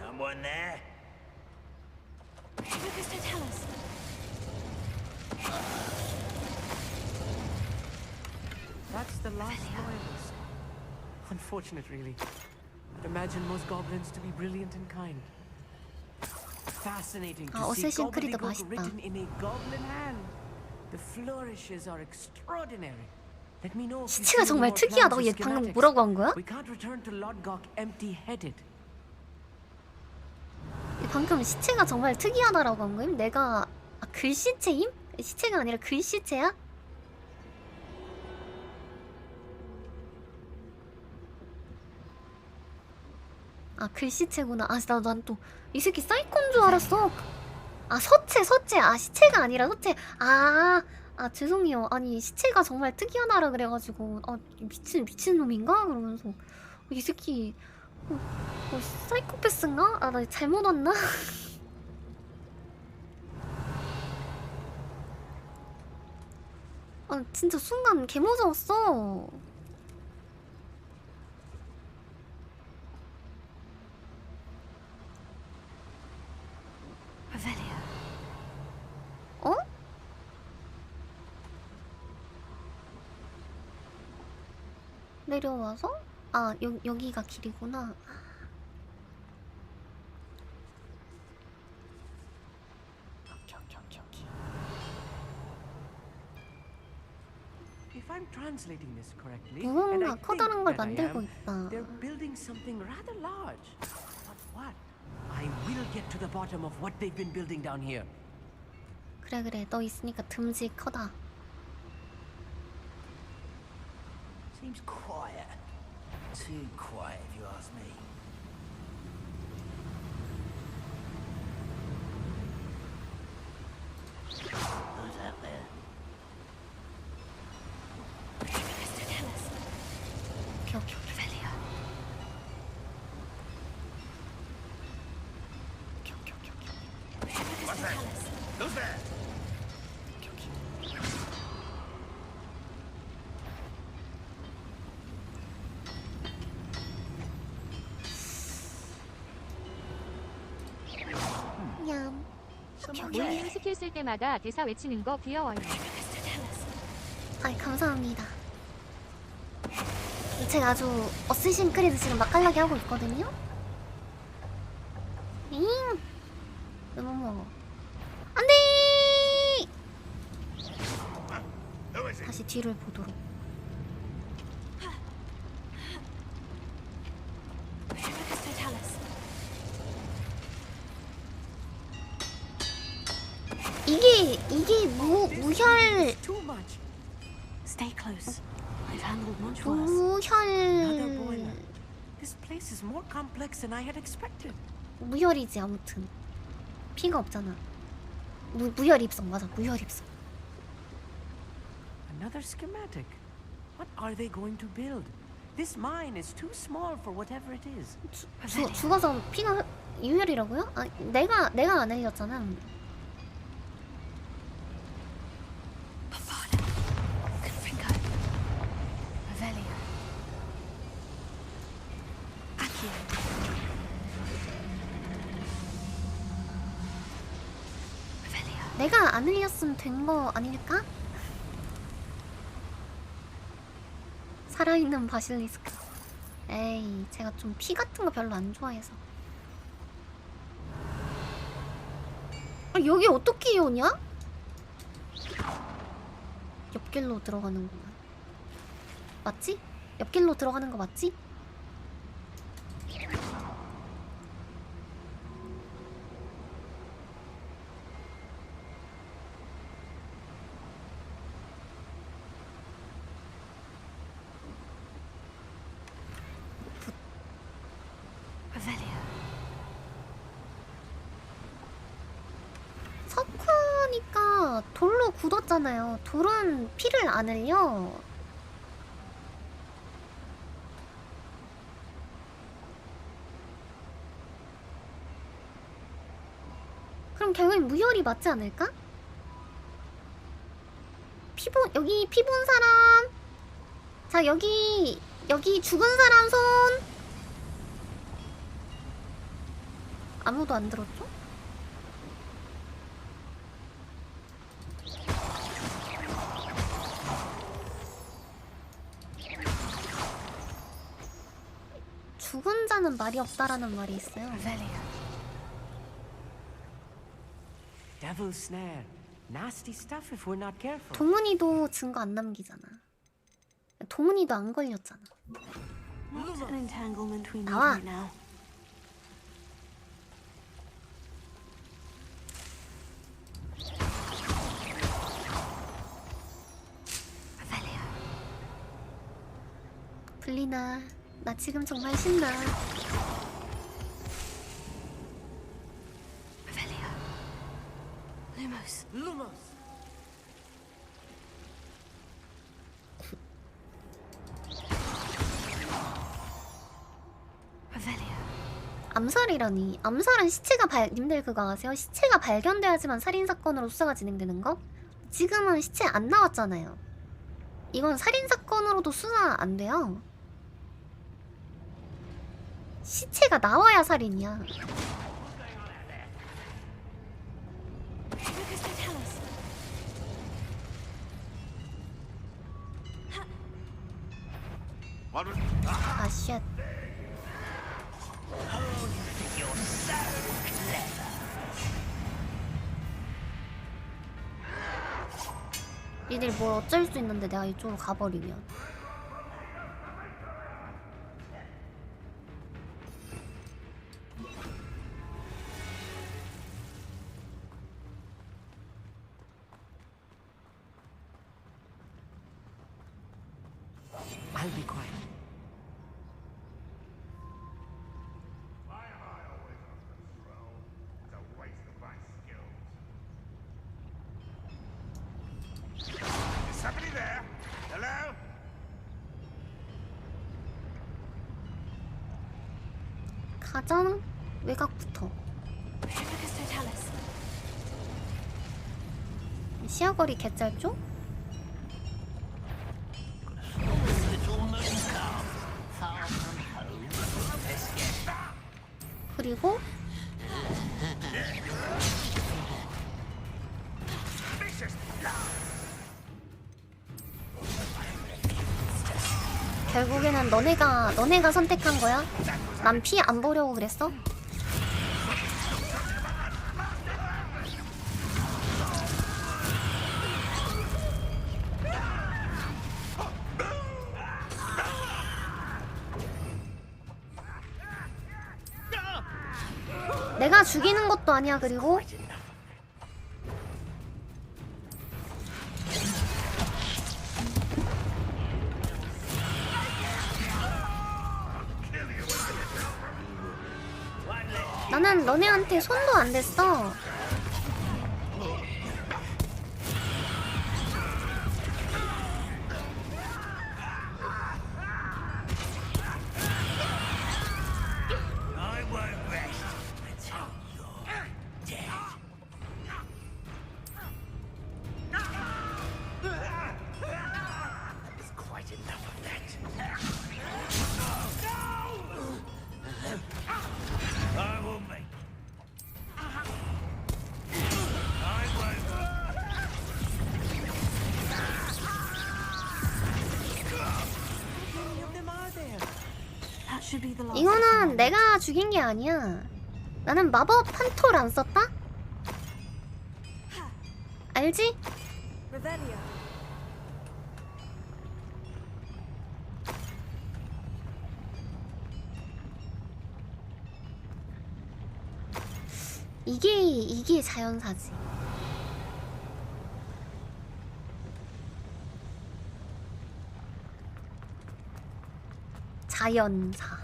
Speaker 13: Someone there?
Speaker 5: Focus to tell us.
Speaker 17: That's the last loyalist. Unfortunate, really. I'd imagine most goblins to be brilliant and kind. Fascinating to see
Speaker 1: 어쌔신 크리드
Speaker 17: gobbledygook
Speaker 1: 맛있다.
Speaker 17: written in a goblin hand. The flourishes are extraordinary. Let me know if you
Speaker 1: 시체가
Speaker 17: see
Speaker 1: 정말
Speaker 17: more plans
Speaker 1: 특이하다고.
Speaker 17: or
Speaker 1: 얘 방금
Speaker 17: schematics.
Speaker 1: 뭐라고 한 거야?
Speaker 17: We can't return to Lodgok empty-headed.
Speaker 1: 얘 방금 시체가 정말 특이하다라고 한 거임? 내가 글씨체임? 시체가 아니라 글씨체야? 아 글씨체구나. 난 또 이 새끼 사이코인 줄 알았어. 아 서체. 아 시체가 아니라 서체. 아 죄송해요. 아니 시체가 정말 특이하다라 그래가지고 미친 놈인가? 그러면서 이 새끼 사이코패스인가? 나 잘못 왔나? 진짜 순간 개무서웠어. 어? 내려와서? 여기가 길이구나.
Speaker 17: If I'm translating this correctly,
Speaker 1: 무언가
Speaker 17: and I think
Speaker 1: 커다란 걸
Speaker 17: that I
Speaker 1: 만들고
Speaker 17: am,
Speaker 1: 있다.
Speaker 17: they're building something rather large. But what? I will get to the bottom of what they've been building down here.
Speaker 1: 그래 너 있으니까 듬직하다.
Speaker 13: Seems quiet. Too quiet, if you ask me. Who's out there? What's that? Who's there?
Speaker 1: 냠.
Speaker 2: 올림 스킬 쓸 때마다 대사 외치는 거 귀여워요.
Speaker 1: 아이 감사합니다. 제가 아주 어쌔신 크리드 지금 맛깔나게 하고 있거든요. 잉. 어머머. 안돼. 다시 뒤를 보도록. 이게 무혈.
Speaker 5: Stay close. I've handled much worse.
Speaker 17: Another
Speaker 1: 무혈.
Speaker 17: boiler. This place is more complex than I had expected.
Speaker 1: 무혈이지 아무튼. 피가 없잖아. 무혈 입성 맞아. 무혈 입성.
Speaker 17: Another schematic. What are they going to build? This mine is too small for whatever it is.
Speaker 1: 죽어서 피가 유혈이라고요? 아 내가 안 흘렸잖아. 내가 안 흘렸으면 된 거 아닐까? 살아있는 바실리스크. 에이, 제가 좀 피 같은 거 별로 안 좋아해서. 아, 여기 어떻게 오냐? 옆길로 들어가는구나. 맞지? 옆길로 들어가는 거 맞지? 석화니까 돌로 굳었잖아요. 돌은 피를 안 흘려. 그럼 결국엔 무혈이 맞지 않을까? 여기 피 본 사람. 자, 여기 죽은 사람 손. 아무도 안 들었죠? 죽은 자는 말이 없다라는 말이 있어요.
Speaker 17: Devil snare. Nasty stuff if we're not careful.
Speaker 1: 동훈이도 증거 안 남기잖아. 동훈이도 안 걸렸잖아.
Speaker 5: What an entanglement we need
Speaker 1: 나와.
Speaker 5: right now.
Speaker 1: 블리나, 나 지금 정말 신나.
Speaker 17: Lumos.
Speaker 1: 암살이라니. 암살은 님들 그거 아세요? 시체가 발견돼야지만 살인사건으로 수사가 진행되는 거? 지금은 시체 안 나왔잖아요. 이건 살인사건으로도 수사 안 돼요. 시체가 나와야 살인이야. 아, 쉣. 니들 뭘 어쩔 수 있는데 내가 이쪽으로 가버리면.
Speaker 17: I'll be quiet.
Speaker 12: Is somebody there? Hello?
Speaker 1: 가장 외곽부터. 시야거리 개짤죠? 그리고 결국에는 너네가 선택한 거야? 난 피 안 보려고 그랬어? 내가 죽이는 것도 아니야. 그리고 나는 너네한테 손도 안 댔어.
Speaker 13: I won't rest until you're dead. There's quite enough of that. I will make. I won't.
Speaker 5: How many of them are there? That should be the last.
Speaker 1: 이거는 내가 죽인 게 아니야. 나는 마법 판토를 안 썼다? 알지?
Speaker 6: Revelio.
Speaker 1: 이게 자연사지. 자연사.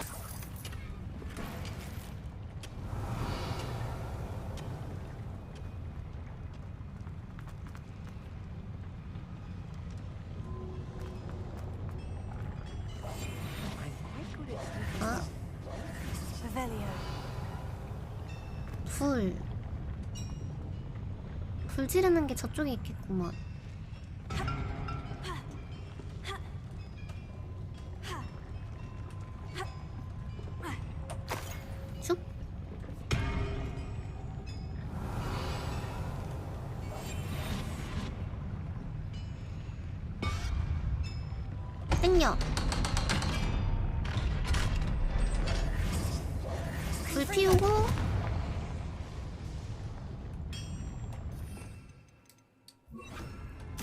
Speaker 1: 아,
Speaker 5: Revelio.
Speaker 1: 불 지르는 게 저쪽에 있겠구먼. 슉. 땡겨. 불 피우고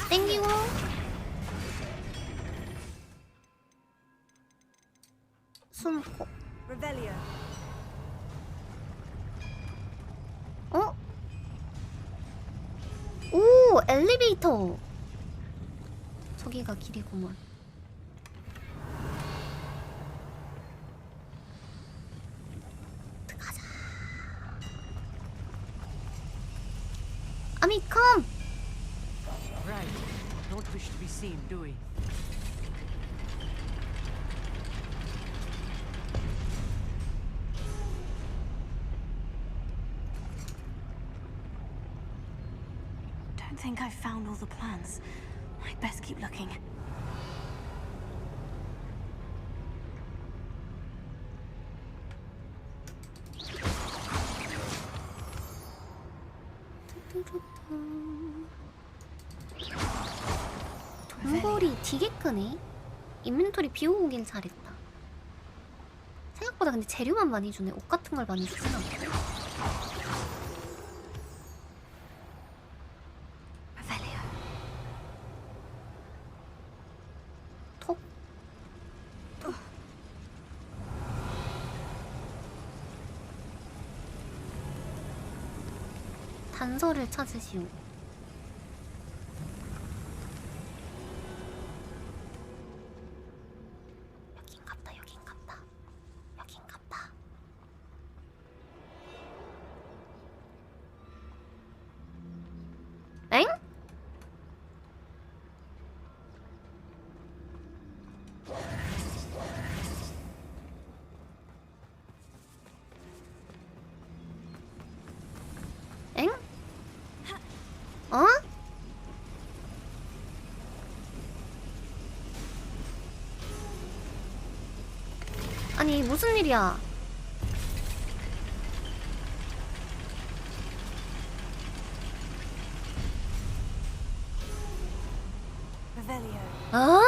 Speaker 1: 땡기고 숨고.
Speaker 6: Revelio.
Speaker 1: 어? 오, 엘리베이터. 저기가 길이구먼. 가자. 아미 컴.
Speaker 17: Right. Don't wish to be seen, do we?
Speaker 5: Don't think I've found all the plans. I'd best keep looking.
Speaker 1: 돈벌이 되게 크네. 인벤토리 비우고 잘했다. 생각보다 근데 재료만 많이 주네. 옷 같은 걸 많이 주진 않고. 톡. 단서를 찾으시오. 엥? 엥? 어? 아니 무슨 일이야?
Speaker 5: Revelio.
Speaker 1: 아?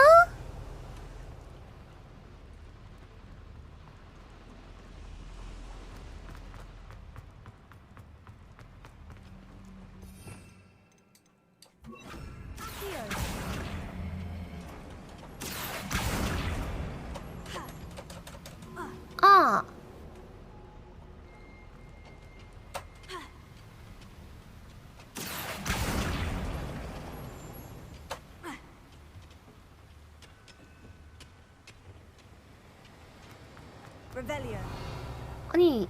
Speaker 1: 아.
Speaker 5: Revelio.
Speaker 1: 아니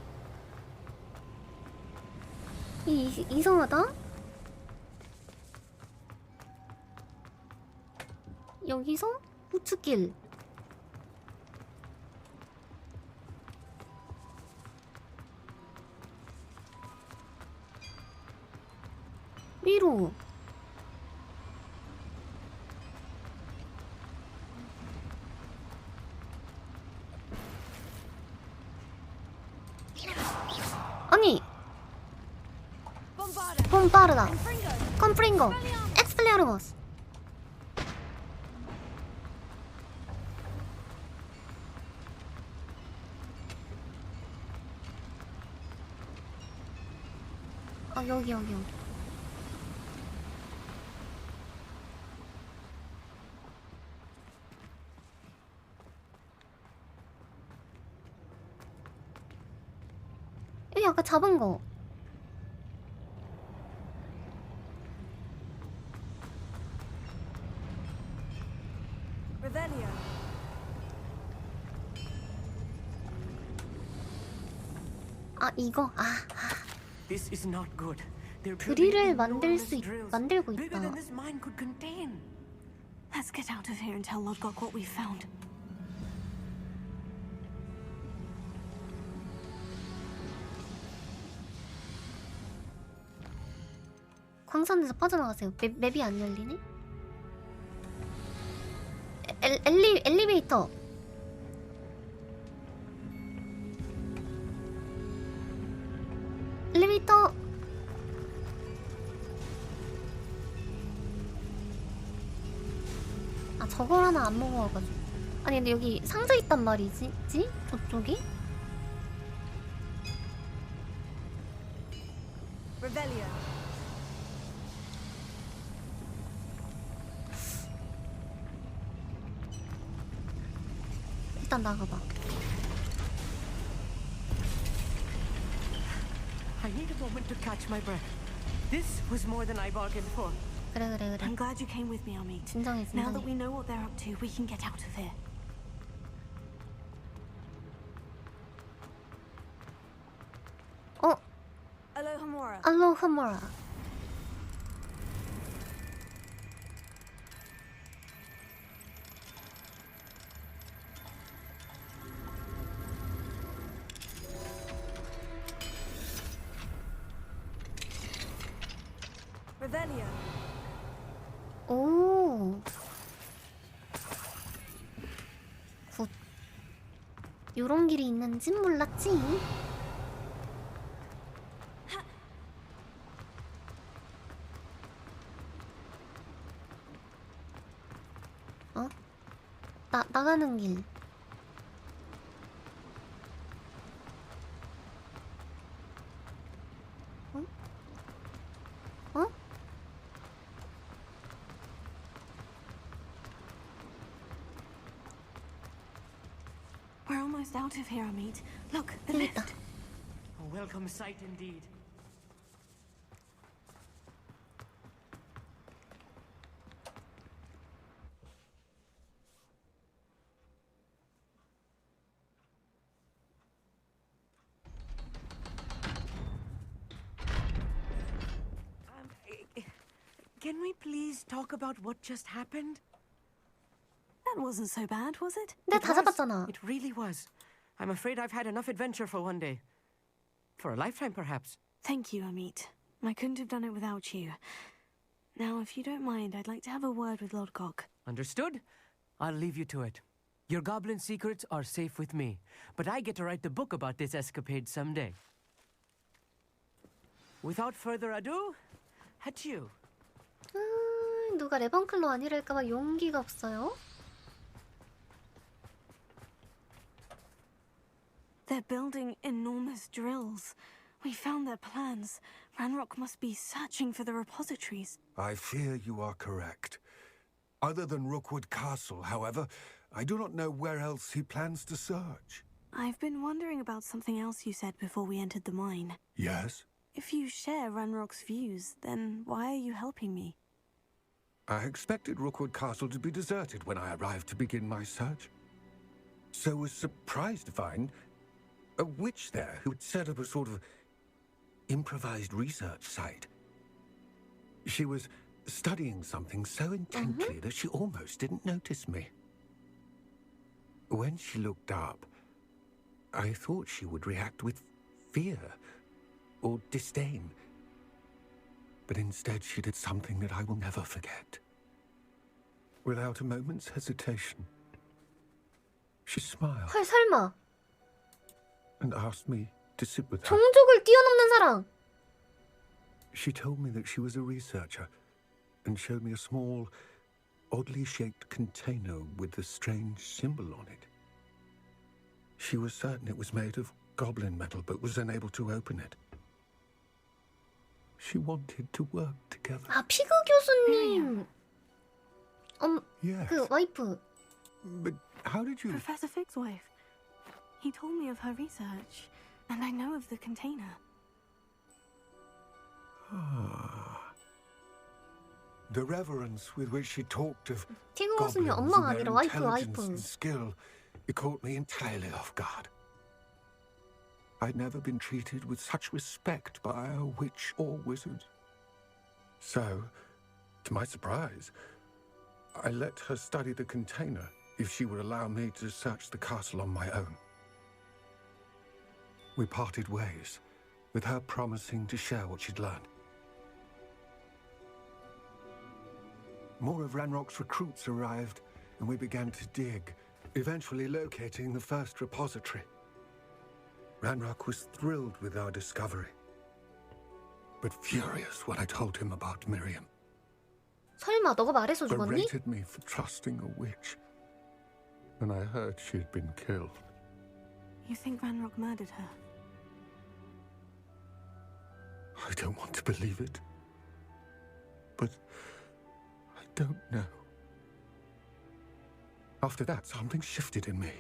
Speaker 1: 이상하다. 여기서 우측길. 위로. 아니 봄바르다 컴프링거 엑스플리아르머스. 아 여기 여기 아까 잡은 거.
Speaker 5: Revelio.
Speaker 1: 아 이거
Speaker 17: This is not good. They're
Speaker 1: 드릴을
Speaker 17: building
Speaker 1: 만들고
Speaker 17: enormous drills,
Speaker 1: 만들고
Speaker 17: bigger than
Speaker 1: 있다.
Speaker 17: this mine could contain.
Speaker 5: Let's get out of here and tell Lodgok what we found.
Speaker 1: 광산에서 빠져나가세요. 맵이 안 열리네? 엘리베이터. 엘리베이터. 아 저걸 하나 안 먹어가지고. 아니 근데 여기 상자 있단 말이지? 저쪽이?
Speaker 5: Revelio.
Speaker 1: 일단 나가봐.
Speaker 17: I need a moment to catch my breath. This was more than I bargained for.
Speaker 1: 그래.
Speaker 5: I'm glad you came with me, Amit.
Speaker 1: 진정해.
Speaker 5: Now that we know what they're up to, we can get out of here. Alohomora.
Speaker 1: 알로하모라.
Speaker 5: Revelio.
Speaker 1: 오. 굿. 요런 길이 있는진 몰랐지. 어? 나가는 길. 어? 어?
Speaker 5: We're almost out of here, Amit. Look, the
Speaker 1: 여기
Speaker 5: lift.
Speaker 1: 있다.
Speaker 17: A welcome sight indeed. Can we please talk about what just happened?
Speaker 5: That wasn't so bad, was it?
Speaker 1: 내가
Speaker 17: It
Speaker 1: 다
Speaker 17: was.
Speaker 1: 잡았잖아.
Speaker 17: It really was. I'm afraid I've had enough adventure for one day. For a lifetime, perhaps.
Speaker 5: Thank you, Amit. I couldn't have done it without you. Now, if you don't mind, I'd like to have a word with Lodgok.
Speaker 17: Understood? I'll leave you to it. Your goblin secrets are safe with me, but I get to write the book about this escapade someday. Without further ado, adieu.
Speaker 1: 누가 레번클로 아니랄까봐 용기가 없어요?
Speaker 5: They're building enormous drills. We found their plans. Ranrock must be searching for the repositories.
Speaker 10: I fear you are correct. Other than Rookwood Castle, however, I do not know where else he plans to search.
Speaker 5: I've been wondering about something else you said before we entered the mine.
Speaker 10: Yes?
Speaker 5: If you share Ranrock's views, then why are you helping me?
Speaker 10: I expected Rookwood Castle to be deserted when I arrived to begin my search. So was surprised to find a witch there who had set up a sort of improvised research site. She was studying something so intently that she almost didn't notice me. When she looked up, I thought she would react with fear or disdain. But instead she did something that I will never forget. Without a moment's hesitation, she smiled
Speaker 1: 헐 설마
Speaker 10: and asked me to sit with her.
Speaker 1: 종족을 뛰어넘는 사랑.
Speaker 10: She told me that she was a researcher and showed me a small, oddly shaped container with a strange symbol on it. She was certain it was made of goblin metal but was unable to open it. She wanted to work together.
Speaker 1: 아 피그 교수님.
Speaker 10: Yes.
Speaker 1: 그 와이프.
Speaker 10: But how did you...
Speaker 5: Professor Fig's wife. He told me of her research, and I know of the container.
Speaker 10: The reverence with which she talked of
Speaker 1: 피그 교수님
Speaker 10: goblins
Speaker 1: 엄마가
Speaker 10: and their
Speaker 1: 아니라 와이프
Speaker 10: intelligence
Speaker 1: 와이프.
Speaker 10: and skill, it caught me entirely off guard. I'd never been treated with such respect by a witch or wizard. So, to my surprise, I let her study the container if she would allow me to search the castle on my own. We parted ways, with her promising to share what she'd learned. More of Ranrock's recruits arrived, and we began to dig, eventually locating the first repository. Ranrock was thrilled with our discovery, but furious when I told him about Miriam.
Speaker 1: 설마 너가 말해서 죽었니?
Speaker 10: Berated me for trusting a witch, and I heard she had been killed.
Speaker 5: You think Ranrock murdered her?
Speaker 10: I don't want to believe it, but I don't know. After that, something shifted in me.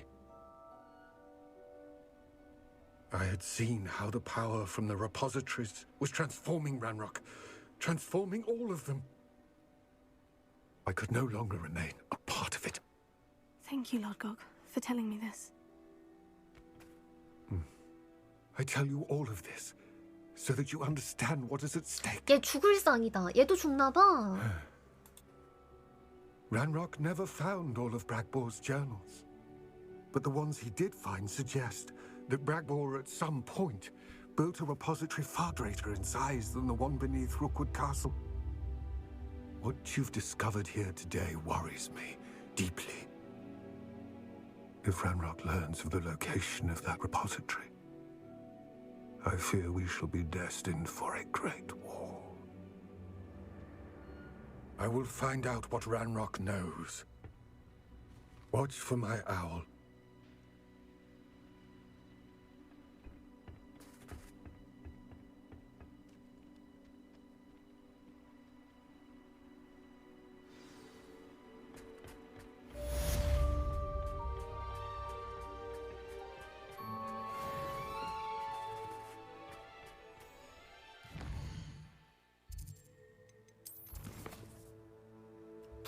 Speaker 10: I had seen how the power from the repositories was transforming Ranrock, transforming all of them. I could no longer remain a part of it.
Speaker 5: Thank you, Lord Gog, for telling me this.
Speaker 10: I tell you all of this so that you understand what is at stake.
Speaker 1: 얘 죽을 상이다. 얘도 죽나 봐.
Speaker 10: Ranrock never found all of Bragbor's journals, but the ones he did find suggest that Bragbor at some point built a repository far greater in size than the one beneath Rookwood Castle. What you've discovered here today worries me deeply. If Ranrock learns of the location of that repository, I fear we shall be destined for a great war. I will find out what Ranrock knows. Watch for my owl.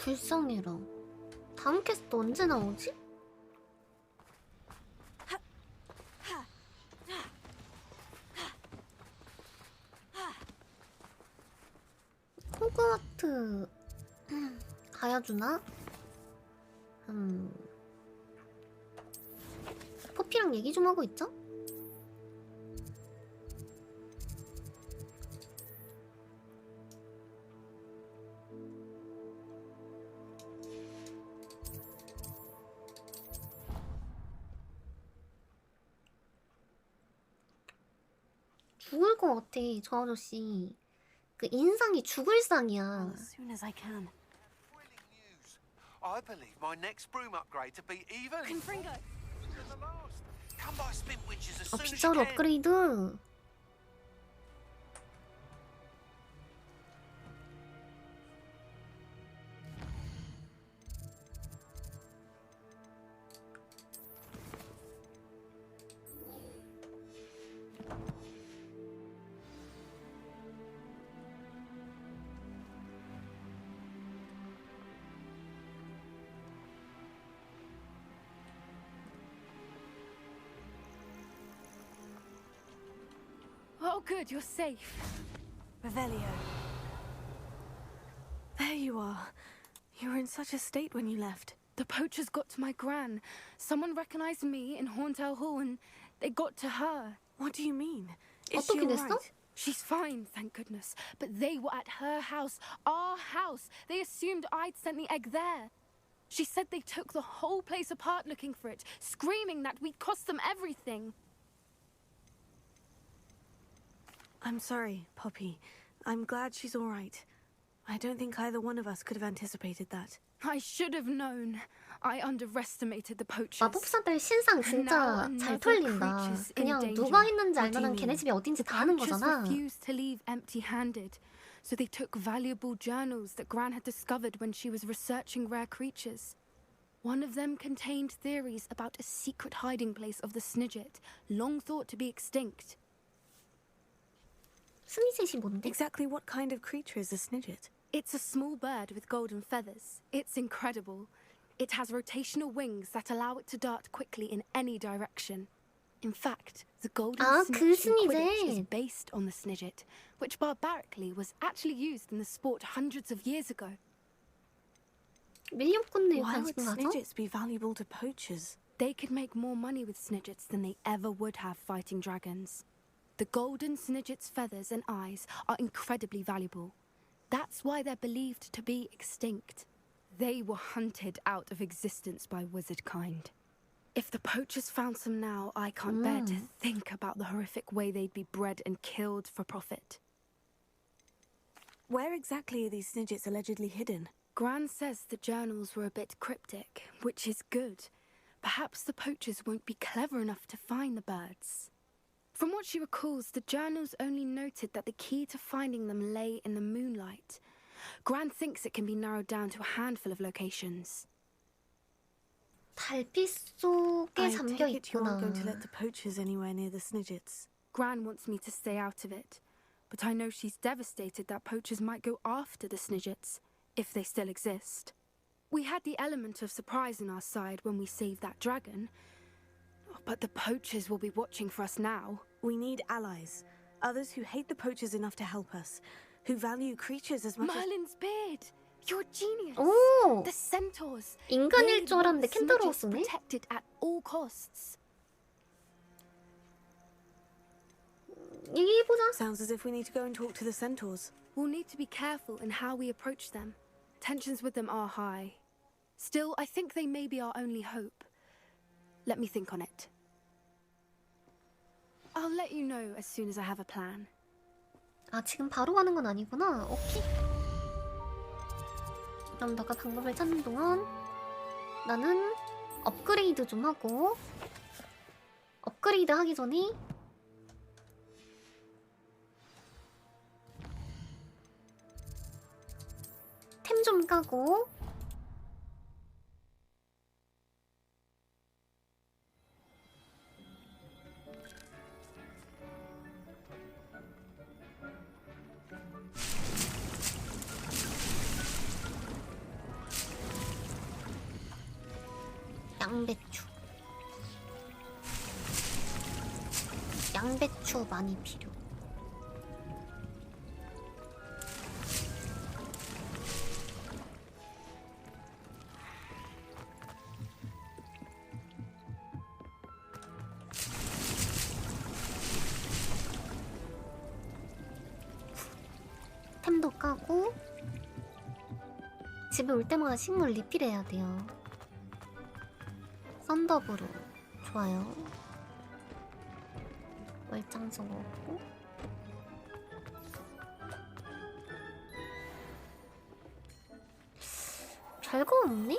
Speaker 1: 불쌍해라. 다음 캐스트 언제 나오지? 호그와트 가야주나? 포피랑 얘기 좀 하고 있죠? 죽을 것 같아, 저 아저씨. 그 인상이 죽을 상이야.
Speaker 5: As soon as I can.
Speaker 18: I believe my next broom upgrade to be even.
Speaker 11: Confringo.
Speaker 18: Than the last. Come by Spin Witches as soon as you
Speaker 1: 빗자루
Speaker 18: can.
Speaker 1: 업그레이드.
Speaker 11: Oh, good, you're safe.
Speaker 5: Revelio. There you are. You were in such a state when you left.
Speaker 11: The poachers got to my gran. Someone recognized me in Horntail Hall and they got to her.
Speaker 5: What do you mean? Is she
Speaker 1: 어떻게
Speaker 5: all
Speaker 1: 됐어?
Speaker 5: right?
Speaker 11: She's fine, thank goodness. But they were at her house, our house. They assumed I'd sent the egg there. She said they took the whole place apart looking for it, screaming that we'd cost them everything.
Speaker 5: I'm sorry, Poppy. I'm glad she's all right. I don't think either one of us could have anticipated that.
Speaker 11: I should have known. I underestimated the poachers.
Speaker 1: 마법사들 신상 진짜 잘 털린다. 그냥 누가 했는지 알면은 걔네 집이 어딘지 다 아는
Speaker 11: Poachers
Speaker 1: 거잖아.
Speaker 11: refused to leave empty-handed, so they took valuable journals that Gran had discovered when she was researching rare creatures. One of them contained theories about a secret hiding place of the Snidget, long thought to be extinct.
Speaker 1: 스니셋이 뭔데?
Speaker 5: Exactly what kind of creature is a Snidget?
Speaker 11: It's a small bird with golden feathers. It's incredible. It has rotational wings that allow it to dart quickly in any direction. In fact, the golden snitch in Quidditch is based on the Snidget, which barbarically was actually used in the sport hundreds of years ago.
Speaker 5: Why would Snidgets be valuable to poachers?
Speaker 11: They could make more money with Snidgets than they ever would have fighting dragons. The golden Snidget's feathers and eyes are incredibly valuable. That's why they're believed to be extinct. They were hunted out of existence by wizard kind. If the poachers found some now, I can't bear to think about the horrific way they'd be bred and killed for profit.
Speaker 5: Where exactly are these Snidgets allegedly hidden?
Speaker 11: Gran says the journals were a bit cryptic, which is good. Perhaps the poachers won't be clever enough to find the birds. From what she recalls, the journals only noted that the key to finding them lay in the moonlight. Gran thinks it can be narrowed down to a handful of locations.
Speaker 1: 달빛 속에
Speaker 5: I
Speaker 1: 잠겨
Speaker 5: take it you aren't
Speaker 1: 있구나.
Speaker 5: going to let the poachers anywhere near the Snidgets.
Speaker 11: Gran wants me to stay out of it, but I know she's devastated that poachers might go after the Snidgets, if they still exist. We had the element of surprise on our side when we saved that dragon, but the poachers will be watching for us now.
Speaker 5: We need allies. Others who hate the poachers enough to help us. Who value creatures as much
Speaker 11: Merlin's beard! You're a genius!
Speaker 1: 오!
Speaker 11: The centaurs!
Speaker 1: 인간일 줄 알았는데
Speaker 11: They want Snidgets
Speaker 1: 켄타로우스네?
Speaker 11: protected at all costs.
Speaker 1: 얘기해보자.
Speaker 5: Sounds as if we need to go and talk to the centaurs.
Speaker 11: We'll need to be careful in how we approach them. Tensions with them are high. Still, I think they may be our only hope. Let me think on it. I'll let you know as soon as I have a plan.
Speaker 1: 아, 지금 바로 가는 건 아니구나. 오케이. 그럼 너가 방법을 찾는 동안 나는 업그레이드 좀 하고, 업그레이드 하기 전에 템 좀 까고, 양배추. 양배추 많이 필요. 템도 까고, 집에 올 때마다 식물 리필해야 돼요. 썬더브루 좋아요. 월장석 없고, 별거 없네?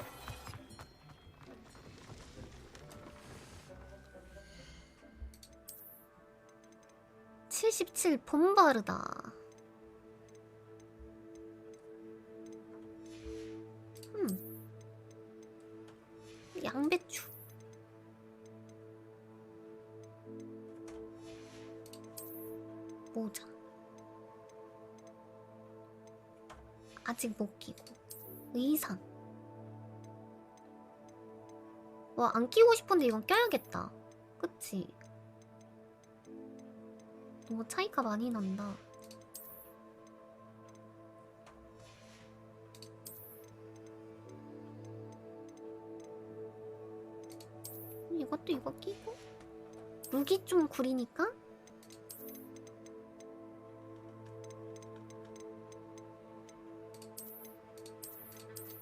Speaker 1: (77) 봄바르다. 양배추. 모자. 아직 못 끼고. 의상. 와, 안 끼고 싶은데 이건 껴야겠다. 그치? 너무 차이가 많이 난다. 이것도 이거 끼고. 룩이 좀 구리니까.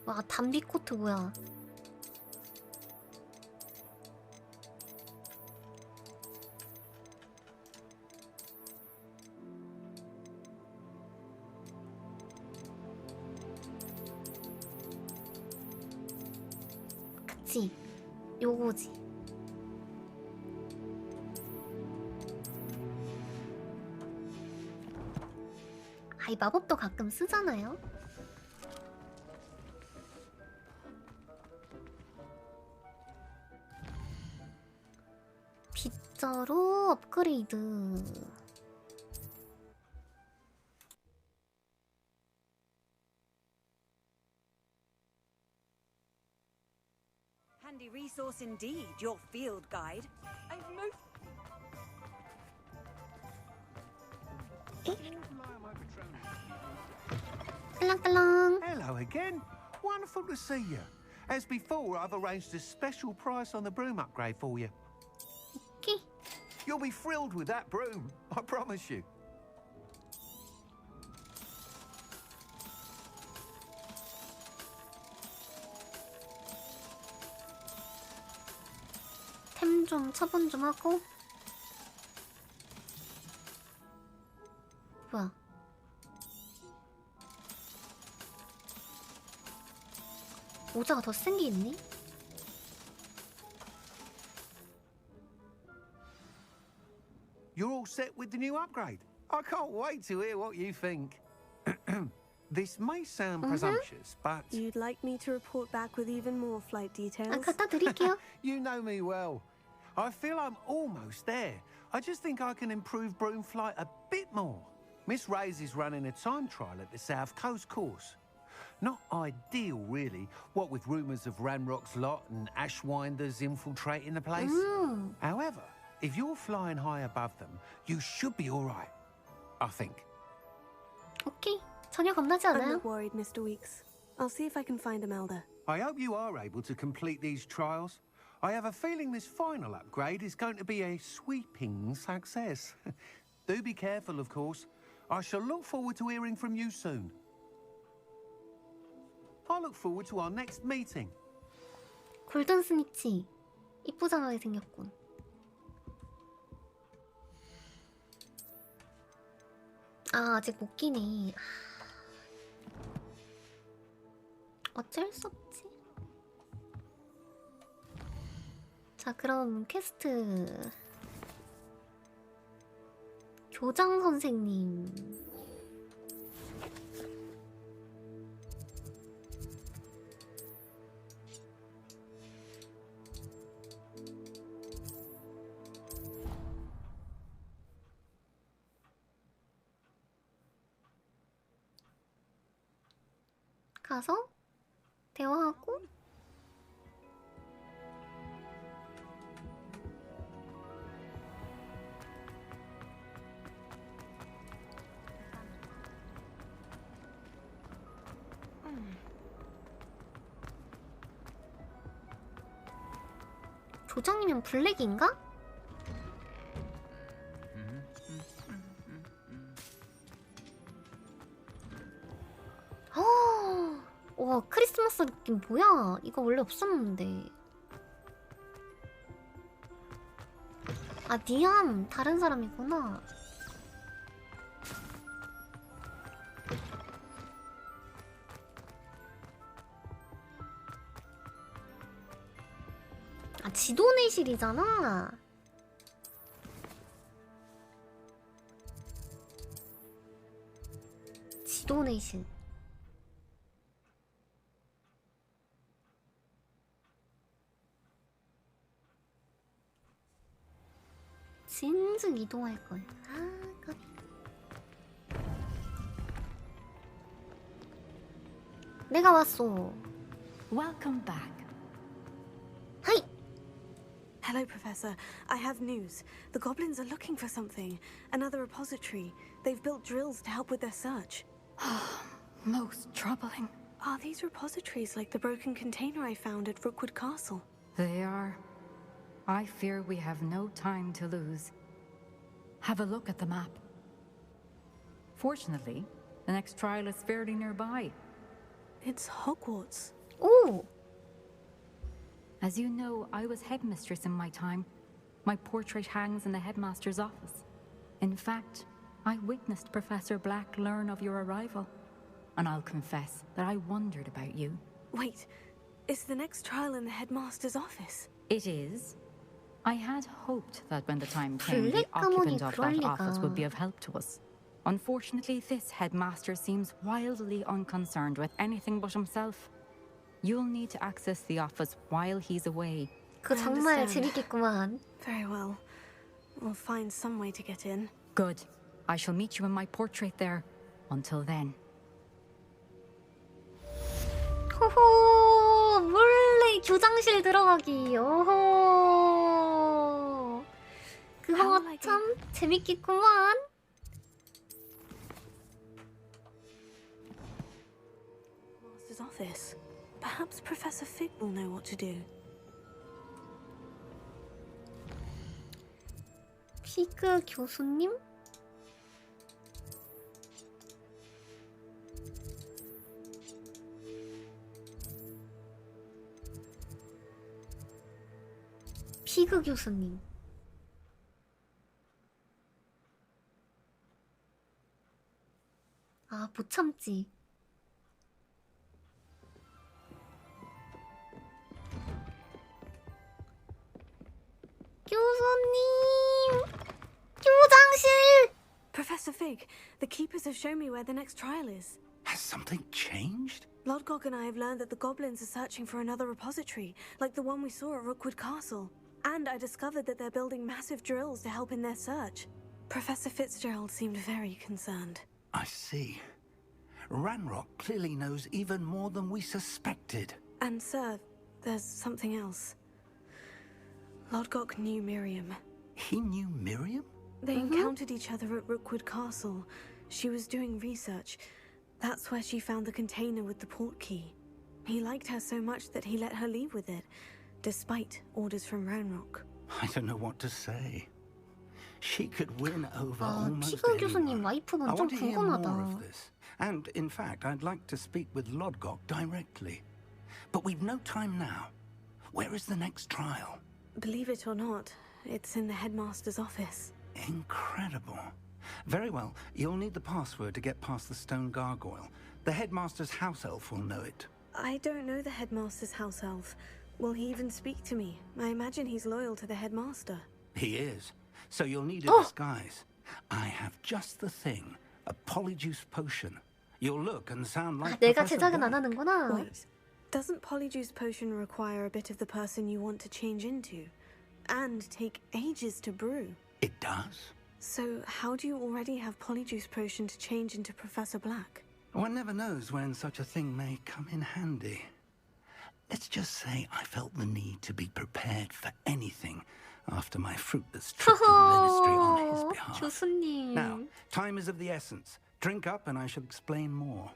Speaker 1: 와, 담비 코트 뭐야. 그치? 요거지. 아이, 마법도 가끔 쓰잖아요? 빗자루 업그레이드.
Speaker 6: Handy resource indeed, your field guide. I've most...
Speaker 18: Hello again. Wonderful to see you. As before, I've arranged a special price on the broom upgrade for you.
Speaker 1: Okay.
Speaker 18: You'll be thrilled with that broom, I promise you.
Speaker 1: 템 좀 처분 좀 하고. 뭐야? 모자가 더 센 게 있니?
Speaker 18: You're all set with the new upgrade. I can't wait to hear what you think. This may sound presumptuous, but...
Speaker 5: You'd like me to report back with even more flight details?
Speaker 1: 갖다 드릴게요.
Speaker 18: You know me well. I feel I'm almost there. I just think I can improve broom flight a bit more. Miss Ray's is running a time trial at the South Coast course. Not ideal, really, what with rumours of Ranrock's lot and Ashwinders infiltrating the place. However, if you're flying high above them, you should be all right, I think.
Speaker 1: 오케이, 전혀 겁나지
Speaker 5: I'm
Speaker 1: 않아요.
Speaker 5: not worried, Mr. Weeks. I'll see if I can find Imelda.
Speaker 18: I hope you are able to complete these trials. I have a feeling this final upgrade is going to be a sweeping success. Do be careful, of course. I shall look forward to hearing from you soon. I look forward to our next meeting.
Speaker 1: 골든 스니치. 이쁘장하게 생겼군. 아, 아직 못 끼네. 어쩔 수 없지. 자, 그럼 퀘스트. 교장 선생님. 가서 대화하고 조장이면 블랙인가? 와, 크리스마스 느낌 뭐야? 이거 원래 없었는데. 아, 니암 다른 사람이구나. 지도 내실이잖아. 지도 내실. 진즉 이동할 걸. 아, 까비. 내가 왔어.
Speaker 5: Welcome back.
Speaker 1: Hi.
Speaker 5: Hello, Professor. I have news. The goblins are looking for something. Another repository. They've built drills to help with their search.
Speaker 19: Most troubling.
Speaker 5: Are these repositories like the broken container I found at Rookwood Castle?
Speaker 19: They are. I fear we have no time to lose. Have a look at the map. Fortunately, the next trial is fairly nearby.
Speaker 5: It's Hogwarts.
Speaker 1: Ooh!
Speaker 19: As you know, I was headmistress in my time. My portrait hangs in the headmaster's office. In fact, I witnessed Professor Black learn of your arrival. And I'll confess that I wondered about you.
Speaker 5: Wait, is the next trial in the headmaster's office?
Speaker 19: It is. I had hoped that when the time came, the occupant of that office would be of help to us. Unfortunately, this headmaster seems wildly unconcerned with anything but himself. You'll need to access the office while he's away.
Speaker 1: 그 정말 재밌겠구만.
Speaker 5: Very well. We'll find some way to get in.
Speaker 19: Good. I shall meet you in my portrait there. Until then.
Speaker 1: 호호, 몰래 교장실 들어가기. 오호. 그거 참 재밌겠구만.
Speaker 5: Master's office. Perhaps Professor Fig will know what to do.
Speaker 1: 피그 교수님? 피그 교수님. 아, 못 참지. 교수님! 교장실!
Speaker 5: Professor Fig, the keepers have shown me where the next trial is.
Speaker 13: Has something changed?
Speaker 5: Lodgok and I have learned that the goblins are searching for another repository, like the one we saw at Rookwood Castle. And I discovered that they're building massive drills to help in their search. Professor Fitzgerald seemed very concerned.
Speaker 13: I see. Ranrock clearly knows even more than we suspected.
Speaker 5: And, sir, there's something else. Lodgok knew Miriam.
Speaker 13: He knew Miriam?
Speaker 5: They encountered each other at Rookwood Castle. She was doing research. That's where she found the container with the port key. He liked her so much that he let her leave with it, despite orders from Ranrock.
Speaker 13: I don't know what to say. She could win over almost
Speaker 1: 피그 교수님 와이프는
Speaker 13: I
Speaker 1: 좀
Speaker 13: want to hear more
Speaker 1: 궁금하다.
Speaker 13: of this. And, in fact, I'd like to speak with Lodgok directly. But we've no time now. Where is the next trial?
Speaker 5: Believe it or not, it's in the headmaster's office.
Speaker 13: Incredible. Very well, you'll need the password to get past the stone gargoyle. The headmaster's house elf will know it.
Speaker 5: I don't know the headmaster's house elf. Will he even speak to me? I imagine he's loyal to the headmaster.
Speaker 13: He is. So you'll need a disguise. I have just the thing. A polyjuice potion. You'll look and sound like
Speaker 1: 내가
Speaker 13: Professor
Speaker 1: 제작은 안
Speaker 13: Black.
Speaker 1: 하는구나.
Speaker 5: Wait, doesn't polyjuice potion require a bit of the person you want to change into? And take ages to brew?
Speaker 13: It does.
Speaker 5: So how do you already have polyjuice potion to change into Professor Black?
Speaker 13: One never knows when such a thing may come in handy. Let's just say I felt the need to be prepared for anything after my fruitless trip to the ministry on his behalf.
Speaker 1: 교수님.
Speaker 13: Now, time is of the essence. Drink up and I shall explain more.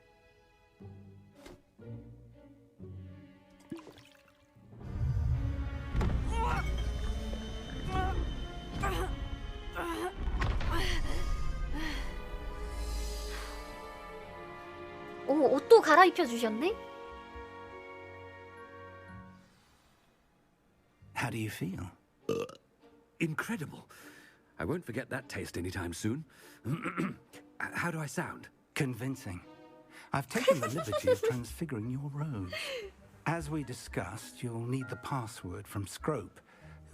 Speaker 1: 오, 옷도 갈아입혀 주셨네?
Speaker 13: How do you feel?
Speaker 20: Incredible. I won't forget that taste anytime soon. How do I sound?
Speaker 13: Convincing. I've taken the liberty of transfiguring your robes. As we discussed, you'll need the password from Scrope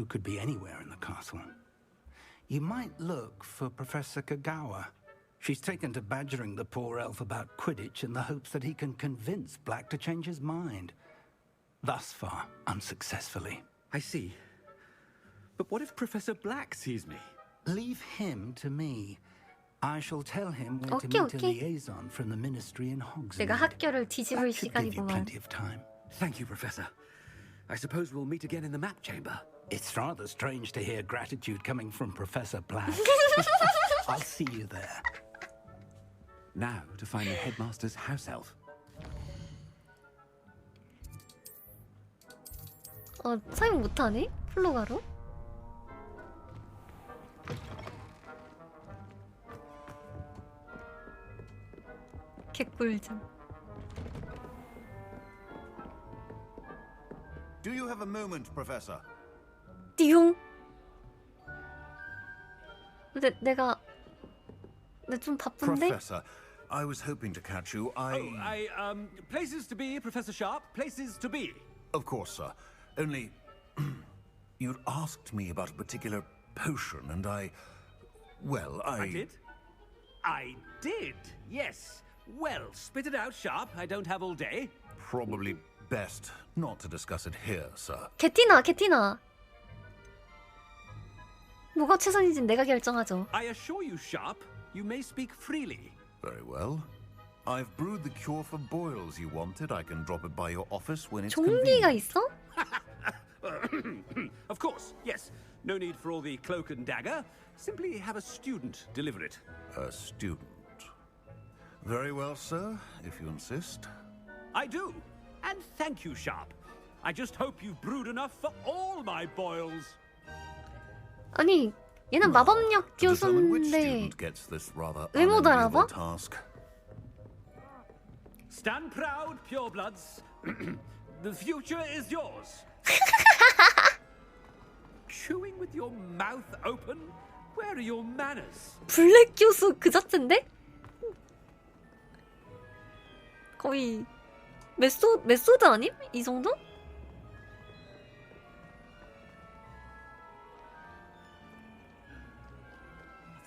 Speaker 13: who could be anywhere in the castle. You might look for Professor Kagawa. She's taken to badgering the poor elf about Quidditch in the hopes that he can convince Black to change his mind. Thus far, unsuccessfully.
Speaker 20: I see. But what if Professor Black sees me?
Speaker 13: Leave him to me. I shall tell him where to meet a liaison from the ministry in Hogsmeade.
Speaker 1: 내가 학교를 뒤집을
Speaker 13: That should give you
Speaker 1: 시간이구만.
Speaker 13: plenty of time.
Speaker 20: Thank you, Professor. I suppose we'll meet again in the map chamber.
Speaker 13: It's rather strange to hear gratitude coming from Professor Black. I'll see you there.
Speaker 20: Now to find the headmaster's house elf.
Speaker 1: 사용 못하네? 플로가로? 개꿀잼.
Speaker 4: Do you have a moment, Professor?
Speaker 1: 띠용. 근데 내가 좀 바쁜데?
Speaker 4: Professor, I was hoping to catch you.
Speaker 20: Places to be, Professor Sharp. Places to be.
Speaker 4: Of course, sir. Only, you'd asked me about a particular potion, and I
Speaker 20: did? I did, yes. Well, spit it out, Sharp. I don't have all day.
Speaker 4: Probably best not to discuss it here, sir.
Speaker 1: 개티나. 뭐가 최선인지 내가 결정하죠.
Speaker 20: I assure you, Sharp, you may speak freely.
Speaker 4: Very well. I've brewed the cure for boils you wanted. I can drop it by your office when it's
Speaker 1: 종기가
Speaker 4: convenient.
Speaker 1: 있어?
Speaker 20: Of course, yes. No need for all the cloak and dagger. Simply have a student deliver it.
Speaker 4: A student. Very well, sir, if you insist.
Speaker 20: I do. And thank you, Sharp. I just hope you've brewed enough for all my boils.
Speaker 1: 아니, 얘는 마법력
Speaker 4: To determine which
Speaker 1: 교수인데
Speaker 4: student gets this rather
Speaker 1: 왜 못
Speaker 4: unenviable
Speaker 1: 알아봐?
Speaker 4: task.
Speaker 20: Stand proud, purebloods. The future is yours. Chewing with your mouth open? Where are your manners?
Speaker 1: 블랙 교수 그 자체인데? 거의 메소드 아님? 이 정도?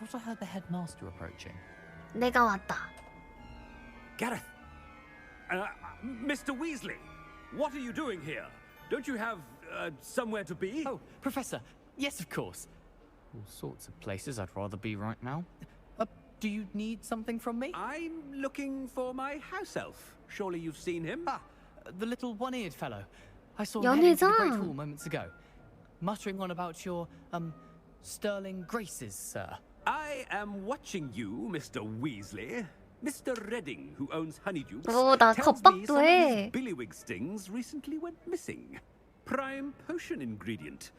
Speaker 21: I thought I heard the headmaster approaching.
Speaker 1: 내가 왔다.
Speaker 20: Gareth. Mr. Weasley, what are you doing here? Don't you have somewhere to be?
Speaker 21: Oh, Professor. Yes, of course. All sorts of places I'd rather be right now. Do you need something from me?
Speaker 20: I'm looking for my house elf. Surely you've seen him?
Speaker 21: Ah, the little one-eared fellow. I saw him heading to the Great
Speaker 1: 연회장.
Speaker 21: Hall moments ago, muttering on about your, sterling graces, sir.
Speaker 20: I am watching you, Mr. Weasley. Mr. Redding, who owns Honeydukes,
Speaker 1: 오, 나
Speaker 20: tells me
Speaker 1: 겁박도
Speaker 20: some of
Speaker 1: 해.
Speaker 20: his billywig stings recently went missing. Prime potion ingredient.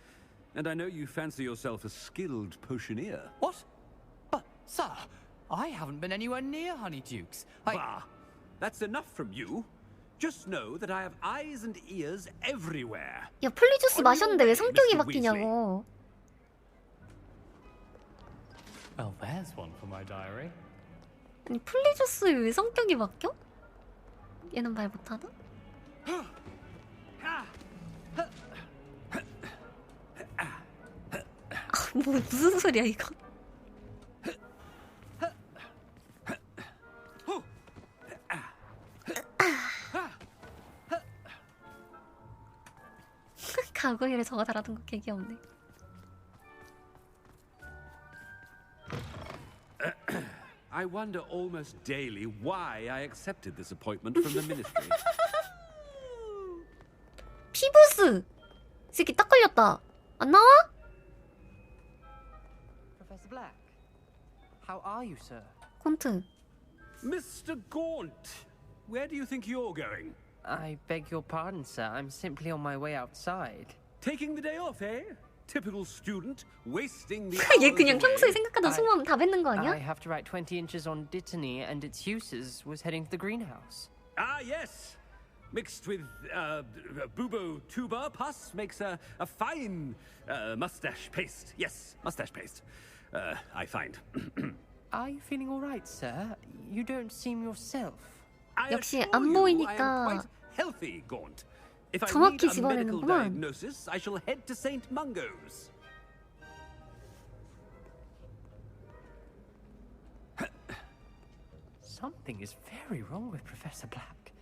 Speaker 20: And I know you fancy yourself a skilled potioneer.
Speaker 21: What? But, sir, I haven't been anywhere near Honeydukes.
Speaker 20: Bah! That's enough from you. Just know that I have eyes and ears everywhere.
Speaker 1: 야, 플리주스 마셨는데 왜 성격이
Speaker 20: Mr.
Speaker 1: 바뀌냐고.
Speaker 21: Well, there's one for my diary.
Speaker 1: 아니, 플리주스에 왜 성격이 바뀌어? 얘는 말 못하나? 뭐 무슨 소리야 이거? 가구이를 저거 달아둔 거 개 귀엽네.
Speaker 20: I wonder almost daily why I accepted this appointment from the ministry.
Speaker 1: 피부스! 이 새끼 딱 걸렸다. 안 나와?
Speaker 14: Professor Black, how are you, sir?
Speaker 1: 콘트.
Speaker 20: Mr. Gaunt, where do you think you're going?
Speaker 14: I beg your pardon, sir. I'm simply on my way outside.
Speaker 20: Taking the day off, eh? Typical student, wasting the
Speaker 1: 얘
Speaker 20: hours
Speaker 1: 그냥
Speaker 20: away.
Speaker 1: 평소에 생각하던 수업 다 뱉는 거
Speaker 14: I
Speaker 1: 아니야?
Speaker 14: have to write 20 inches on Dittany and its uses was heading to the greenhouse.
Speaker 20: Ah, yes. Mixed with bubo tuber pus makes a fine mustache paste. Yes, mustache paste. I find.
Speaker 14: Are you feeling all right, sir? You don't seem yourself.
Speaker 20: I
Speaker 1: 역시
Speaker 20: assure
Speaker 1: 안
Speaker 20: you, I am
Speaker 1: 보이니까
Speaker 20: quite healthy, Gaunt. If I need
Speaker 1: 정확히
Speaker 20: a medical
Speaker 1: 집어내는구만.
Speaker 20: diagnosis, I shall head to St. Mungo's.
Speaker 14: Something is very wrong with Professor Black.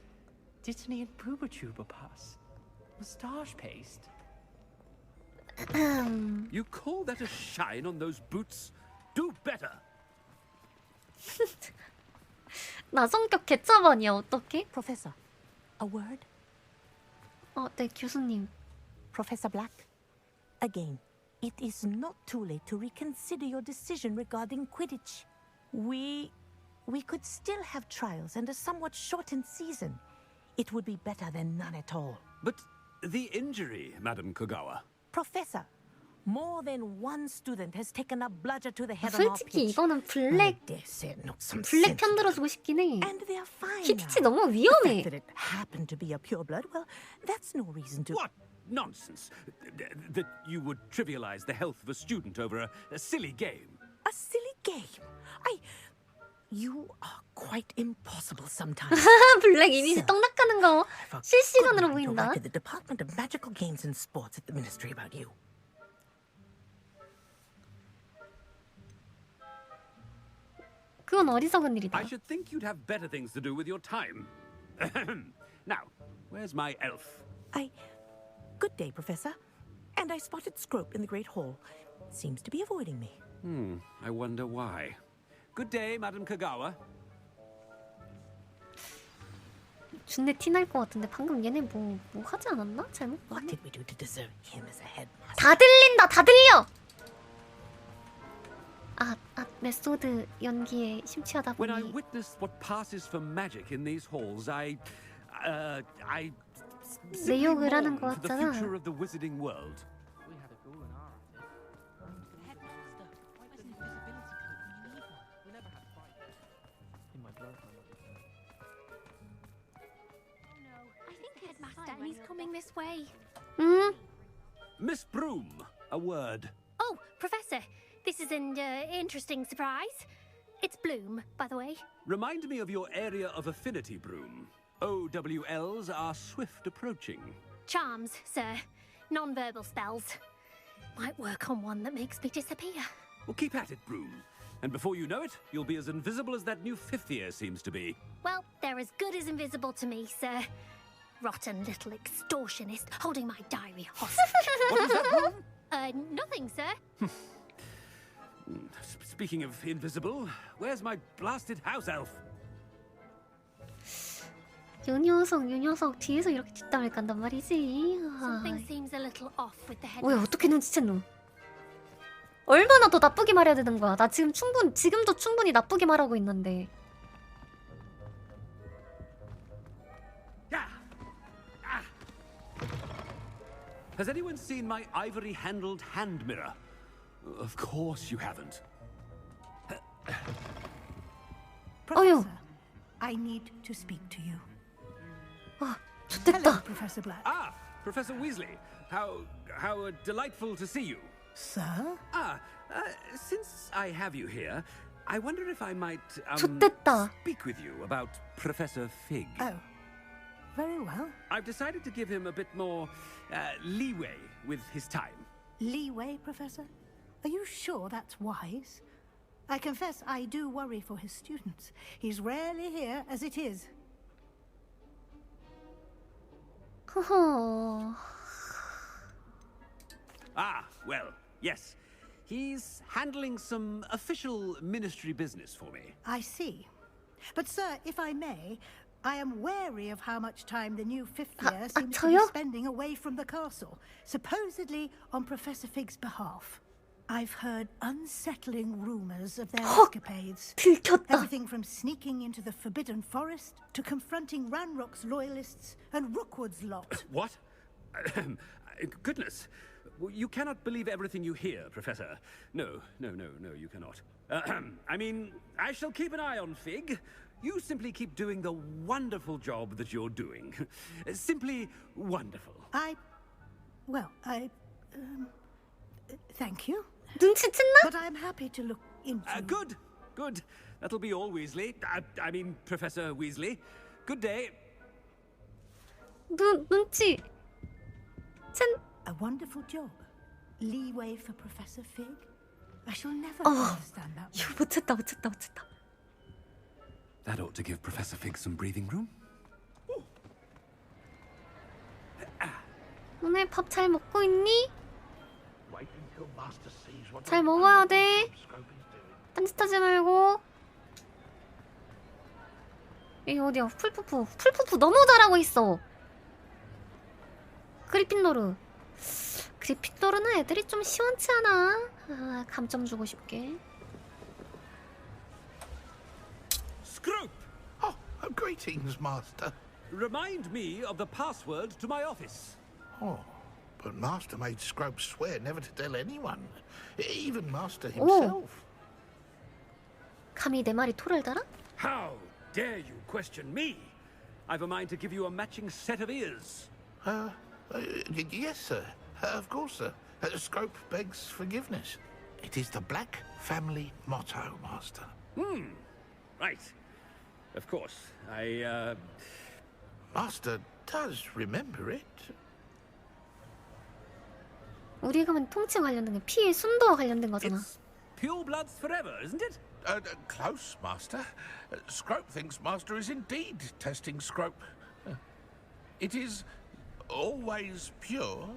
Speaker 14: Dittany and Booba Tuba pass. Moustache paste.
Speaker 20: You call that a shine on those boots? Do better.
Speaker 1: 나 성격 개차반이야. 어떡해?
Speaker 3: Professor, a word?
Speaker 1: 네, 교수님.
Speaker 3: Professor Black, again, it is not too late to reconsider your decision regarding Quidditch. We could still have trials and a somewhat shortened season. It would be better than none at all.
Speaker 20: But the injury, Madam Kogawa.
Speaker 3: Professor, more than one student has taken a bludger to the head on our
Speaker 1: 솔직히
Speaker 3: pitch.
Speaker 1: 이거는 블랙 블랙 편들어주고 싶긴 해.
Speaker 3: And they are fine
Speaker 1: 키티치
Speaker 3: now.
Speaker 1: 너무
Speaker 3: The
Speaker 1: 위험해.
Speaker 3: fact that it happened to be a pureblood, well, that's no reason to...
Speaker 20: What nonsense! That you would trivialize the health of a student over a silly game.
Speaker 3: A silly game? You are quite impossible sometimes.
Speaker 1: 블랙 이미지 떡 낚아는 거 실시간으로 보인다.
Speaker 3: To the Department of Magical Games and Sports at the Ministry about you.
Speaker 1: 그건 어리석은 일이다.
Speaker 20: I should think you'd have better things to do with your time. Now, where's my elf?
Speaker 3: Good day, Professor. And I spotted Scrope in the Great Hall. Seems to be avoiding me.
Speaker 20: I wonder why. Good day, Madam Kogawa.
Speaker 1: 준내 티날 것 같은데 방금 얘네 뭐 하지 않았나? 잘못 봤네.
Speaker 3: What did we do to deserve him as a headmaster?
Speaker 1: 다 들린다, 다 들려. 메소드 연기에 심취하다
Speaker 20: When I
Speaker 1: 보니
Speaker 20: witnessed what passes for magic in these halls, I
Speaker 1: 내 욕을 하는 것
Speaker 20: mourned for the
Speaker 1: 같잖아.
Speaker 20: future of the wizarding world.
Speaker 8: Headmaster, and he's coming this way.
Speaker 20: Miss Broom, a word.
Speaker 8: Oh, Professor, this is an interesting surprise. It's Bloom, by the way.
Speaker 20: Remind me of your area of affinity, Broom. OWLs are swift approaching.
Speaker 8: Charms, sir. Non-verbal spells. Might work on one that makes me disappear.
Speaker 20: Well, keep at it, Broom. And before you know it, you'll be as invisible as that new fifth year seems to be.
Speaker 8: Well, they're as good as invisible to me, sir. Rotten little extortionist holding my diary hostage.
Speaker 20: What was that, Broom?
Speaker 8: Nothing, sir.
Speaker 20: Speaking of invisible, where's my blasted house elf?
Speaker 1: 요 녀석 뒤에서 이렇게 뒷담을 깐단 말이지.
Speaker 8: Something seems a little off with the head.
Speaker 1: 왜 어떻게 눈치챘노? 얼마나 더 나쁘게 말해야 되는 거야? 나 지금도 충분히 나쁘게 말하고 있는데.
Speaker 20: Has anyone seen my ivory-handled hand mirror? Of course you haven't.
Speaker 3: Professor, I need to speak to you. Hello, Professor Black.
Speaker 20: Ah, Professor Weasley. How delightful to see you.
Speaker 3: Sir?
Speaker 20: Since I have you here, I wonder if I might
Speaker 1: 좋댔다.
Speaker 20: speak with you about Professor Fig.
Speaker 3: Oh, very well.
Speaker 20: I've decided to give him a bit more leeway with his time.
Speaker 3: Leeway, Professor? Are you sure that's wise? I confess I do worry for his students. He's rarely here as it is.
Speaker 20: Well, yes. He's handling some official ministry business for me.
Speaker 3: I see. But, sir, if I may, I am wary of how much time the new fifth year seems to be spending away from the castle, supposedly on Professor Fig's behalf. I've heard unsettling rumors of their escapades. Everything from sneaking into the Forbidden Forest to confronting Ranrock's loyalists and Rookwood's lot.
Speaker 20: What? Goodness. You cannot believe everything you hear, Professor. No, you cannot. I mean, I shall keep an eye on Fig. You simply keep doing the wonderful job that you're doing. Simply wonderful.
Speaker 3: Thank you.
Speaker 1: 눈치챘나?
Speaker 3: But I'm happy to look into...
Speaker 20: Good. That'll be all, Weasley. I mean, Professor Weasley. Good day.
Speaker 1: 눈치.
Speaker 3: A wonderful job. Leeway for Professor Fig. I shall never
Speaker 1: Oh.
Speaker 3: understand that.
Speaker 1: 이거 못했다.
Speaker 20: That ought to give Professor Fig some breathing room.
Speaker 1: 오늘 밥 잘 먹고 있니?
Speaker 12: Wait until Master sees what
Speaker 1: 잘 먹어야 돼. 딴짓하지 말고. 여기 어디야? 풀푸푸 너무 잘하고 있어. 그리핀도르는 애들이 좀 시원치 않아. 아, 감점 주고 싶게.
Speaker 20: Scrope!
Speaker 12: Oh, greetings, Master.
Speaker 20: Remind me of the password to my office.
Speaker 12: Oh, but Master made Scrope swear never to tell anyone, even Master
Speaker 1: 오.
Speaker 12: himself.
Speaker 1: 감히 내 말이 토를 달아?
Speaker 20: How dare you question me? I've a mind to give you a matching set of ears.
Speaker 12: Yes, sir. Of course, sir. Scrope begs forgiveness. It is the Black family motto, Master.
Speaker 20: Right. Of course.
Speaker 12: Master does remember it.
Speaker 1: 우리가 만 통치 관련된 게 피의 순도와 관련된 거잖아.
Speaker 20: Pure bloods forever, isn't it?
Speaker 12: Close, Master. Scrope thinks Master is indeed testing Scrope. It is always pure.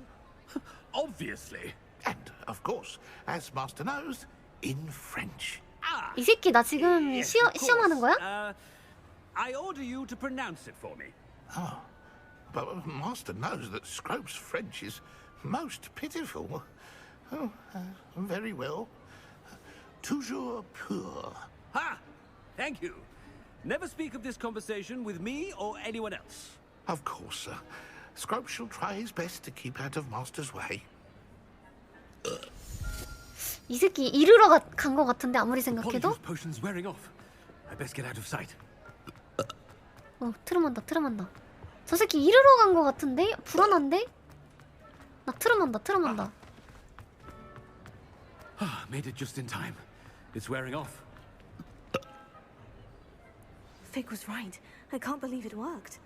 Speaker 20: Obviously.
Speaker 12: And, of course, as Master knows, in French.
Speaker 1: 이 새끼 나 지금 시험하는 거야?
Speaker 20: I order you to pronounce it for me.
Speaker 12: Oh, but Master knows that Scrope's French is most pitiful. Oh, very well. Toujours pur.
Speaker 20: Ha! Thank you. Never speak of this conversation with me or anyone else.
Speaker 12: Of course, sir. Scrope shall try his best to keep out of Master's way.
Speaker 1: 이 새끼 이르러 간 거 같은데 아무리 생각해도?
Speaker 20: Potion's wearing off. I best get out of sight.
Speaker 1: 트름한다. 저 새끼 이르러 간 거 같은데? 불안한데? 나 트름한다.
Speaker 20: Made it just in time. It's wearing off.
Speaker 5: Fig was right. I can't believe it worked.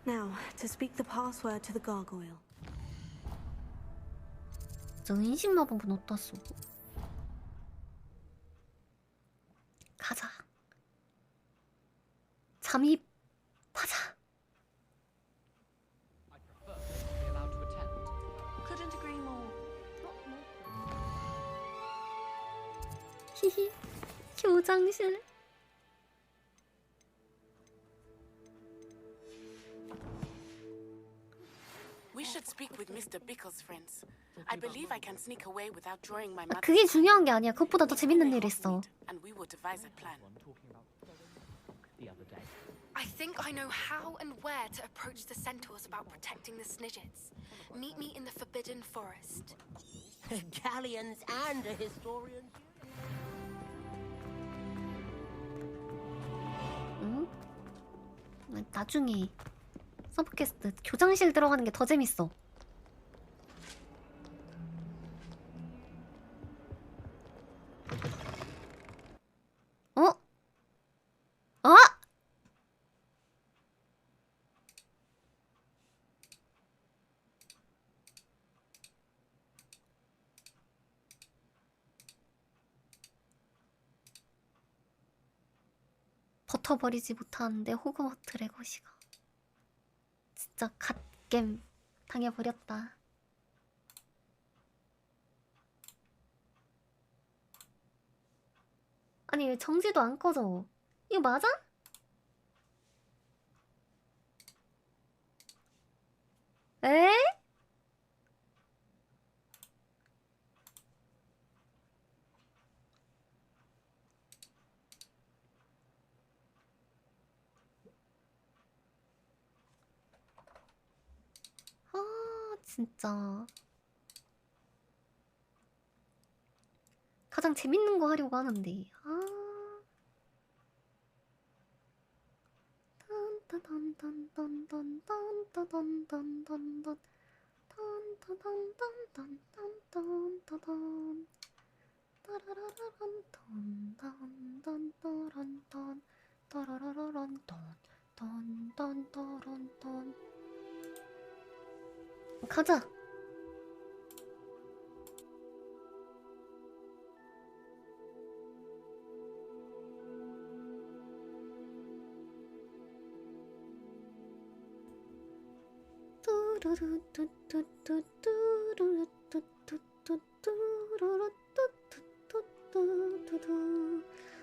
Speaker 5: Now, to speak the password to the gargoyle.
Speaker 1: 저 인식 마법은 어디다 쓰고? 가자. 잠입하자.
Speaker 5: Couldn't agree more.
Speaker 1: 히히. 교장실.
Speaker 7: We should speak with Mr. Bickle's friends. I believe I can sneak away without drawing my mother.
Speaker 1: 그게 중요한 게 아니야. 그것보다 더 재밌는 일이 있어.
Speaker 7: And we will devise a plan.
Speaker 11: I think I know how and where to approach the centaurs about protecting the Snidgets. Meet me in the Forbidden Forest.
Speaker 22: Galleons and a historian.
Speaker 1: 응? 나중에 서브퀘스트 교장실 들어가는 게 더 재밌어. 버텨버리지 못하는데 호그와트 레거시가 진짜 갓겜 당해버렸다. 아니 왜 정지도 안 꺼져? 이거 맞아? 에? 진짜 가장 재밌는 거 하려고 하는데 가자.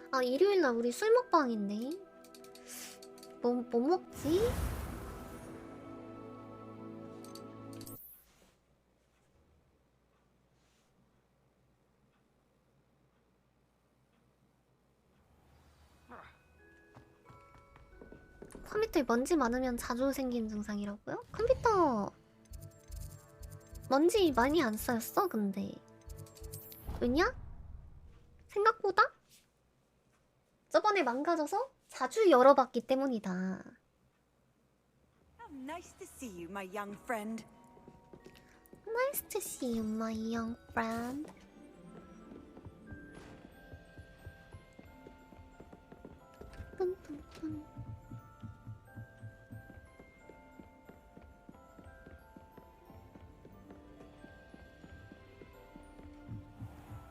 Speaker 1: 아, 일요일날 우리 술 먹방인데 뭐 먹지? 컴퓨터에 먼지 많으면 자주 생기는 증상이라고요? 컴퓨터 먼지 많이 안 쌓였어 근데 왜냐? 생각보다 저번에 망가져서 자주 열어봤기 때문이다.
Speaker 6: How nice to see you, my young friend.
Speaker 1: Nice to see you, my young friend.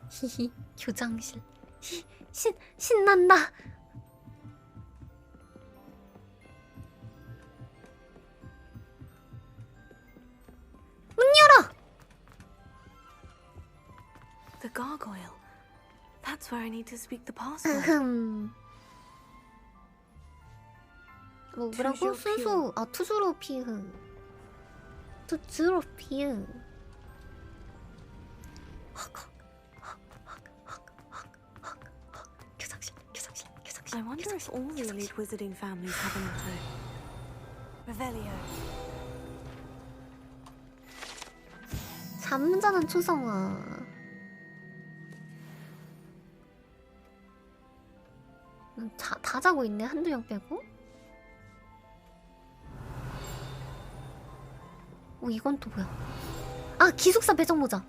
Speaker 1: 히히 교장실 신난다. 문 열어.
Speaker 5: The gargoyle. That's where I need to speak the password.
Speaker 1: 뭐라고? 수수. 아, 투주로 피흐. 투주로 피흐.
Speaker 5: I wonder if all the elite wizarding families have a motto. Revelio.
Speaker 1: 잠자는 초성화. 다 자고 있네. 한두 명 빼고. 이건 또 뭐야? 아, 기숙사 배정 모자.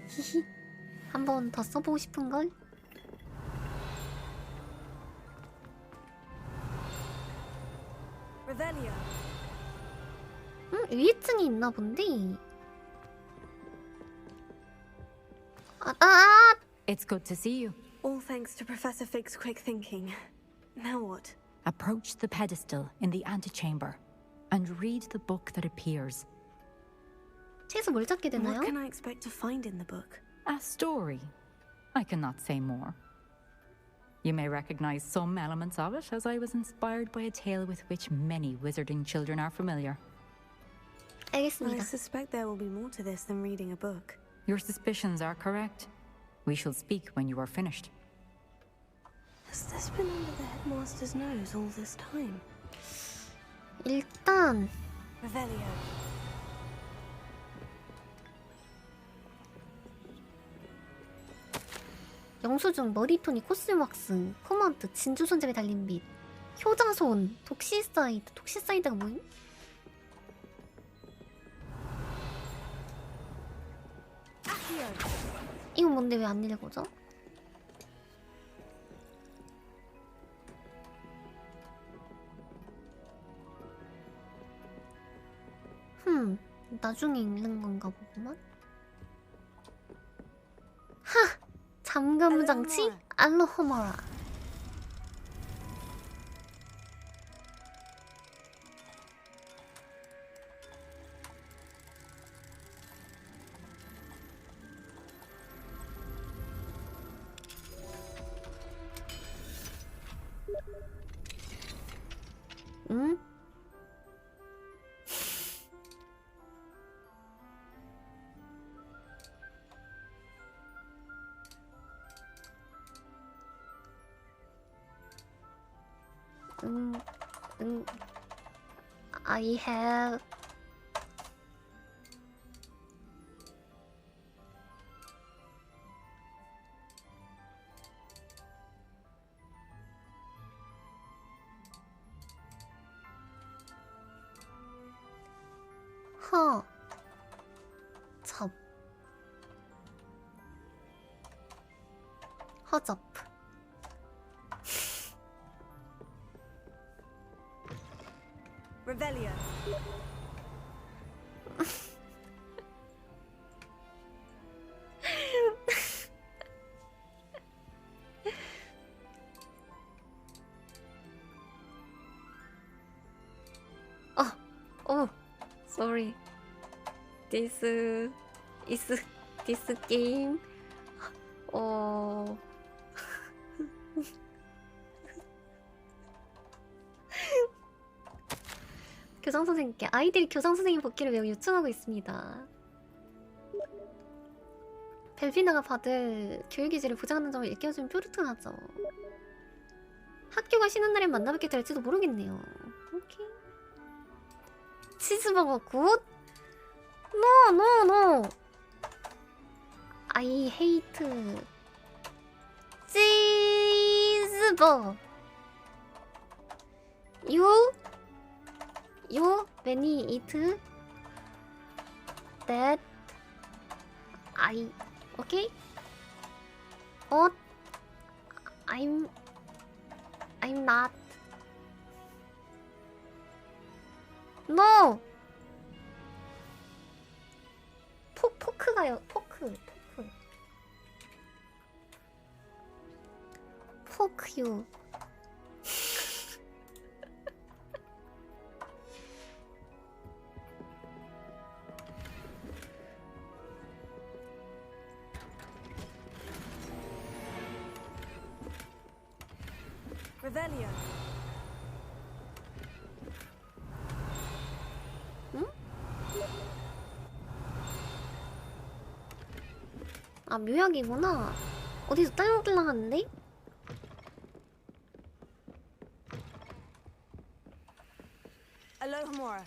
Speaker 1: 히히. 한 번 더 써보고 싶은걸?
Speaker 6: Revelio.
Speaker 1: 위해증이 있나 본데?
Speaker 19: It's good to see you.
Speaker 5: All thanks to Professor Fig's quick thinking. Now what?
Speaker 19: Approach the pedestal in the antechamber and read the book that appears.
Speaker 1: 책에서 뭘 찾게 되나요?
Speaker 5: What can I expect to find in the book?
Speaker 19: A story. I cannot say more. You may recognize some elements of it, as I was inspired by a tale with which many wizarding children are familiar.
Speaker 1: 알겠습니다.
Speaker 5: I suspect there will be more to this than reading a book.
Speaker 19: Your suspicions are correct. We shall speak when you are finished.
Speaker 5: Has this been under the headmaster's nose all this time?
Speaker 1: 일단
Speaker 6: Revelio.
Speaker 1: 영수증, 머리토닉, 코스왁스, 포먼트, 진주 손잡이 달린 빛, 효자손, 독시사이드. 독시사이드가 뭐임? 이건 뭔데 왜 안 읽어져? 나중에 읽는 건가 보구만. 하! 잠금 장치? 알로호머라. 응? I have 허접
Speaker 6: Revelio.
Speaker 1: Oh, sorry. This game. 교장 선생님께 아이들이 교장 선생님 복귀를 매우 요청하고 있습니다. 벨피나가 받을 교육의지를 보장하는 점을 일깨워주면 뾰루퉁하죠. 학교가 쉬는 날엔 만나뵙게 될지도 모르겠네요. 오케이. 치즈버거 굿? No. I hate 치즈버거. You many eat that okay? But I'm not. No. 포크가요. 포크유.
Speaker 6: Revelio.
Speaker 1: 응? 아, 묘약이구나. 어디서 딸랑딸랑 하는데?
Speaker 6: Alohomora.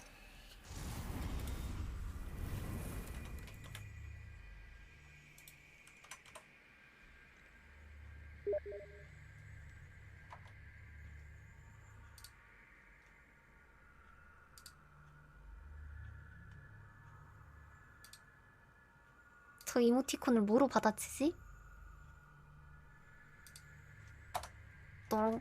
Speaker 1: 저 이모티콘을 뭐로 받아치지? 똥.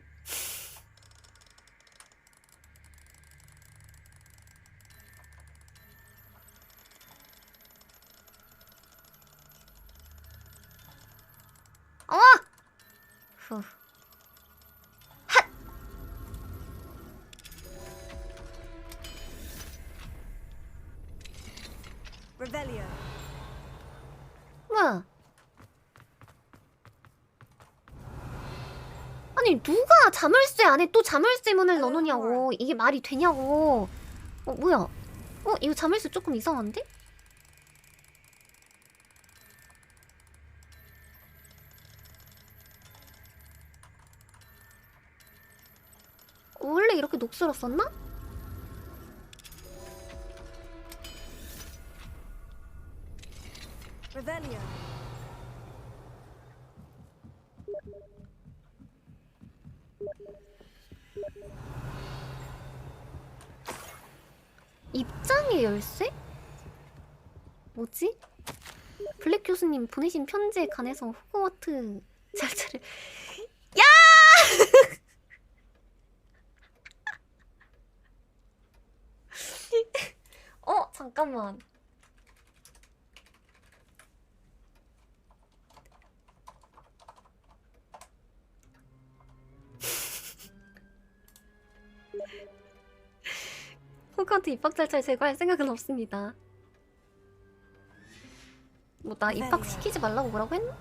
Speaker 1: 후. 핫!
Speaker 6: Revelio.
Speaker 1: 뭐야? 아니 누가 자물쇠 안에 또 자물쇠 문을 넣어놓냐고. 이게 말이 되냐고. 뭐야? 이거 자물쇠 조금 이상한데? 원래 이렇게 녹슬었었나?
Speaker 6: Revelio.
Speaker 1: 입장의 열쇠? 뭐지? 블랙 교수님 보내신 편지에 관해서 호그와트 절차를 야! 잠깐만. 호그와트 입학 절차를 제거할 생각은 없습니다. 뭐 나 입학시키지 말라고 뭐라고 했나?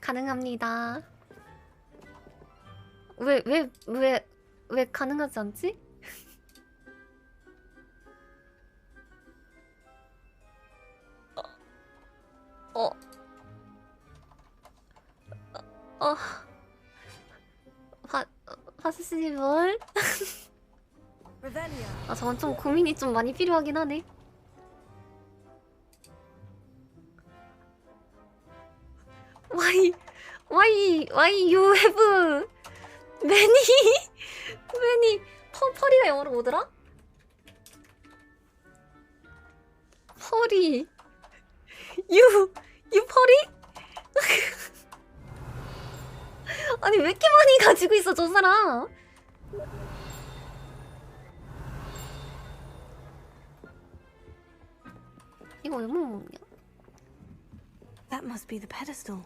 Speaker 1: 가능합니다. 왜 가능하지 않지? 파스시벌? 아, 저건 좀 고민이 좀 많이 필요하긴 하네. Why you have many 펄이가 영어로 뭐더라? 펄이 유 펄이? 아니 왜 이렇게 많이 가지고 있어 저 사람? 이거 왜 못 먹냐?
Speaker 5: That must be the pedestal.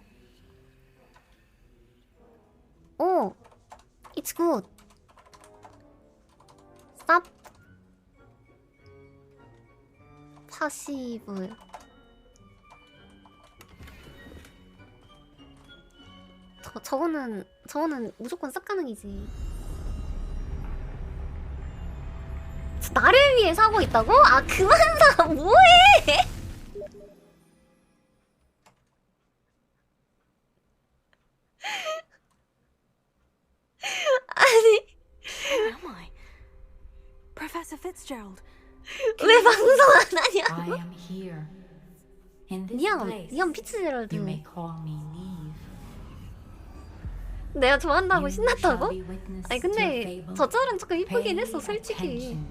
Speaker 1: 오, it's good. 쌉. 파시브. 저거는 무조건 쌉 가능이지. 나를 위해 사고 있다고? 아 그만 사. 뭐해? 아니.
Speaker 5: Where am I? Professor Fitzgerald.
Speaker 1: 왜 방송 안 하냐?
Speaker 19: I am here. In this
Speaker 1: 니엄
Speaker 19: place,
Speaker 1: 피츠제럴드.
Speaker 19: you may call me Neve.
Speaker 1: 내가 좋아한다고
Speaker 19: You
Speaker 1: 신났다고?
Speaker 19: shall be witness
Speaker 1: 아니
Speaker 19: to
Speaker 1: 근데
Speaker 19: a fable.
Speaker 1: 저 짤은 조금 이쁘긴
Speaker 19: Pay
Speaker 1: 했어 솔직히.
Speaker 19: attention.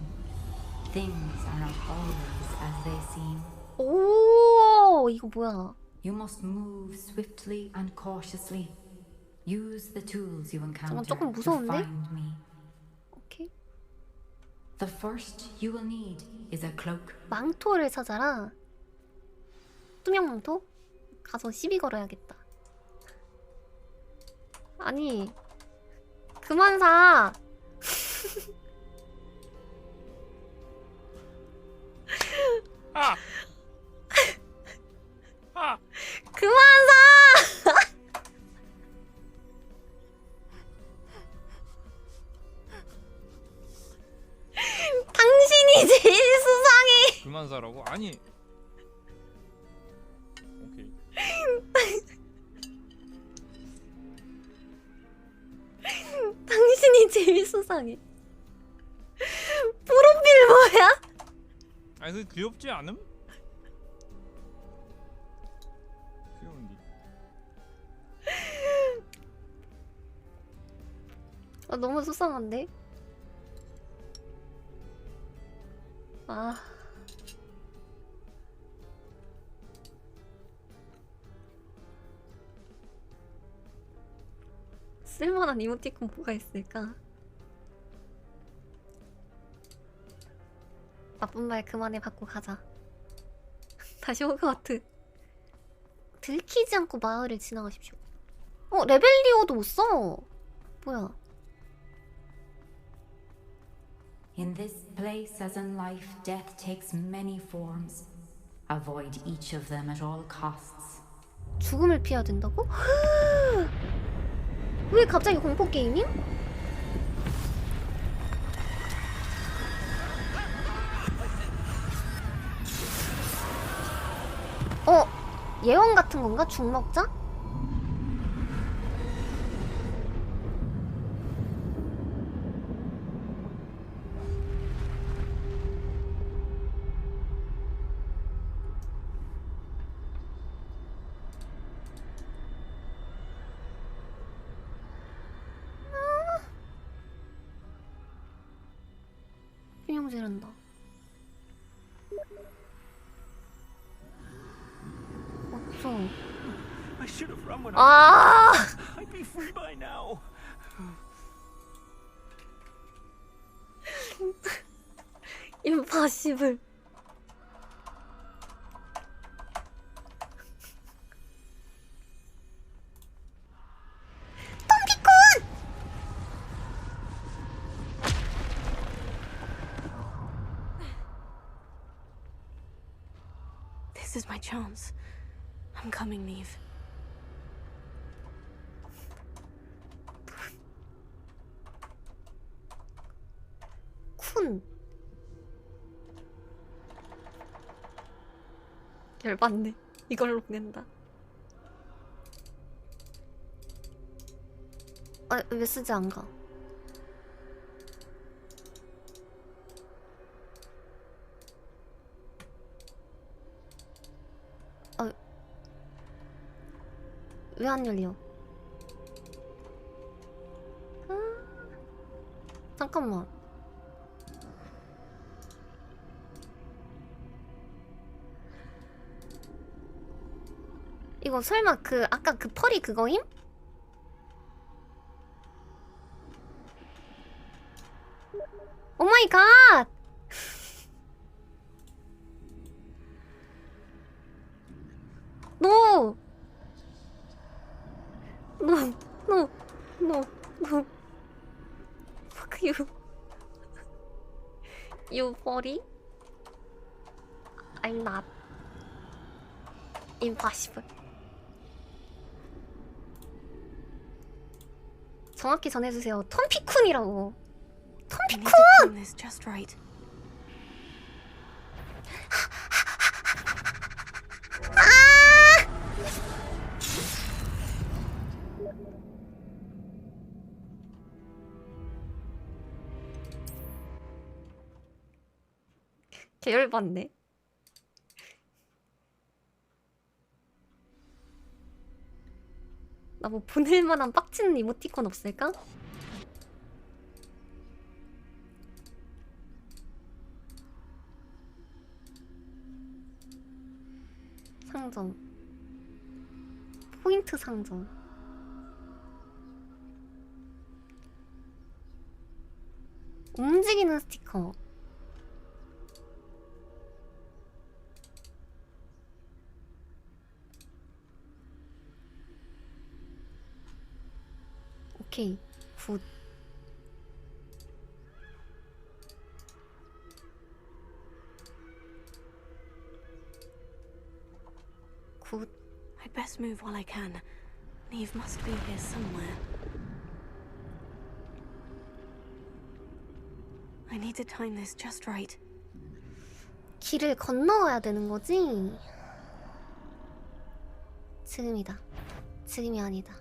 Speaker 19: Things are not always as they seem.
Speaker 1: 오 이거 뭐야?
Speaker 19: You must move swiftly and cautiously. Use the tools you encounter
Speaker 1: 조금
Speaker 19: to
Speaker 1: 무서운데?
Speaker 19: find me.
Speaker 1: 오케이.
Speaker 19: The first you will need is a cloak.
Speaker 1: 망토를 찾아라. 투명 망토? 가서 시비 걸어야겠다. 아니 그만 사.
Speaker 9: 아! 아!
Speaker 1: 그만 사. 당신이 제일 수상해.
Speaker 9: 그만 사라고? 아니. 오케이.
Speaker 1: 당신이 제일 수상해. 프로필 뭐야?
Speaker 9: 아니 그 귀엽지 않음? 귀여운데.
Speaker 1: 아, 너무 수상한데? 아. 쓸만한 이모티콘 뭐가 있을까? 나쁜 말 그만해 받고 가자. 다시 호그와트. 들키지 않고 마을을 지나가십시오. 레벨리오도 못 써. 뭐야?
Speaker 19: In this place, as in life, death takes many forms. Avoid each of them at all costs.
Speaker 1: 죽음을 피해야 된다고? 왜 갑자기 공포 게임임? 예언 같은 건가? 죽 먹자? 비명지른다. 없어.
Speaker 9: I should have run when
Speaker 1: 아!
Speaker 9: I'd be free by now.
Speaker 1: 임파시블. 톰피콘!
Speaker 5: This is my chance. I'm coming, Neve.
Speaker 1: 쿤. 열받네. 이걸로 보낸다. 아, 왜 쓰지 안 가? 왜 안 열려? 잠깐만. 이거 설마 그 아까 그 펄이 그거임? 오 마이 갓! 노! 노! 노! 노! 노! Fuck you. You body? I'm not. Impossible. 정확히 전해주세요. 톰피쿤이라고. 톰피쿤!
Speaker 5: This just right.
Speaker 1: 계열받네. 나 뭐 보낼만한 빡치는 이모티콘 없을까? 상점. 포인트 상점. 움직이는 스티커. 오케이, 굿. 굿.
Speaker 5: I'd best move while I can. Neve must be here somewhere. I need to time this just right.
Speaker 1: 길을 건너와야 되는 거지? 지금이다. 지금이 아니다.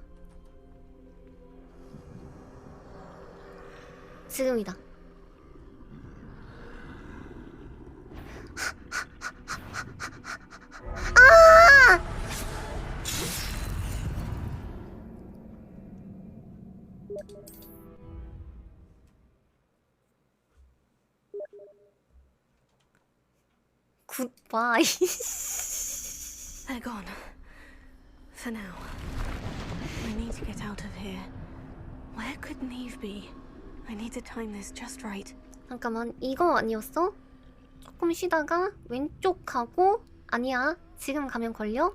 Speaker 1: 지금이다. 아! 굿바이.
Speaker 5: They're gone. For now. I need to get out of here. Where could Neve be? I need to time this just right.
Speaker 1: 잠깐만, 이거 아니었어? 조금 쉬다가 왼쪽 가고 아니야. 지금 가면 걸려?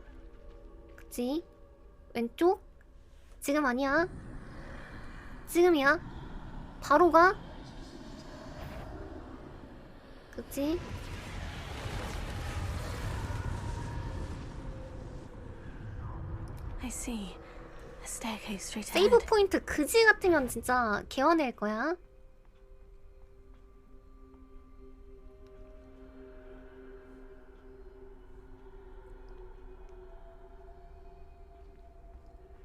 Speaker 1: 그치? 왼쪽? 지금 아니야. 지금이야. 바로 가. 그치?
Speaker 5: I see. A staircase straight
Speaker 1: 세이브
Speaker 5: ahead.
Speaker 1: 포인트 그지 같으면 진짜 개화낼 거야.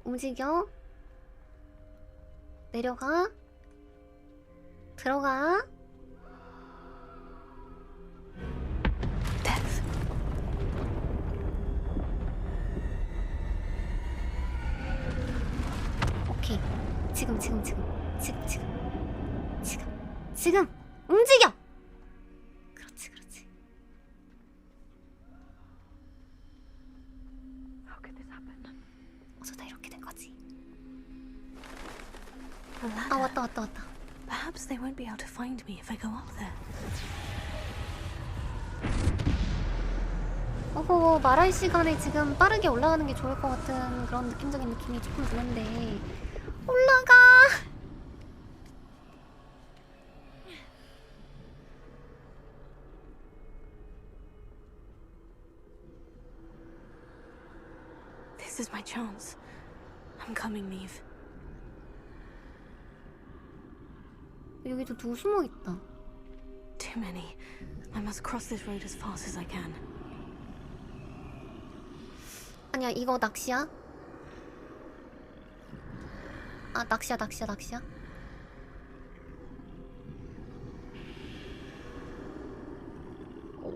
Speaker 1: 움직여. 내려가. 들어가.
Speaker 5: Death.
Speaker 1: 오케이. 지금 움직여. 그렇지.
Speaker 5: How could this happen?
Speaker 1: 어쩌다 이렇게 된 거지.
Speaker 5: A ladder.
Speaker 1: 아, 왔다.
Speaker 5: Perhaps they won't be able to find me if I go up there.
Speaker 1: 어허, 말할 시간에 지금 빠르게 올라가는 게 좋을 것 같은 그런 느낌적인 느낌이 조금 드는데. 올라가.
Speaker 5: This is my chance. I'm coming, Neve.
Speaker 1: 여기도 누구 숨어 있다.
Speaker 5: Too many. I must cross this road as fast as I can.
Speaker 1: 아니야, 이거 낚시야? 아, 낚시야.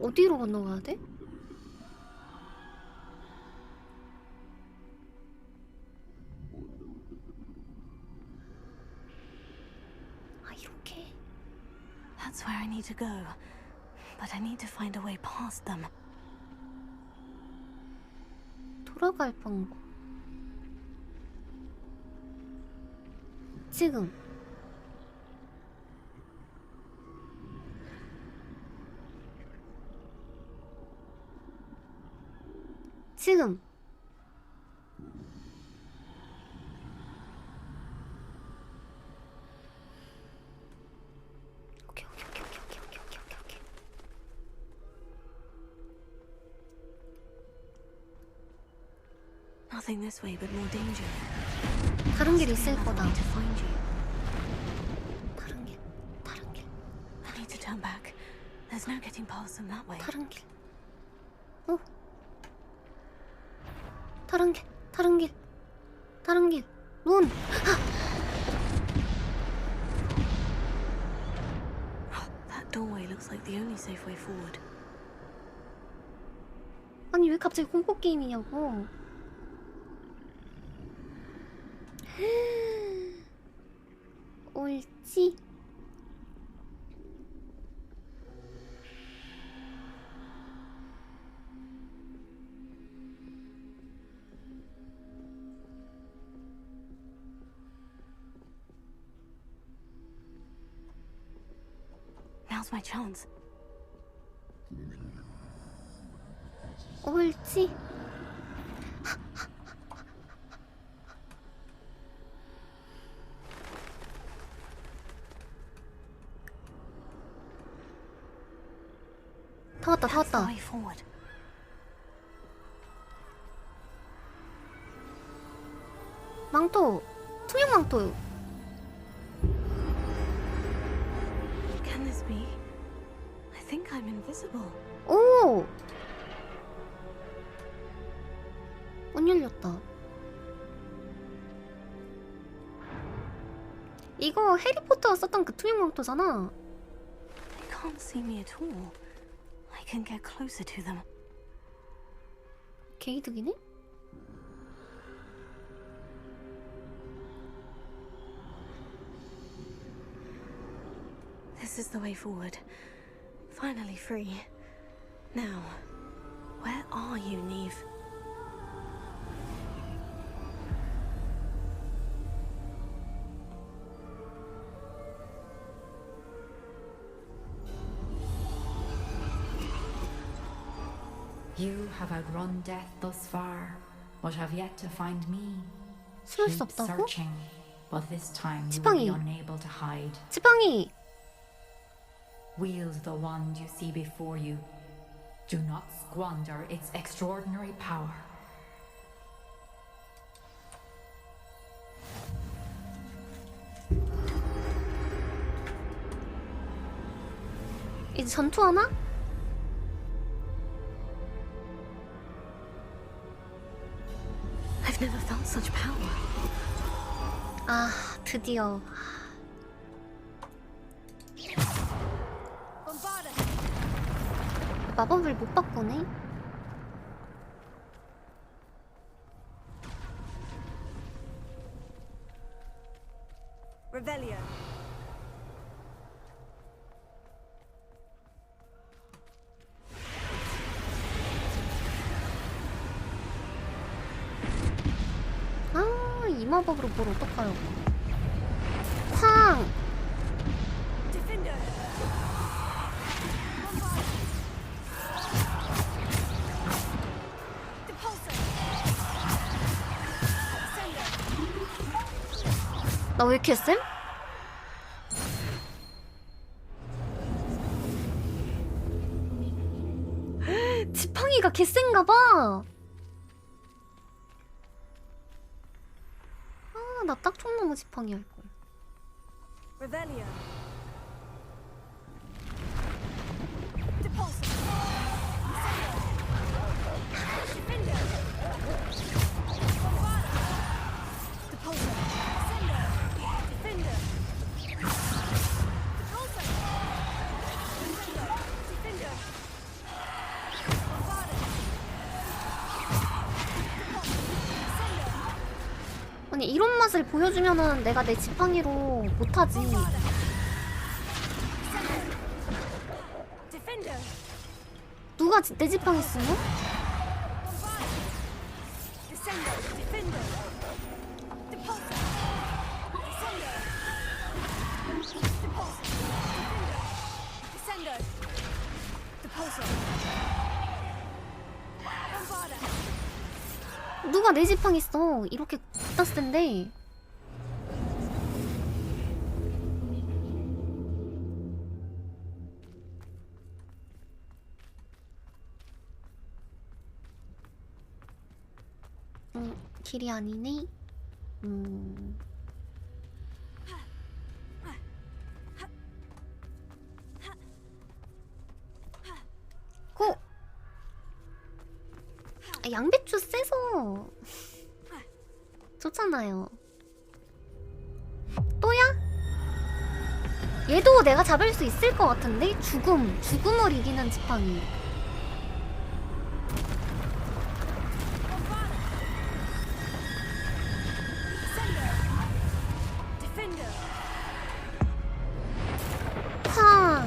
Speaker 1: 어디로 건너가야 돼? 아, 이렇게?
Speaker 5: That's where I need to go. But I need to find a way past them.
Speaker 1: 돌아갈 방법. 지금. 지금. 오케이.
Speaker 5: Nothing this way but more danger.
Speaker 1: 다른 길 있을 거다.
Speaker 5: To find you.
Speaker 1: 다른 길.
Speaker 5: I need to turn back. There's no getting past them that way.
Speaker 1: 다른 길. 어? 다른 길. 문.
Speaker 5: That doorway looks like the only safe way forward.
Speaker 1: 아니 왜 갑자기 공포 게임이냐고. 옳지.
Speaker 5: Now's my chance.
Speaker 1: 옳지. 다 왔다.
Speaker 5: That's the way forward.
Speaker 1: 망토. 투명 망토.
Speaker 5: Can this be? I think I'm invisible.
Speaker 1: 오! 문 열렸다. 이거 해리포터가 썼던 그 투명 망토잖아.
Speaker 5: They can't see me at all. I can get closer to them.
Speaker 1: 개이득이네?
Speaker 5: This is the way forward. Finally free. Now, where are you, Neve?
Speaker 19: You have outrun death thus far, but have yet to find me.
Speaker 1: 숨을 수
Speaker 19: Keep
Speaker 1: 없다고?
Speaker 19: searching, but this time you will
Speaker 1: 지팡이.
Speaker 19: be unable to hide.
Speaker 1: 지팡이.
Speaker 19: Wield the wand you see before you. Do not squander its extraordinary power.
Speaker 1: 이제 전투하나?
Speaker 5: I've never felt such power.
Speaker 1: 아, 드디어. 마법을 못 바꾸네.
Speaker 6: Revelio.
Speaker 1: 아, 이 마법으로 뭘 어떡하려고. 쾅! 나 왜 이렇게 쌤? 지팡이가 개센가봐. 아, 나 딱총나무 지팡이 할걸.
Speaker 6: Revelio.
Speaker 1: 아니 이런 맛을 보여주면은 내가 내 지팡이로 못하지. 누가 내 지팡이 쓰노? 누가 내 지팡 있어? 이렇게 땄을 텐데. 길이 아니네. 고! 양배추 세서 좋잖아요. 또야? 얘도 내가 잡을 수 있을 것 같은데? 죽음을 이기는 지팡이. 팡!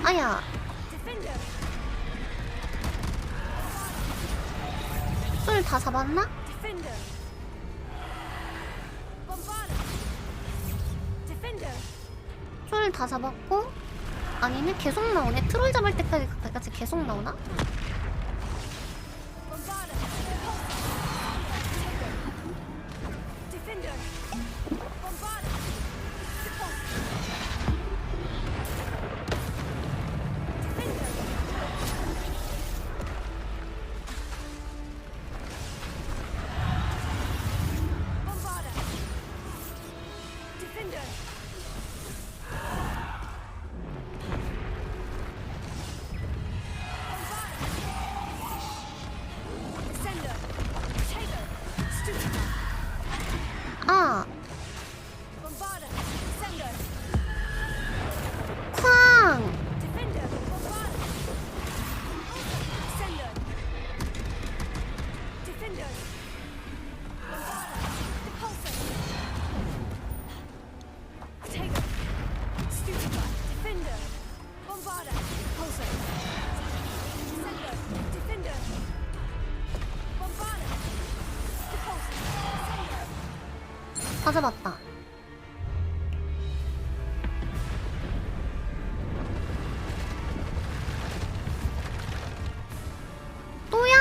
Speaker 1: 아야. 술 다 잡았나? 술 다 잡았고. 아니네, 계속 나오네. 트롤 잡을 때까지 계속 나오나? 아. 쾅. 다 잡았다. 또야?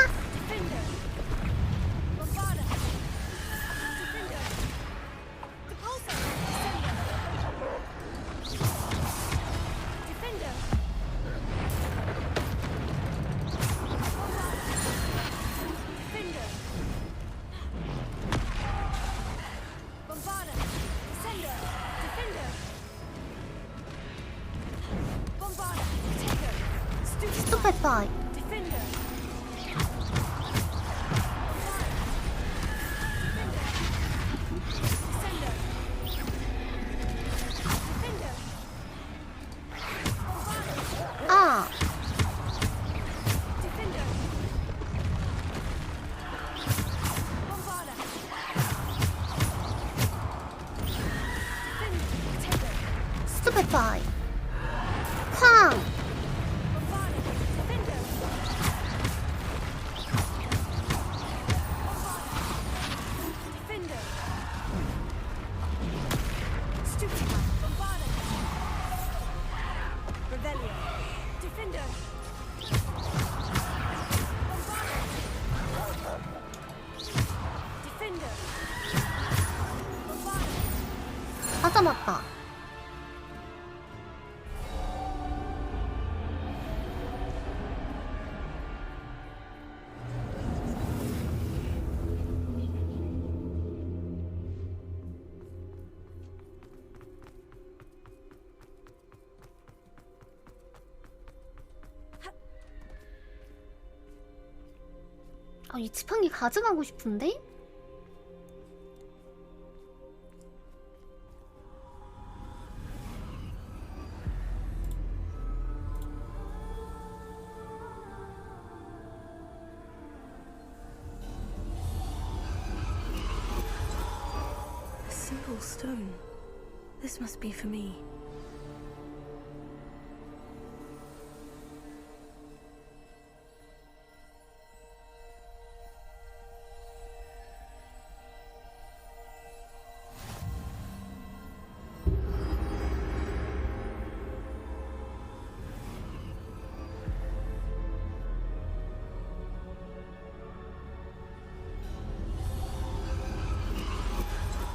Speaker 1: 스투페파이. 아. 스투페파이. 쾅. 다 잡았다. 이 지팡이 가져가고 싶은데?
Speaker 5: A simple stone. This must be for me.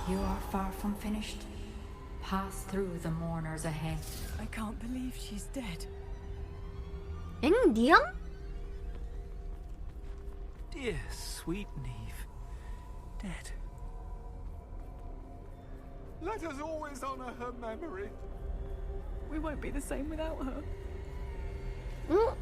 Speaker 19: You are far from finished. Pass through the mourners ahead.
Speaker 6: I can't believe she's dead.
Speaker 1: 엥? 니양?
Speaker 9: Dear sweet Neve. Dead.
Speaker 10: Let us always honor her memory.
Speaker 6: We won't be the same without her.
Speaker 1: 응?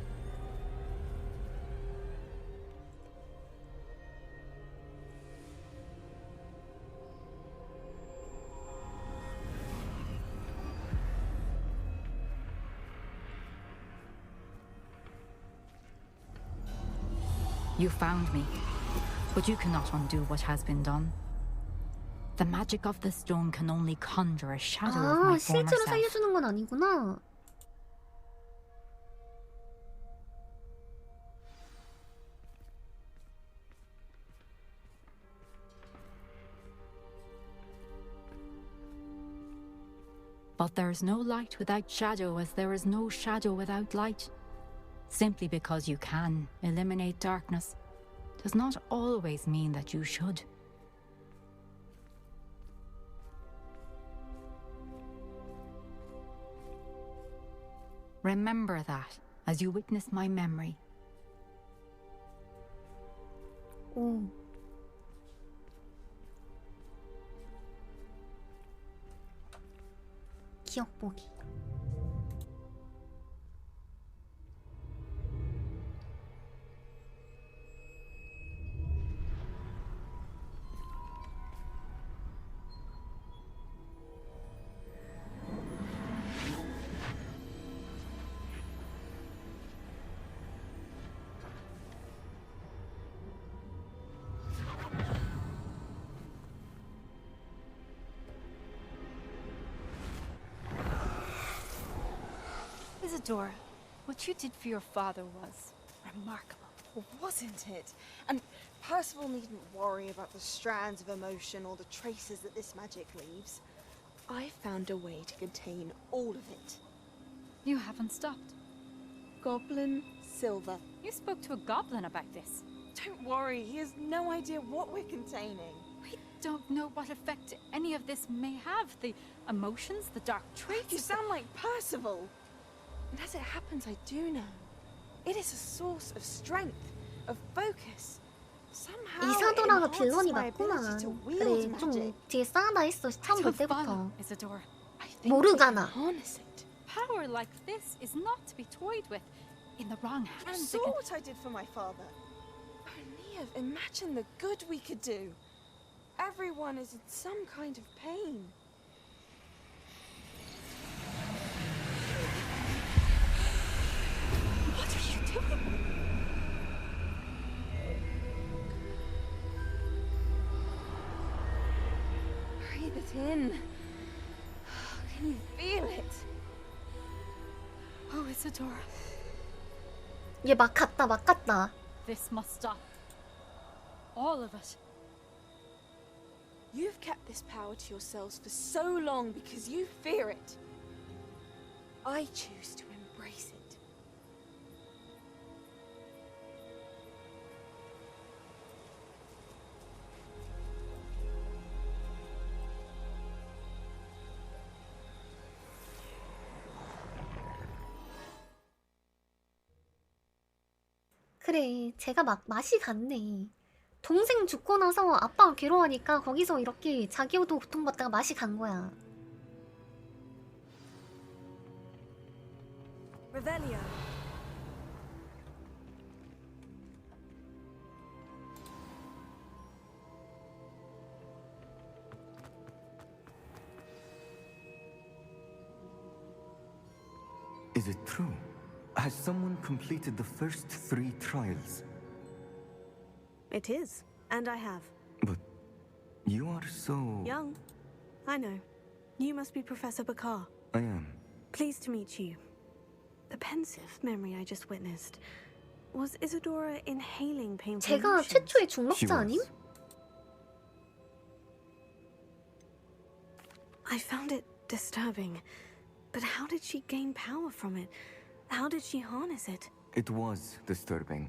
Speaker 19: You found me, but you cannot undo what has been done. The magic of the stone can only conjure a shadow of my former
Speaker 1: 실제로
Speaker 19: self.
Speaker 1: 살려주는 건 아니구나.
Speaker 19: But there is no light without shadow, as there is no shadow without light. Simply because you can eliminate darkness does not always mean that you should. Remember that as you witness my memory.
Speaker 1: 오. 기억 보기.
Speaker 15: Isadora, what you did for your father was remarkable, wasn't it? And Percival needn't worry about the strands of emotion or the traces that this magic leaves. I found a way to contain all of it.
Speaker 19: You haven't stopped.
Speaker 15: Goblin Silver.
Speaker 19: You spoke to a goblin about this.
Speaker 15: Don't worry, he has no idea what we're containing.
Speaker 19: We don't know what effect any of this may have. The emotions, the dark traits.
Speaker 15: You sound like Percival. And as it happens, I do know. It is a source of strength, of focus. Somehow
Speaker 1: 이사도라가
Speaker 15: it
Speaker 1: 빌런이
Speaker 15: enhances my
Speaker 1: 맞구나.
Speaker 15: ability to wield
Speaker 1: 그래, 좀
Speaker 15: magic.
Speaker 1: 뒤에 싸우다 했어. 처음 볼 때부터.
Speaker 19: Isadora.
Speaker 1: 모르가나.
Speaker 19: Power like this is not to be toyed with. In the wrong
Speaker 15: You
Speaker 19: hands,
Speaker 15: saw what I did for my father. Oh, Neve, imagine the good we could do. Everyone is in some kind of pain.
Speaker 19: What are you doing?
Speaker 15: Breathe it in. Can you feel it?
Speaker 19: Oh, Isadora.
Speaker 1: 얘 막 갔다, 막 갔다.
Speaker 19: This must stop. All of it.
Speaker 15: You've kept this power to yourselves for so long because you fear it. I choose to embrace it.
Speaker 1: 그래, 제가 막 맛이 갔네. 동생 죽고 나서 아빠가 괴로워하니까 거기서 이렇게 자기도 고통받다가 맛이 간 거야.
Speaker 6: Revelio.
Speaker 2: Is it true? Has someone completed the first 3 trials?
Speaker 5: It is, and I have.
Speaker 2: But you are so...
Speaker 5: Young. I know. You must be Professor Bakar.
Speaker 2: I am.
Speaker 5: Pleased to meet you. The pensive memory I just witnessed. Was Isadora inhaling painful
Speaker 1: 제가
Speaker 5: emotions?
Speaker 1: 최초의 중력자 아님?
Speaker 5: I found it disturbing. But how did she gain power from it? How did she harness it?
Speaker 2: It was disturbing.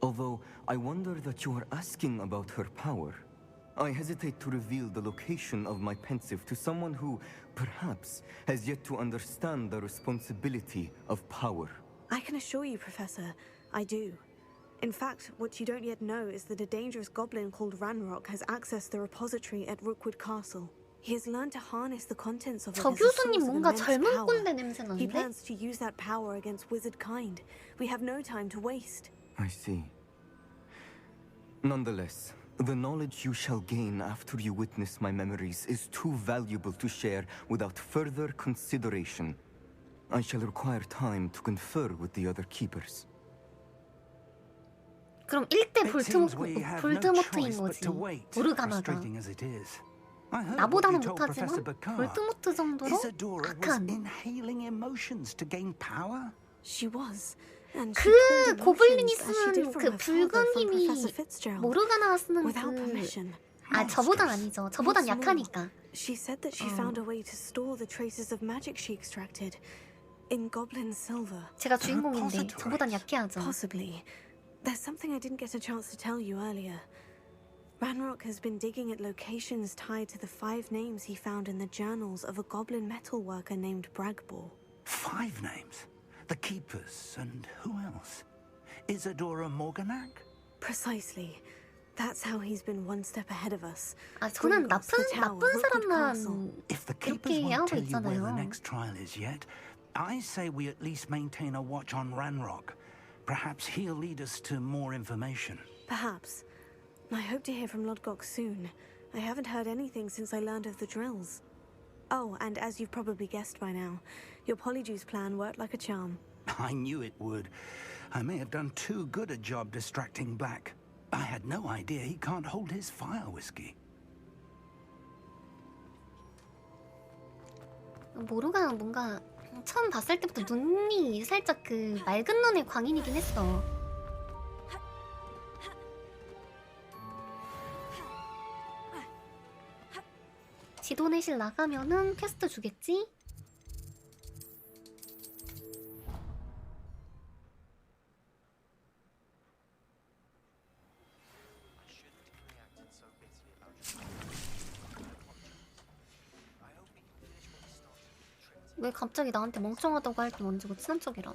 Speaker 2: Although I wonder that you are asking about her power. I hesitate to reveal the location of my pensive to someone who, perhaps, has yet to understand the responsibility of power.
Speaker 5: I can assure you, Professor, I do. In fact, what you don't yet know is that a dangerous goblin called Ranrock has accessed the repository at Rookwood Castle. He has learned to harness the contents of it
Speaker 1: 저
Speaker 5: as a source
Speaker 1: 교수님
Speaker 5: of
Speaker 1: 뭔가
Speaker 5: immense
Speaker 1: 젊은
Speaker 5: power.
Speaker 1: 꼴대 냄새
Speaker 5: He
Speaker 1: 나는데?
Speaker 5: plans to use that power against wizard kind. We have no time to waste.
Speaker 2: I see. Nonetheless, the knowledge you shall gain after you witness my memories is too valuable to share without further consideration. I shall require time to confer with the other keepers.
Speaker 1: 그럼 1대 볼트모트인 거지. 모르가나가. 나보다는 못하지만 볼트모트 정도로 악한.
Speaker 13: Inhaling emotions to gain power?
Speaker 5: She was.
Speaker 1: 그 고블린이 쓰는 그 붉은 힘이 모르가나가 쓰는 그... 아, 저보단 아니죠. 저보단 약하니까.
Speaker 5: She said that she found a way to store the traces of magic she extracted in goblin silver.
Speaker 1: 제가 주인공인데 저보단 약해야죠.
Speaker 5: Possibly. There's something I didn't get a chance to tell you earlier. Ranrock has been digging at locations tied to the 5 names he found in the journals of a goblin metalworker named Bragbor.
Speaker 13: 5 names? The Keepers, and who else? Isadora Morganac?
Speaker 5: Precisely. That's how he's been one step ahead of us.
Speaker 1: 아, 저는 나쁜 사람만
Speaker 13: If the Keepers
Speaker 1: 이렇게
Speaker 13: won't
Speaker 1: 하고
Speaker 13: tell you where the
Speaker 1: 있잖아요.
Speaker 13: next trial is yet, I say we at least maintain a watch on Ranrock. Perhaps he'll lead us to more information.
Speaker 5: Perhaps. I hope to hear from Lodgok soon. I haven't heard anything since I learned of the drills. Oh, and as you've probably guessed by now, your Polyjuice plan worked like a charm.
Speaker 13: I knew it would. I may have done too good a job distracting Black. I had no idea he can't hold his fire whiskey.
Speaker 1: 모르가나 뭔가 처음 봤을 때부터 눈이 살짝 그 맑은 눈의 광인이긴 했어. 지도 내실 나가면은 퀘스트 주겠지? 왜 갑자기 나한테 멍청하다고 할 때 먼저 친한 척이라?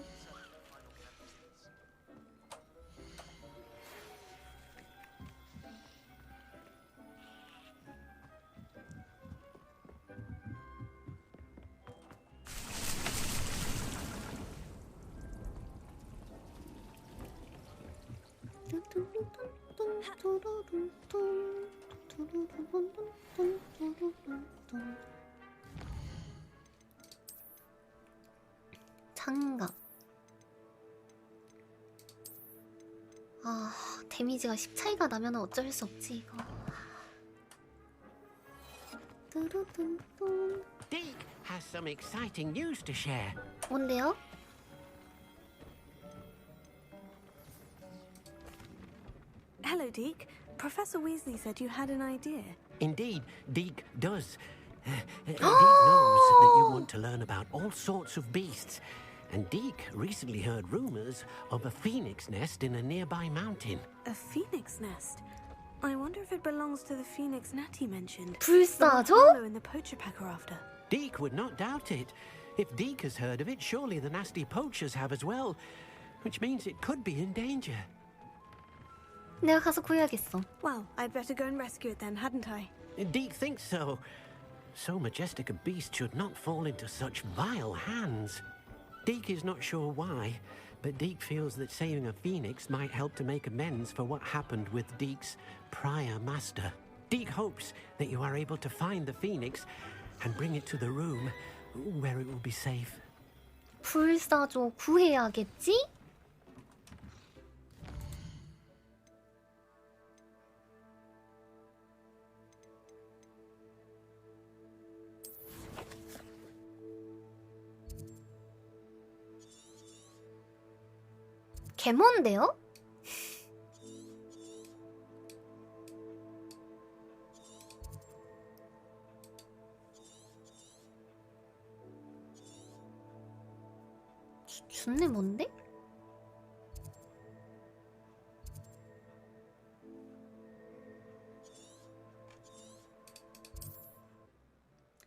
Speaker 1: 장갑. 아, 데미지가 10 차이가 나면 어쩔 수 없지 이거.
Speaker 16: Deke has some exciting news to share.
Speaker 1: 뭔데요?
Speaker 5: Hello, Deke. Professor Weasley said you had an idea.
Speaker 16: Indeed, Deke does. Deke knows that you want to learn about all sorts of beasts. And Deke recently heard rumors of a phoenix nest in a nearby mountain.
Speaker 5: A phoenix nest? I wonder if it belongs to the phoenix net he mentioned.
Speaker 1: 불사조?
Speaker 5: The one Harlow and the poacher pack are after.
Speaker 16: Deke would not doubt it. If Deke has heard of it, surely the nasty poachers have as well. Which means it could be in danger.
Speaker 1: 내가 가서 구해야겠어.
Speaker 5: Well, I'd better go and rescue it then, hadn't I?
Speaker 16: Deke thinks so. So majestic a beast should not fall into such vile hands. Deke is not sure why, but Deke feels that saving a phoenix might help to make amends for what happened with Deke's prior master. Deke hopes that you are able to find the phoenix and bring it to the room where it will be safe.
Speaker 1: 불사조 구해야겠지? 개몬데요? 준네 뭔데?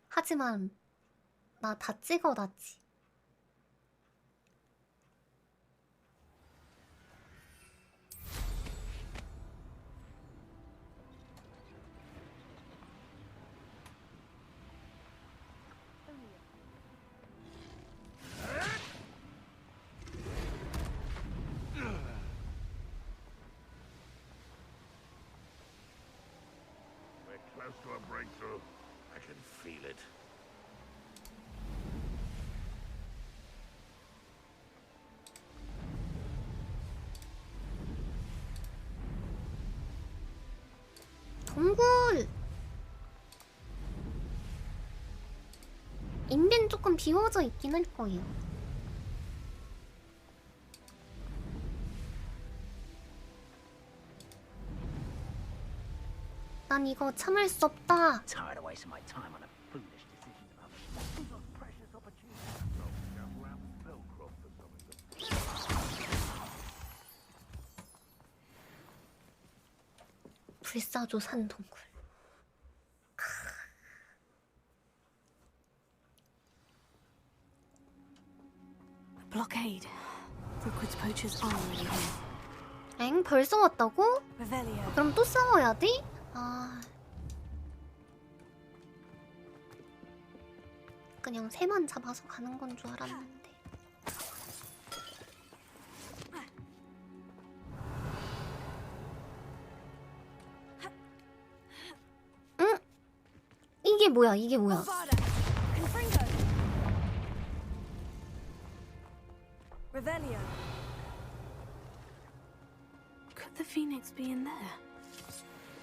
Speaker 1: 하지만 나 다 찍어놨지.
Speaker 12: Close to a breakthrough. I can feel it.
Speaker 1: 동굴! 인벤 조금 비워져 있긴 할 거예요. 난 이거 참을 수 없다.
Speaker 13: Tired of wasting my time on a foolish decision about a precious opportunity.
Speaker 1: 불사조 산 동굴.
Speaker 5: Blockade. Brookwood's poachers are already here.
Speaker 1: 엥? 벌써 왔다고?
Speaker 5: Revelio.
Speaker 1: 그럼 또 싸워야 돼? 아... 그냥 새만 잡아서 가는 건 줄 알았는데. 응? 이게 뭐야? 이게 뭐야?
Speaker 5: Revelio. Could the phoenix be in there?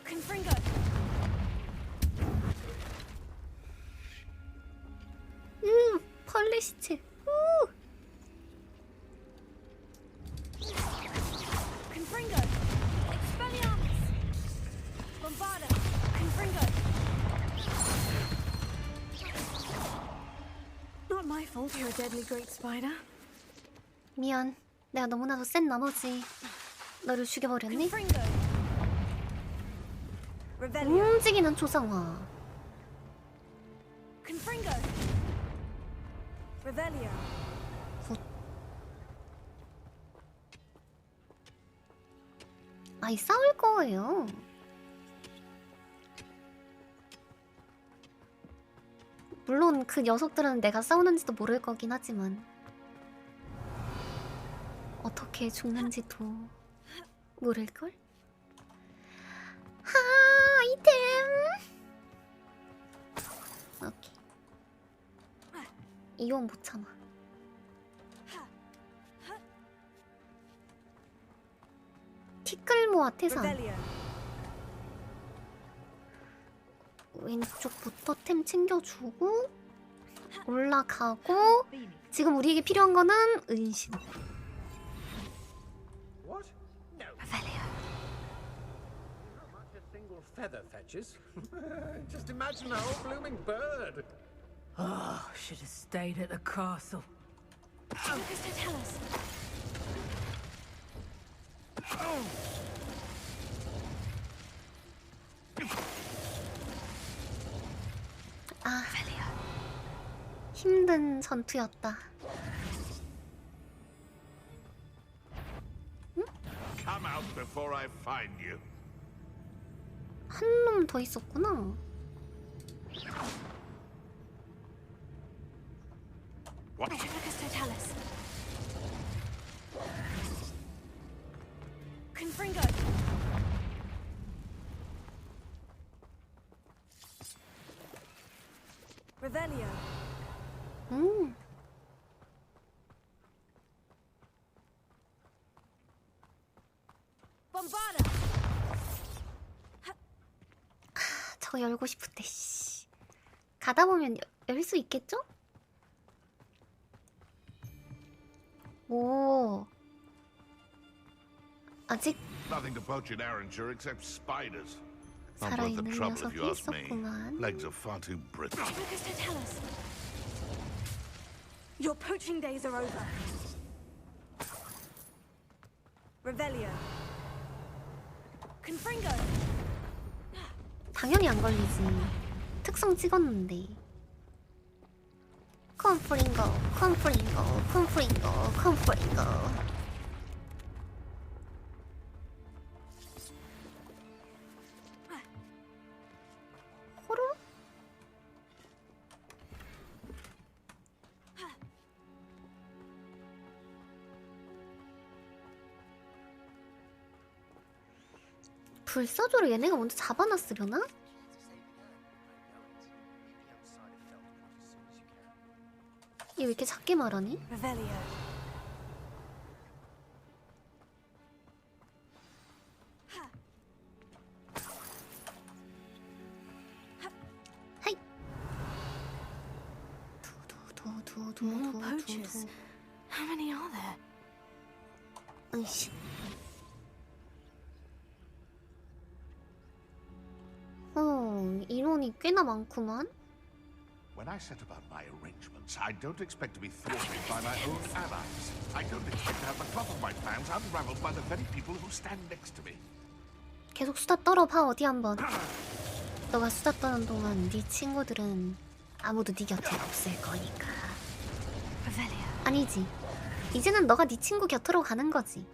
Speaker 5: Confringo.
Speaker 1: 펄리시체.
Speaker 5: Confringo. Expelliarmus. Bombarda. Confringo. Not my fault you're a deadly great spider.
Speaker 1: 미안. 내가 너무나도 센 나머지 너를 죽여버렸네. 움직이는 초상화.
Speaker 5: Confringo. Revelio.
Speaker 1: 아이 싸울 거예요. 물론 그 녀석들은 내가 싸우는지도 모를 거긴 하지만 어떻게 죽는지도 모를걸? 하 아이템. 오케이. 이건 못 참아. 티끌모아 태산. 왼쪽부터 템 챙겨주고 올라가고 지금 우리에게 필요한 거는 은신.
Speaker 9: What? No.
Speaker 1: Revelio.
Speaker 9: Not much a single feather fetches. Just imagine a whole blooming bird.
Speaker 17: Oh, should have stayed at the castle.
Speaker 5: Lucas, don't tell us.
Speaker 1: 아, 힘든 전투였다. 응?
Speaker 12: Come out before I find you.
Speaker 1: 한 놈 더 있었구나.
Speaker 12: What?
Speaker 5: Lucas, don't tell us. Confringo. Revelio.
Speaker 1: 더 열고 싶은데 씨. 가다 보면 열 수 있겠죠? 오. 아직
Speaker 12: Nothing to poach in Arranshire except spiders. Not worth the
Speaker 1: 살아있는
Speaker 12: trouble if you
Speaker 1: 녀석이
Speaker 12: ask me.
Speaker 1: 있었구만.
Speaker 12: Legs are far too brittle.
Speaker 6: Lucas, don't tell us. Your poaching days are over. Revelio. Confringo.
Speaker 1: 당연히 안 걸리지. 특성 찍었는데. 컴프링고, 컴프링고, 컴프링고, 컴프링고. 호로? 불사조를 얘네가 먼저 잡아놨으려나? 얘 왜 이렇게 작게 말하니?
Speaker 6: Revelio.
Speaker 1: 하이.
Speaker 5: More poachers. How many are there?
Speaker 1: 으이씨. 인원이 꽤나 많구만.
Speaker 12: When I set about my arrangements, I don't expect to be thwarted by my own allies. I don't expect to have the cloth of my plans unraveled by the very people who stand next to me.
Speaker 1: 계속 수다 떨어봐 어디 한번. 너가 수다 떠는 동안 네 친구들은 아무도 네 곁에 없을 거니까. 아니지. 이제는 너가 네 친구 곁으로 가는 거지.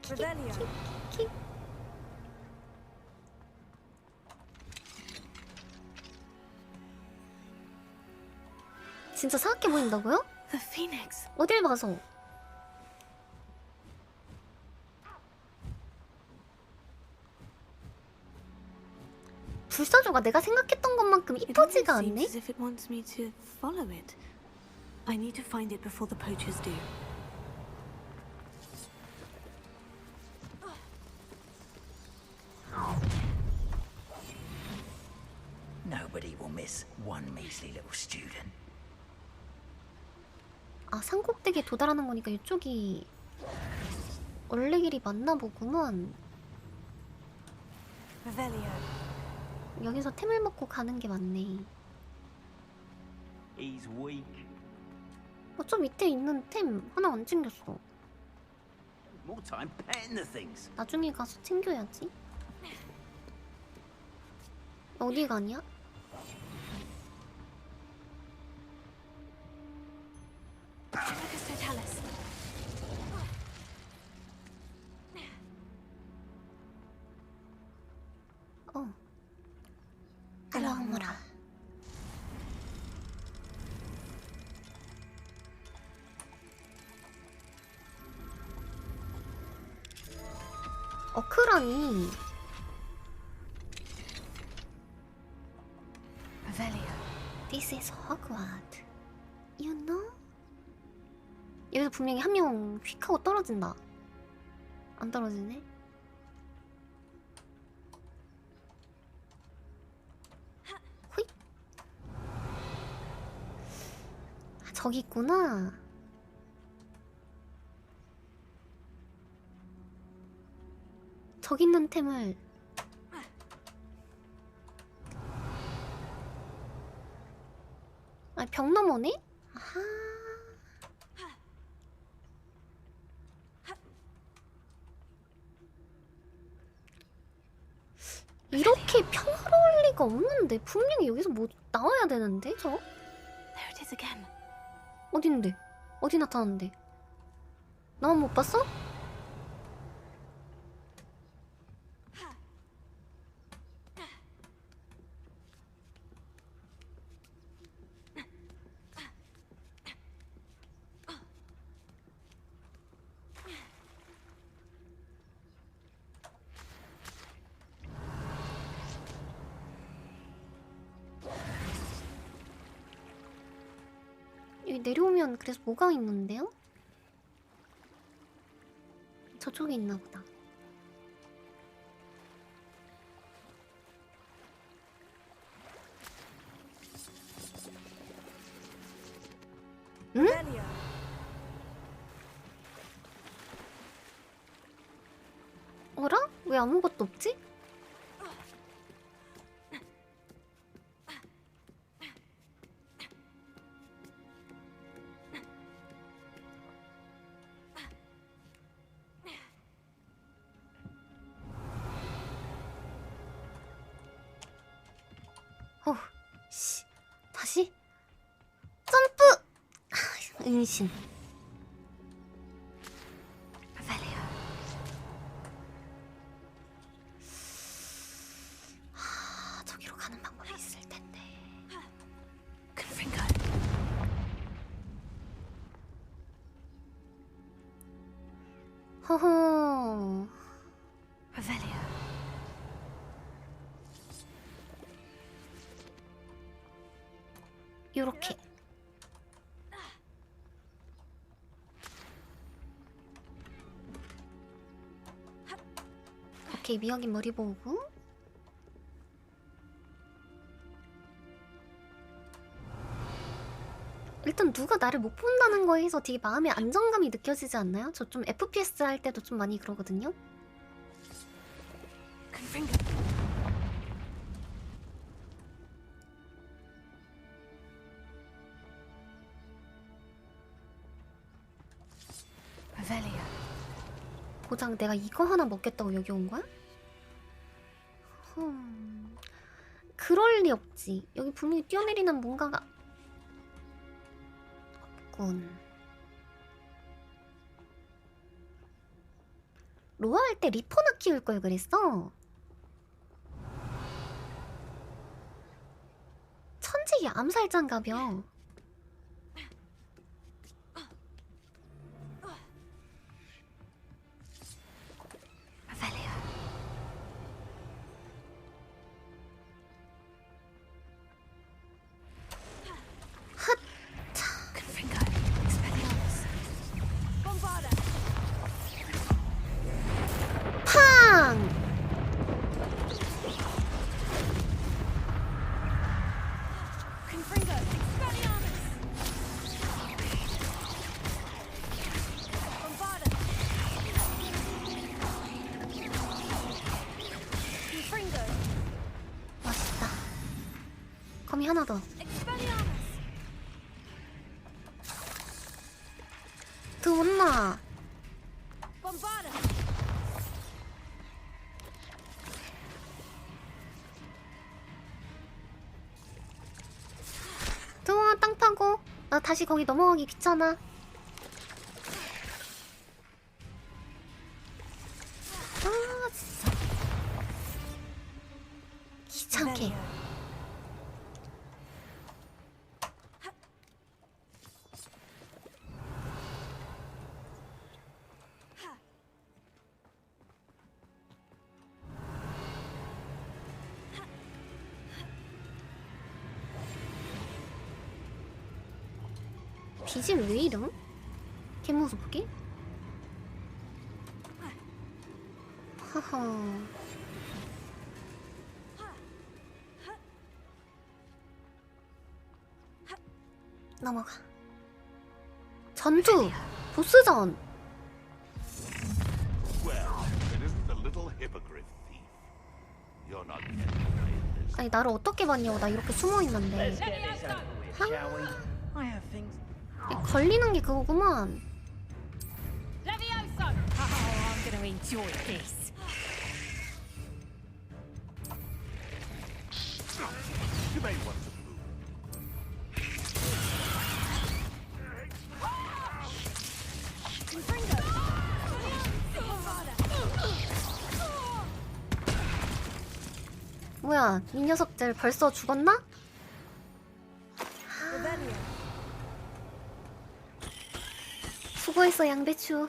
Speaker 6: Revelio.
Speaker 1: 진짜 사납게 보인다고요?
Speaker 5: The Phoenix.
Speaker 1: 어딜 봐서? 불사조가 내가 생각했던 것만큼 이쁘지가 않네?
Speaker 5: As if it wants me to follow it. I need to find it before the poachers do.
Speaker 4: Nobody will miss one measly little student.
Speaker 1: 아, 산꼭대기에 도달하는 거니까 이쪽이 원래 길이 맞나 보구먼.
Speaker 6: Revelio.
Speaker 1: 여기서 템을 먹고 가는 게 맞네.
Speaker 4: He's weak.
Speaker 1: 저 밑에 있는 템 하나 안 챙겼어.
Speaker 4: More time petting the things.
Speaker 1: 나중에 가서 챙겨야지. 어디 가냐?
Speaker 6: Lucas, don't tell us.
Speaker 1: 알라오무라. 어크라니.
Speaker 6: Revelio.
Speaker 1: This is Hogwarts. You know? 여기서 분명히 한 명 휙 하고 떨어진다. 안 떨어지네? 호잇. 아, 저기 있구나. 저기 있는 템을 아, 벽 넘어네? 아하. 이렇게 평화로울 리가 없는데 분명히 여기서 뭐 나와야 되는데 저?
Speaker 5: There it is again.
Speaker 1: 어딘데? 어디 나타났는데? 나만 못 봤어? 여기 내려오면 그래서 뭐가 있는데요? 저쪽에 있나 보다. 응? 어라? 왜 아무것도 없지? 씨. 다시 점프! 은신. 저기로 가는 방법이 있을 텐데. 허허. 요렇게. 오케이, 미역이 머리 보고. 일단 누가 나를 못 본다는 거에서 되게 마음의 안정감이 느껴지지 않나요? 저 좀 FPS 할 때도 좀 많이 그러거든요. 고작 내가 이거 하나 먹겠다고 여기 온 거야? 그럴 리 없지. 여기 분명히 뛰어내리는 뭔가가 없군. 로아 할 때 리퍼나 키울 걸 그랬어. 천직이 암살자인가벼. 거미 하나 더. 들어온나. 들어와, 땅 파고. 나 다시 거기 넘어가기 귀찮아. 아 진짜 귀찮게. 비질 왜 이름? 개무섭게? 하하. 넘어가. 전투! 보스전! 아니 나를 어떻게 봤냐고. 나 이렇게 숨어있는데. 걸리는 게 그거구만. 뭐야, 이 녀석들 벌써 죽었나? 수고했어, 양배추.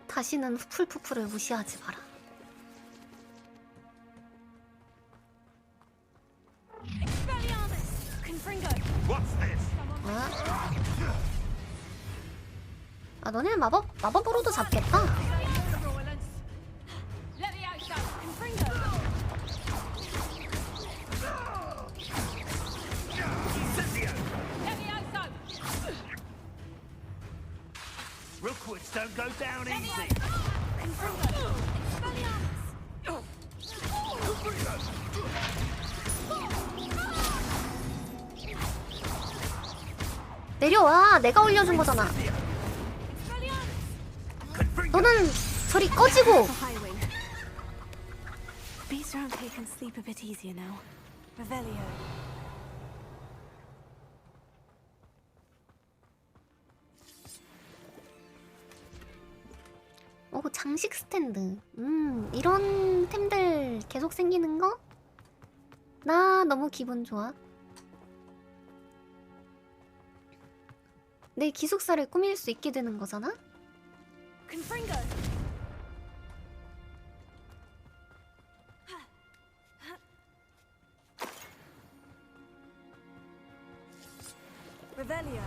Speaker 1: 다시는 후풀푸풀을 무시하지 마라.
Speaker 12: What's this?
Speaker 1: 아 너네는 마법으로도 잡겠다.
Speaker 13: Rookwoods don't go down easy.
Speaker 1: 내려와. 내가 올려준 거잖아. 너는 저리 꺼지고.
Speaker 5: Beasts around here can sleep a bit easier now. Revelio.
Speaker 1: 오, 장식 스탠드. 이런 템들 계속 생기는 거? 나 너무 기분 좋아. 내 기숙사를 꾸밀 수 있게 되는 거잖아?
Speaker 15: Revelio.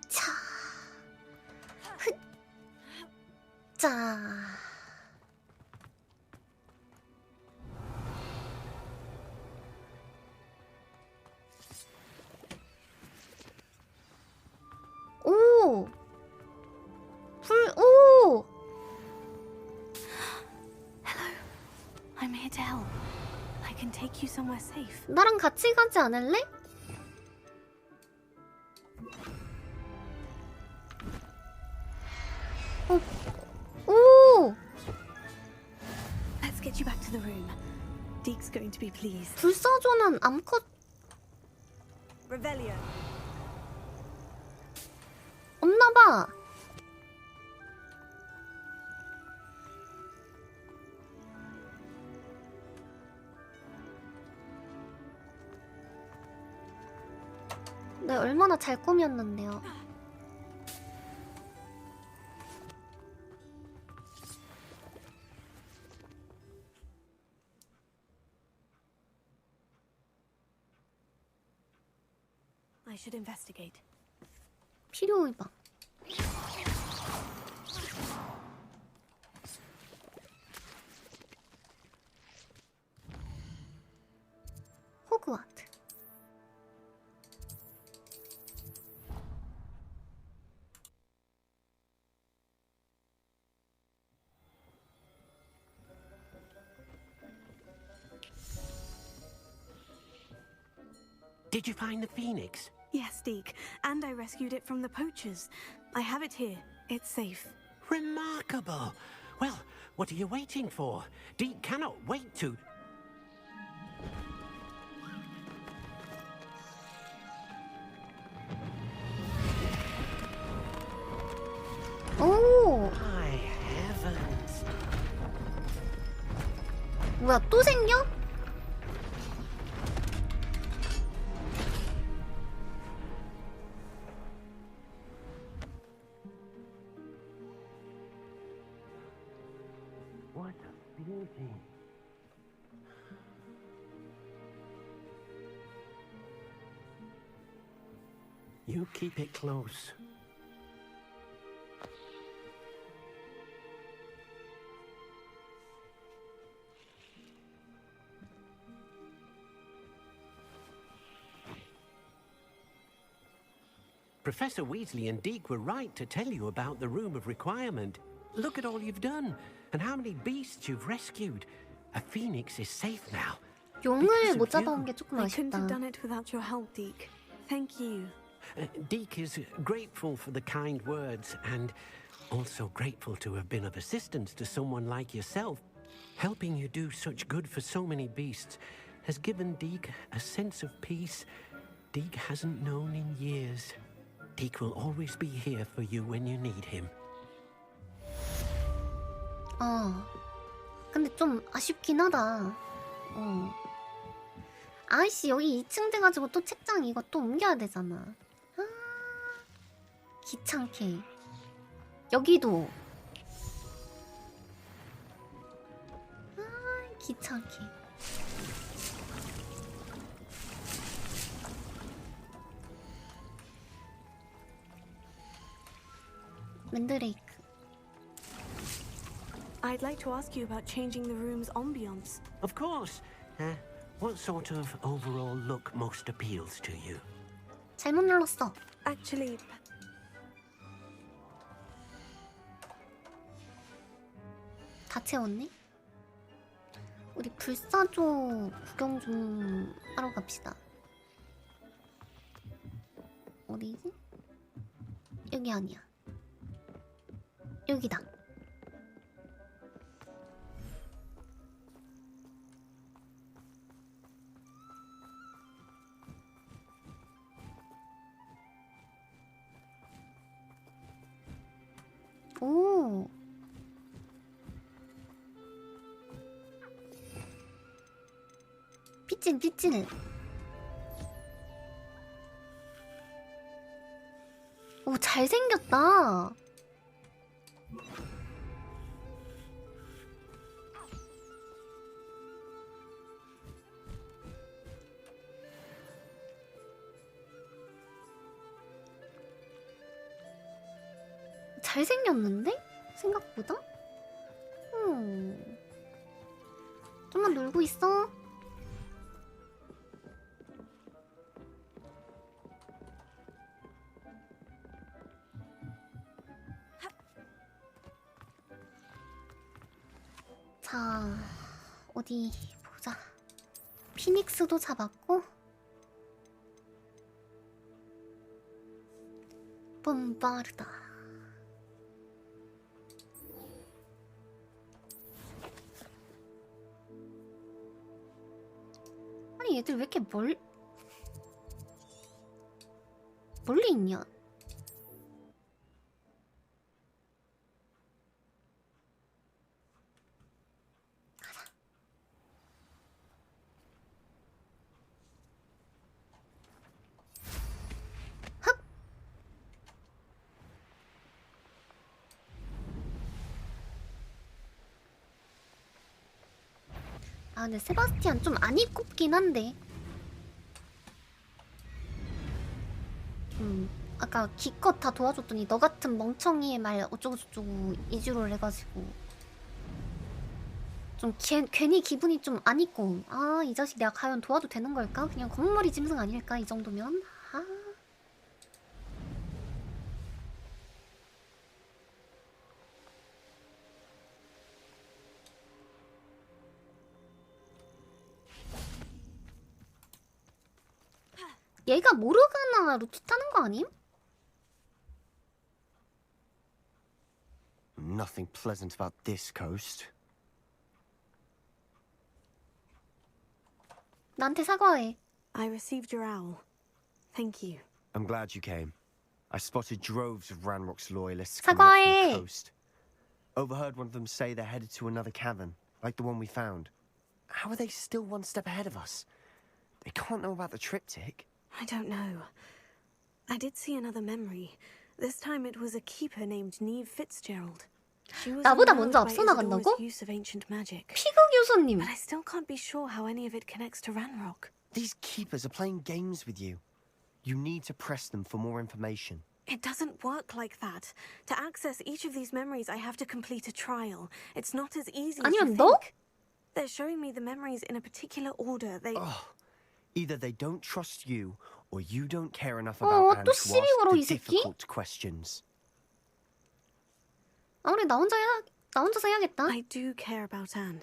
Speaker 1: 자. 흑. 자. 오! 오!
Speaker 5: Hello. I'm here to help. I can take you somewhere safe.
Speaker 1: 나랑 같이 가지 않을래? 오!
Speaker 5: Let's get you back to the room. Deke's going to be pleased.
Speaker 1: 불사조는 암컷
Speaker 15: Revelio.
Speaker 1: 없나봐. 네, 얼마나 잘 꾸몄는데요.
Speaker 5: I should investigate.
Speaker 1: 필요 의방. 호그와트.
Speaker 16: Did you find the phoenix?
Speaker 5: Yes, Deke. And I rescued it from the poachers. I have it here. It's safe.
Speaker 16: Remarkable. Well, what are you waiting for? Deke cannot wait to...
Speaker 1: 오!
Speaker 16: My heavens.
Speaker 1: 뭐야, 또 생겨?
Speaker 16: What a beauty. You keep it close. Professor Weasley and Deke were right to tell you about the Room of Requirement. Look at all you've done, and how many beasts you've rescued. A phoenix is safe now.
Speaker 1: 용을 못 잡아온 게 조금
Speaker 5: I couldn't
Speaker 1: 아쉽다.
Speaker 5: have done it without your help, Deke. Thank you.
Speaker 16: Deke is grateful for the kind words, and also grateful to have been of assistance to someone like yourself. Helping you do such good for so many beasts has given Deke a sense of peace Deke hasn't known in years. Deke will always be here for you when you need him.
Speaker 1: 근데 좀 아쉽긴 하다. 아이씨, 여기 2층 돼가지고 또 책장 이거 또 옮겨야 되잖아. 아, 귀찮게. 여기도. 아, 귀찮게. 맨드레이크.
Speaker 5: I'd like to ask you about changing the room's ambience.
Speaker 16: Of course. What sort of overall look most appeals to you?
Speaker 1: 잘못 눌렀어.
Speaker 5: Actually,
Speaker 1: 다 채웠네? 우리 불사조 구경 좀 하러 갑시다. 어디지? 여기 아니야. 여기다. 오. 삐찐. 오, 잘생겼다. 잘생겼는데? 생각보다? 좀만 놀고 있어. 자, 어디 보자. 피닉스도 잡았고, bombarda. 아니 얘들 왜 이렇게 멀리 있냐? 아 근데 세바스티안 좀 많이 꼽긴 한데 아까 기껏 다 도와줬더니 너 같은 멍청이의 말 어쩌고저쩌고 이주를 해가지고 좀 괜히 기분이 좀 안 있고 아 이 자식 내가 과연 도와도 되는 걸까? 그냥 검은머리 짐승 아닐까 이 정도면? 아 얘가 모르가나 루트 타는 거 아님?
Speaker 18: Nothing pleasant about this coast.
Speaker 1: 나한테 사과해.
Speaker 5: I received your owl. Thank you.
Speaker 18: I'm glad you came. I spotted droves of Ranrock's loyalists coming up
Speaker 1: 사과해.
Speaker 18: from the coast. Overheard one of them say they're headed to another cavern, like the one we found. How are they still one step ahead of us? They can't know about the triptych.
Speaker 5: I don't know. I did see another memory. This time it was a keeper named Neve Fitzgerald. She was
Speaker 1: 나보다
Speaker 5: unnerved
Speaker 1: 먼저
Speaker 5: by
Speaker 1: 앞서
Speaker 5: Isadora's
Speaker 1: 나간다고?
Speaker 5: use of ancient magic.
Speaker 1: 피그 교수님.
Speaker 5: But I still can't be sure how any of it connects to Ranrock.
Speaker 18: These keepers are playing games with you. You need to press them for more information.
Speaker 5: It doesn't work like that. To access each of these memories, I have to complete a trial. It's not as easy as you
Speaker 1: 아니면 너?
Speaker 5: think. They're showing me the memories in a particular order.
Speaker 18: Either they don't trust you, or you don't care enough about Anne
Speaker 1: 또
Speaker 18: to
Speaker 1: 시비
Speaker 18: ask
Speaker 1: 걸어,
Speaker 18: the
Speaker 1: 이 새끼?
Speaker 18: difficult questions.
Speaker 1: 아 그래 나 혼자서 해야겠다.
Speaker 5: I do care about Anne,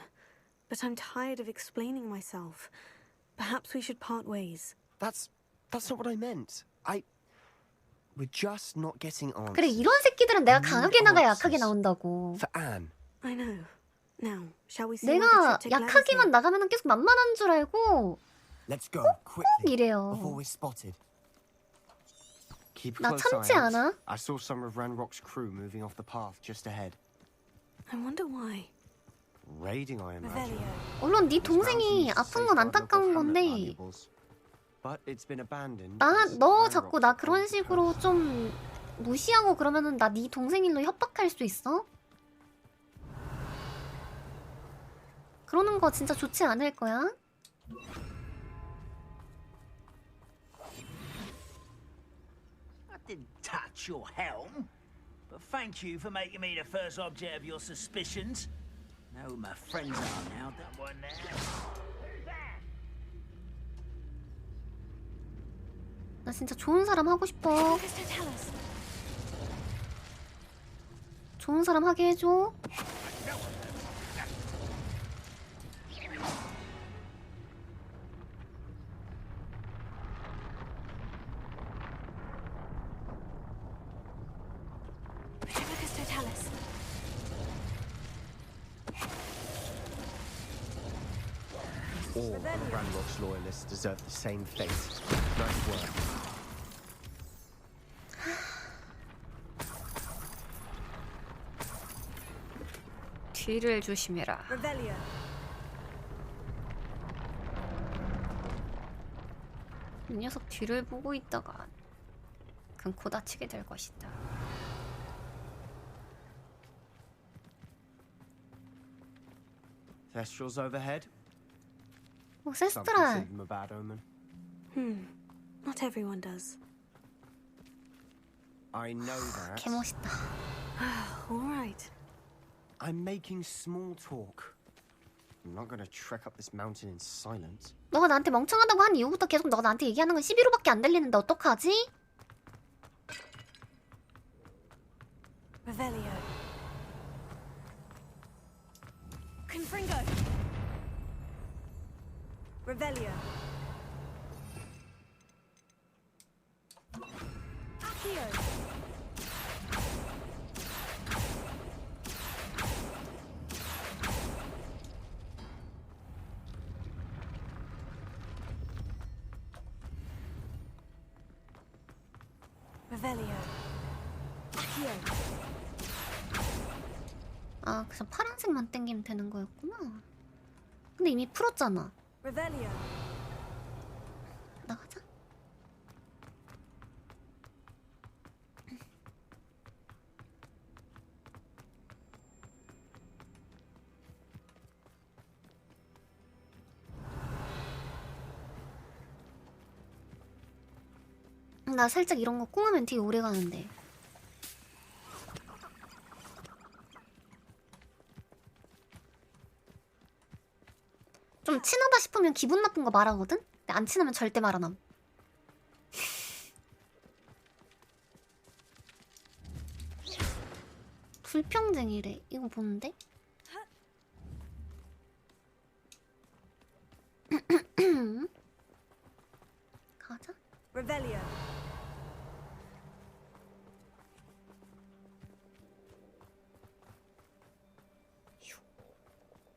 Speaker 5: but I'm tired of explaining myself. Perhaps we should part ways.
Speaker 18: That's not what I meant. We're just not getting answers.
Speaker 1: 그래 이런 새끼들은 내가 강하게 나가야 약하게 나온다고.
Speaker 18: For Anne.
Speaker 5: I know. Now, shall we see what the
Speaker 1: 내가
Speaker 5: triptych lands
Speaker 1: 약하게만
Speaker 5: here?
Speaker 1: 나가면 계속 만만한 줄 알고
Speaker 18: Let's go quickly
Speaker 1: 이래요.
Speaker 18: before we're spotted. Keep a
Speaker 1: 나
Speaker 18: close
Speaker 1: 참지
Speaker 18: eye out.
Speaker 1: 않아?
Speaker 18: I saw some of Ranrock's crew moving off the path just ahead.
Speaker 5: I wonder why.
Speaker 18: Raiding, I imagine.
Speaker 1: 물론 네 동생이 아픈 건 안타까운 건데
Speaker 18: But it's been abandoned.
Speaker 1: 너 자꾸 나 그런 식으로 좀 무시하고 그러면은 나 네 동생 일로 협박할 수 있어? 그러는 거 진짜 좋지 않을 거야?
Speaker 4: I didn't touch your helm, but thank you for making me the first object of your suspicions. Know who my friends are now, don't want now.
Speaker 1: 나 진짜 좋은 사람 하고 싶어. 좋은 사람 하게 해줘.
Speaker 18: All of Ranrock's loyalists deserve the same fate. Nice work.
Speaker 1: 뒤를 조심해라. 이 녀석 뒤를 보고 있다가 금코 다치게 될 것이다.
Speaker 18: Thestrals overhead.
Speaker 1: 오,
Speaker 18: Some
Speaker 1: 세스트라.
Speaker 18: consider them a bad omen.
Speaker 5: Not everyone does.
Speaker 18: I know that.
Speaker 1: 개멋있다.
Speaker 5: All right.
Speaker 18: I'm making small talk. I'm not gonna trek up this mountain in silence.
Speaker 1: 너가 나한테 멍청하다고 한 이후부터 계속 너가 나한테 얘기하는 건 11호밖에 안 들리는데 어떡하지?
Speaker 5: Revelio.
Speaker 6: Confringo. Revelio. Accio.
Speaker 5: Revelio.
Speaker 6: Accio.
Speaker 1: 아, 그래서 파란색만 땡기면 되는 거였구나. 근데 이미 풀었잖아.
Speaker 6: Revelio.
Speaker 1: 나가자. 나 살짝 이런 거 꽁하면 되게 오래 가는데. 좀 친하다 싶으면 기분 나쁜 거 말하거든? 근데 안 친하면 절대 말 안 함. 불평쟁이래. 이거 뭔데? 가자.
Speaker 6: Revelio.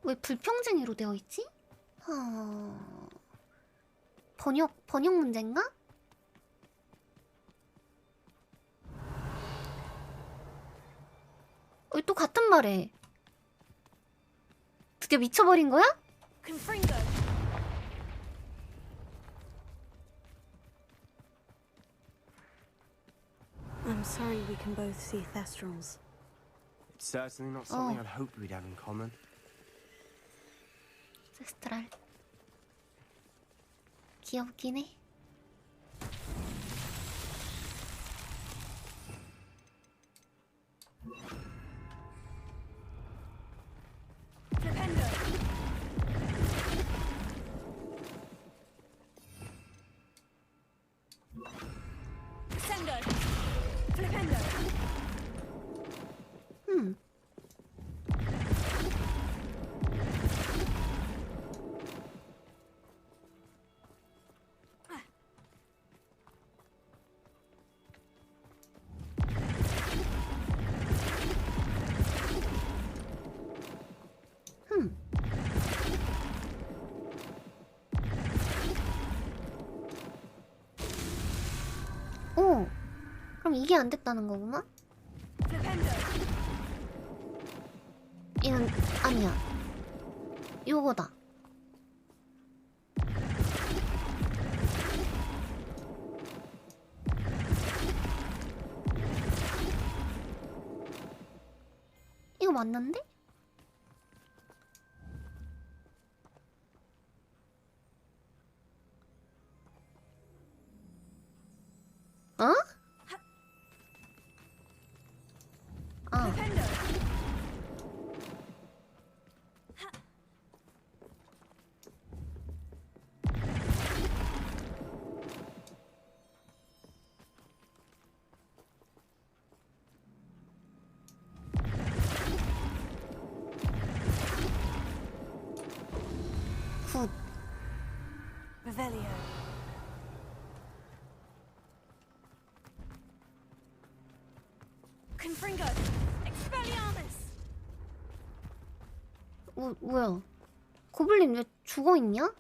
Speaker 1: 왜 불평쟁이로 되어 있지? 번역 문제인가? 왜 또 같은 말해? 드디어 미쳐버린 거야?
Speaker 6: Confringo.
Speaker 5: I'm sorry we can both see Thestrals.
Speaker 18: It's certainly not something I'd hoped we'd have in common.
Speaker 1: 세스트랄. 귀엽긴 해.
Speaker 6: Flipendo. Sendo. Flipendo.
Speaker 1: 오! 그럼 이게 안 됐다는 거구만? 이건 아니야. 요거다. 이거 맞는데? 어?
Speaker 6: Revelio. Confringo. Expelliarmus.
Speaker 1: 뭐야? 고블린 왜 죽어 있냐?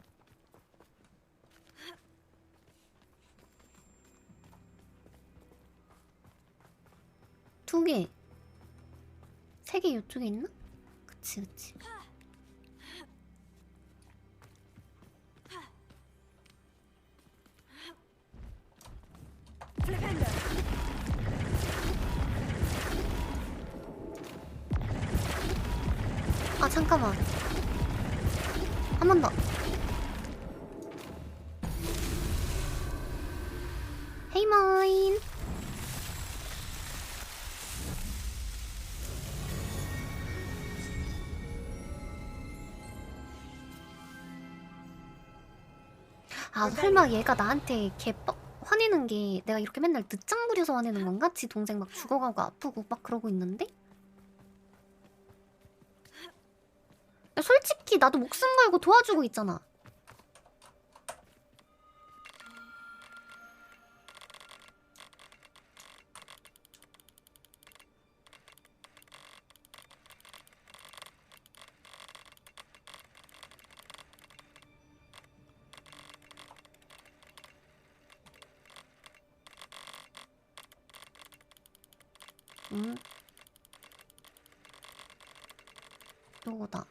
Speaker 1: 두 개. 세 개 이쪽에 있나? 그치. 아 잠깐만. 한 번 더. 헤이 마인. 아 설마 얘가 나한테 화내는 게 내가 이렇게 맨날 늦장 부려서 화내는 건가? 지 동생 막 죽어가고 아프고 막 그러고 있는데? 야, 솔직히 나도 목숨 걸고 도와주고 있잖아. 요거다.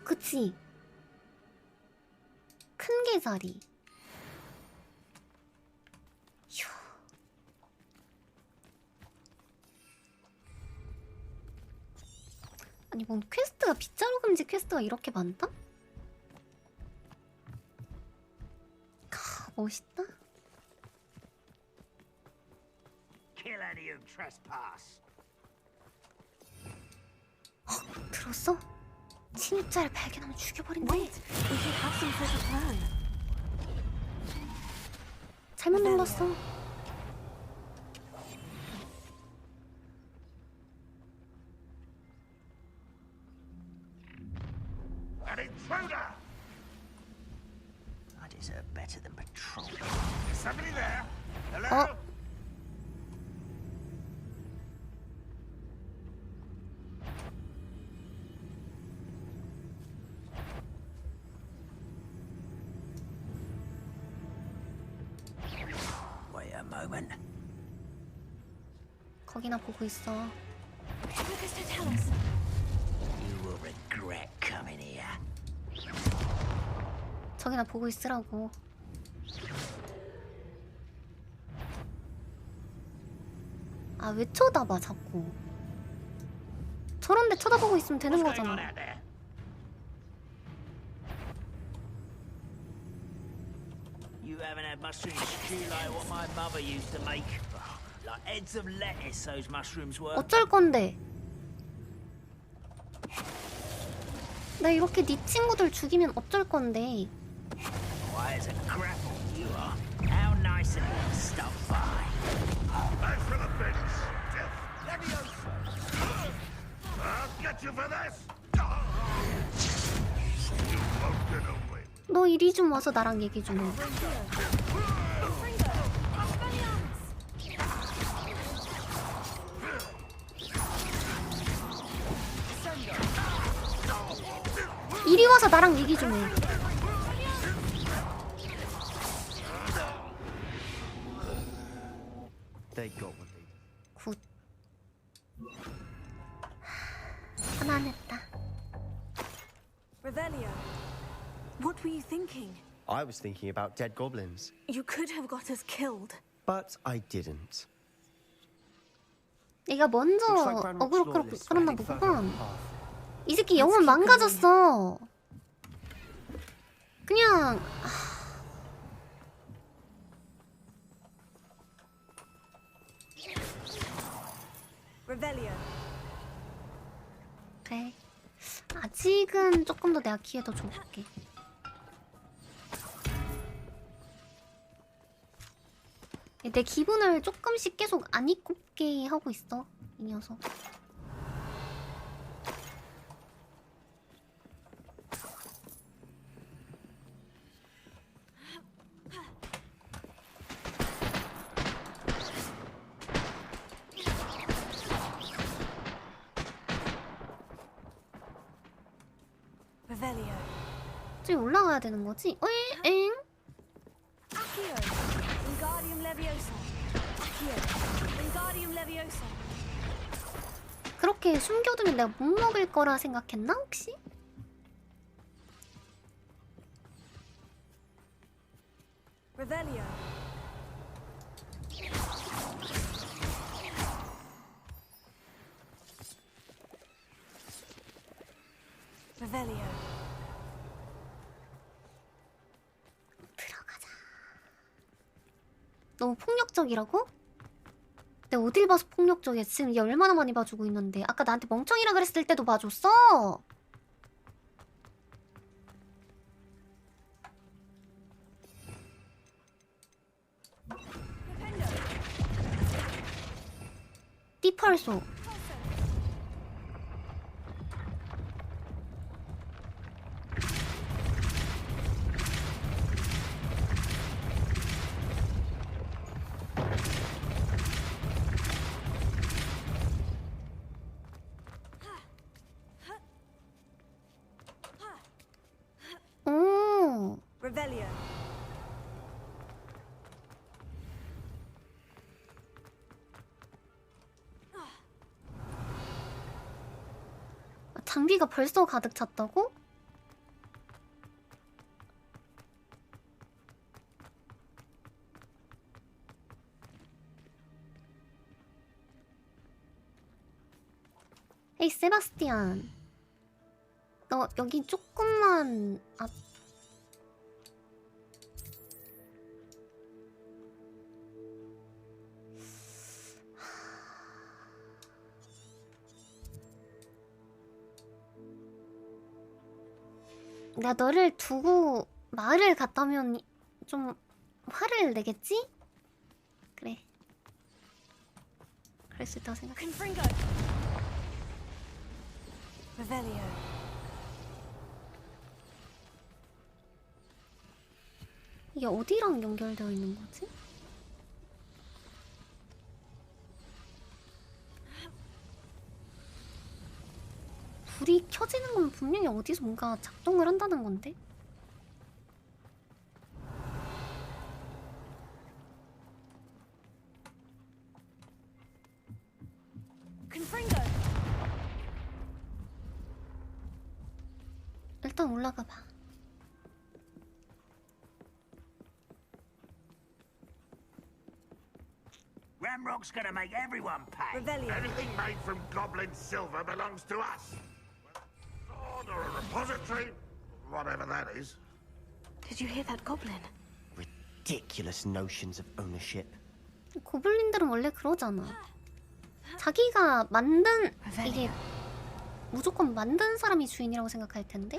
Speaker 1: 그치? 큰 개자리. 휴. 아니 뭔 퀘스트가 빗자루 금지 퀘스트가 이렇게 많다? 멋있다.
Speaker 4: Kill any who trespass.
Speaker 1: 들었어? 침입자를 발견하면 죽여버린대.
Speaker 5: Wait, we should have some sort of plan.
Speaker 1: 잘못 눌렀어.
Speaker 12: An intruder!
Speaker 22: I deserve better than patrol.
Speaker 12: Is somebody there? Hello?
Speaker 22: Wait a moment.
Speaker 1: 거기나 보고 있어.
Speaker 22: You will regret coming here.
Speaker 1: 저기나 보고 있으라고. 아, 왜 쳐다봐 자꾸. 저런데 쳐다보고 있으면 되는 거잖아.
Speaker 4: You haven't had mushroom stew like what my mother used to make. Like heads of lettuce, those mushrooms were.
Speaker 1: 어쩔 건데? 나 이렇게 네 친구들 죽이면 어쩔 건데?
Speaker 4: Why, as a grapple you are. How nice of you to stop by.
Speaker 12: Thanks for the bits. I'll get you for this. You won't get away.
Speaker 1: 너 이리 좀 와서 나랑 얘기 좀 해. 이리 와서 나랑 얘기 좀 해. 굿. 편안했다.
Speaker 6: Revelio. What were you thinking?
Speaker 18: I was thinking about dead goblins,
Speaker 6: You could have got us killed.
Speaker 18: but I didn't.
Speaker 1: 내가 먼저
Speaker 18: Looks like Ranrock's
Speaker 1: 어그로
Speaker 18: loyalists
Speaker 1: 끌었나
Speaker 18: were heading further
Speaker 1: 보구나.
Speaker 18: up the path.
Speaker 1: 이 새끼 영혼 망가졌어. 그냥
Speaker 6: Revelio.
Speaker 1: 그래. 아직은 조금 더 내가 기회 더 줘볼게. 내 기분을 조금씩 계속 안 이롭게 하고 있어 이 녀석. 저기 올라가야 되는 거지? 엥? 그렇게 숨겨두면 내가 못 먹을 거라 생각했나 혹시? 들어가자. 너무 폭력적이라고? 내가 어딜 봐서 폭력적이야. 지금 얘 얼마나 많이 봐주고 있는데. 아까 나한테 멍청이라 그랬을 때도 봐줬어. 띠펄소. 오. 장비가 벌써 가득 찼다고? 에이 세바스티안, 너 여기 조금만 앞. 내가 너를 두고 마을을 갔다면 좀 화를 내겠지? 그래. 그럴 수 있다고 생각해. 이게 어디랑 연결되어 있는 거지? 불이 켜지는 건 분명히 어디서 뭔가 작동을 한다는 건데? 일단 올라가 봐.
Speaker 22: Ramrock's gonna make everyone pay.
Speaker 12: Anything made from goblin silver belongs to us. Sword or a repository, whatever that is.
Speaker 5: Did you hear that goblin?
Speaker 18: Ridiculous notions of ownership.
Speaker 1: 고블린들은 원래 그러잖아. 자기가 만든 이게 무조건 만든 사람이 주인이라고 생각할 텐데.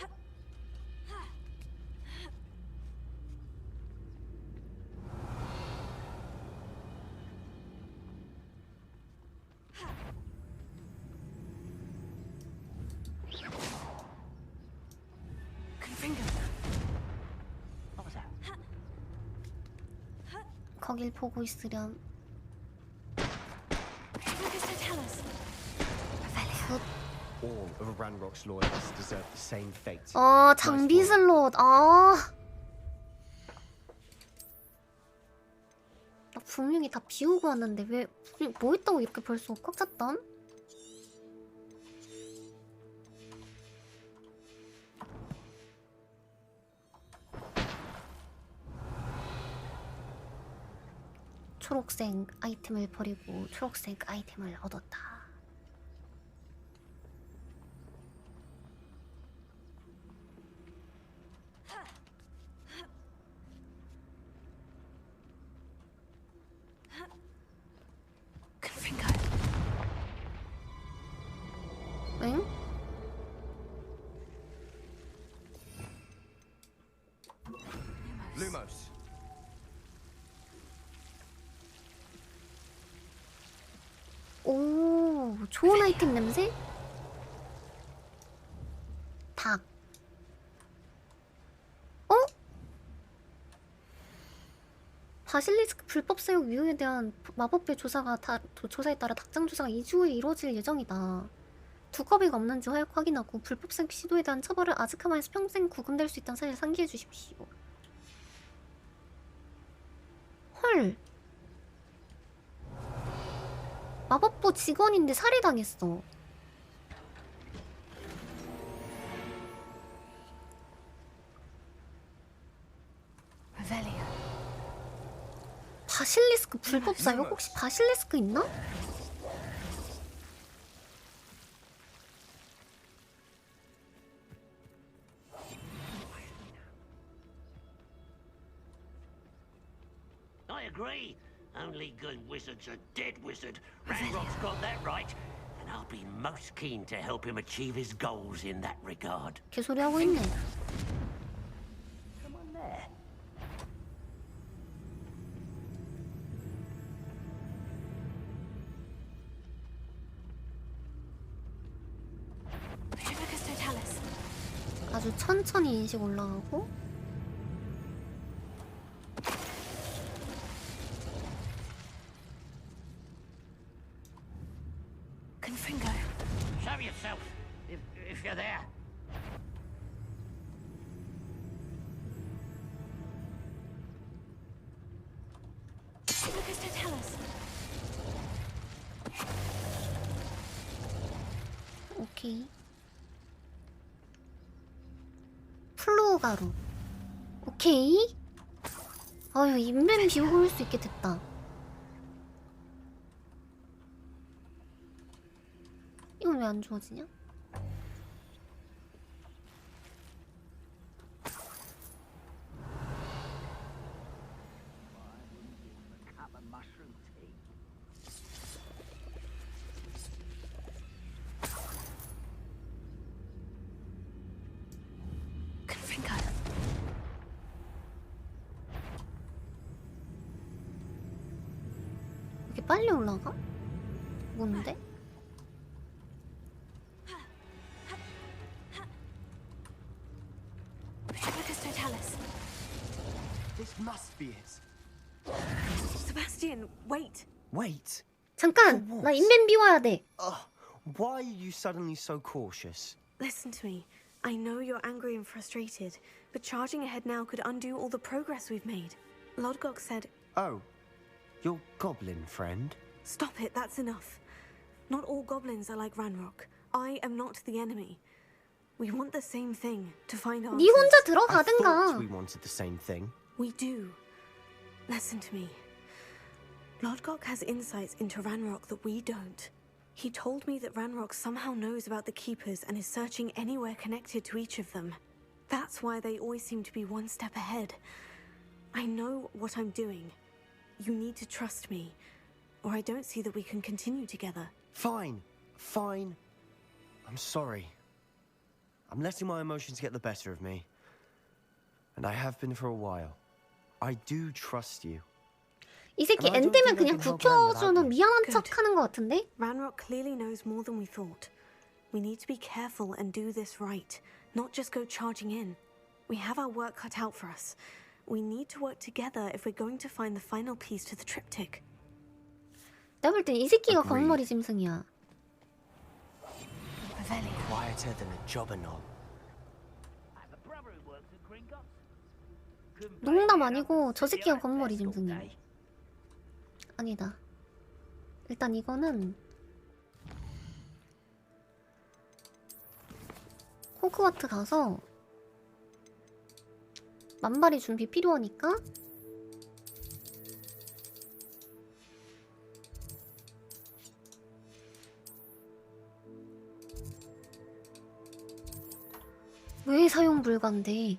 Speaker 1: 거길 보고 있으렴.
Speaker 18: All of Ranrock's loyalists deserve the same fate.
Speaker 1: 장비 슬롯. 나 분명히 다 비우고 왔는데 왜 뭐 있다고 이렇게 벌써 꽉 찼던? 초록색 아이템을 버리고 초록색 아이템을 얻었다. 응?
Speaker 18: Lumos.
Speaker 1: 좋은 아이템 냄새? 닭. 어? 바실리스크 불법 사용 위험에 대한 마법배 조사에 따라 닭장 조사가 2주 후에 이루어질 예정이다. 두꺼비가 없는지 확인하고 불법 사용 시도에 대한 처벌을 아즈카반에서 평생 구금될 수 있다는 사실을 상기해 주십시오. 헐. 마법부 직원인데 살해당했어. 바실리스크 불법 사용? 혹시 바실리스크 있나?
Speaker 22: I agree. Only good wizards are dead wizard. Ranrock's got that right, and I'll be most keen to help him achieve his goals in that regard.
Speaker 1: 개소리 하고 있네.
Speaker 22: Come on there.
Speaker 1: 아주 천천히 인식 올라가고.
Speaker 22: Show yourself, if you're there.
Speaker 1: 오케이. 플로우가루. 오케이. 아유, 인벤 비우고 올 수 있게 됐다. 이건 왜 안 주워지냐? 이렇게 빨리 올라가? 뭔데?
Speaker 18: This must be it.
Speaker 5: Sebastian, wait.
Speaker 18: Wait.
Speaker 1: 잠깐! 나 인벤 비워야 돼.
Speaker 18: Why are you suddenly so cautious?
Speaker 5: Listen to me. I know you're angry and frustrated, but charging ahead now could undo all the progress we've made. Lodgok said...
Speaker 18: Oh, your goblin friend?
Speaker 5: Stop it, that's enough. Not all goblins are like Ranrock. I am not the enemy. We want the same thing, to find answers.
Speaker 1: 네 혼자
Speaker 18: I
Speaker 1: 들어가든가.
Speaker 18: thought we wanted the same thing.
Speaker 5: We do. Listen to me. Lodgok has insights into Ranrock that we don't. He told me that Ranrock somehow knows about the Keepers and is searching anywhere connected to each of them. That's why they always seem to be one step ahead. I know what I'm doing. You need to trust me, or I don't see that we can continue together.
Speaker 18: Fine. I'm sorry. I'm letting my emotions get the better of me. And I have been for a while. I do trust you.
Speaker 1: 이 새끼 N 되면 그냥 굽혀주는 미안한 척하는 것 같은데?
Speaker 5: Ranrock clearly knows more than we thought. We need to be careful and do this right, not just go charging in. We have our work cut out for us. We need to work together if we're going to find the final piece to the triptych.
Speaker 1: 내가 볼 땐 이 새끼가 검머리 짐승이야.
Speaker 18: Quieter than a jobberknoll.
Speaker 1: 농담 아니고 저 새끼가 검머리 짐승이야. 아니다. 일단 이거는 호그와트 가서 만발의 준비 필요하니까 왜 사용 불가인데?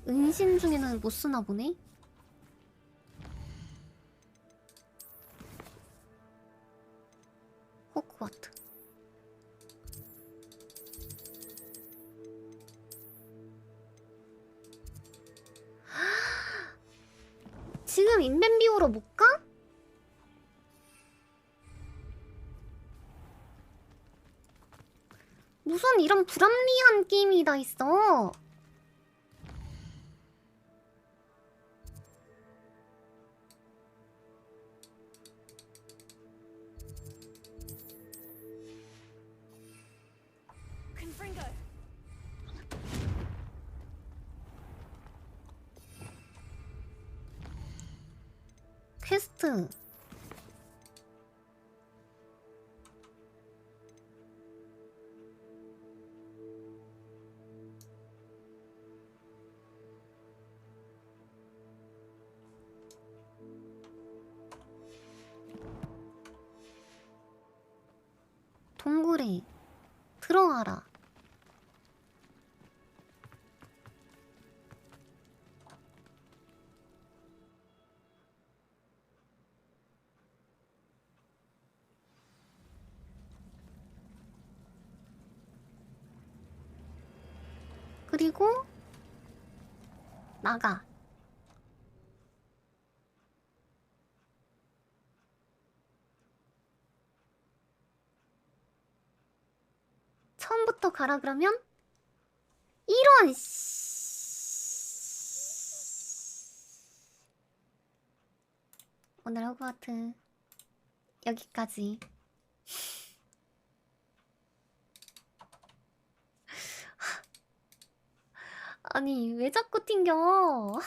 Speaker 1: 은신 중에는 못 쓰나 보네? 호그와트. 지금 인벤 비우러 못 가? 무슨 이런 불합리한 게임이 다 있어. 퀘스트. 동굴에 들어가라. 그리고 나가. 처음부터 가라 그러면? 이런 오늘 호그와트 여기까지. 아니 왜 자꾸 튕겨?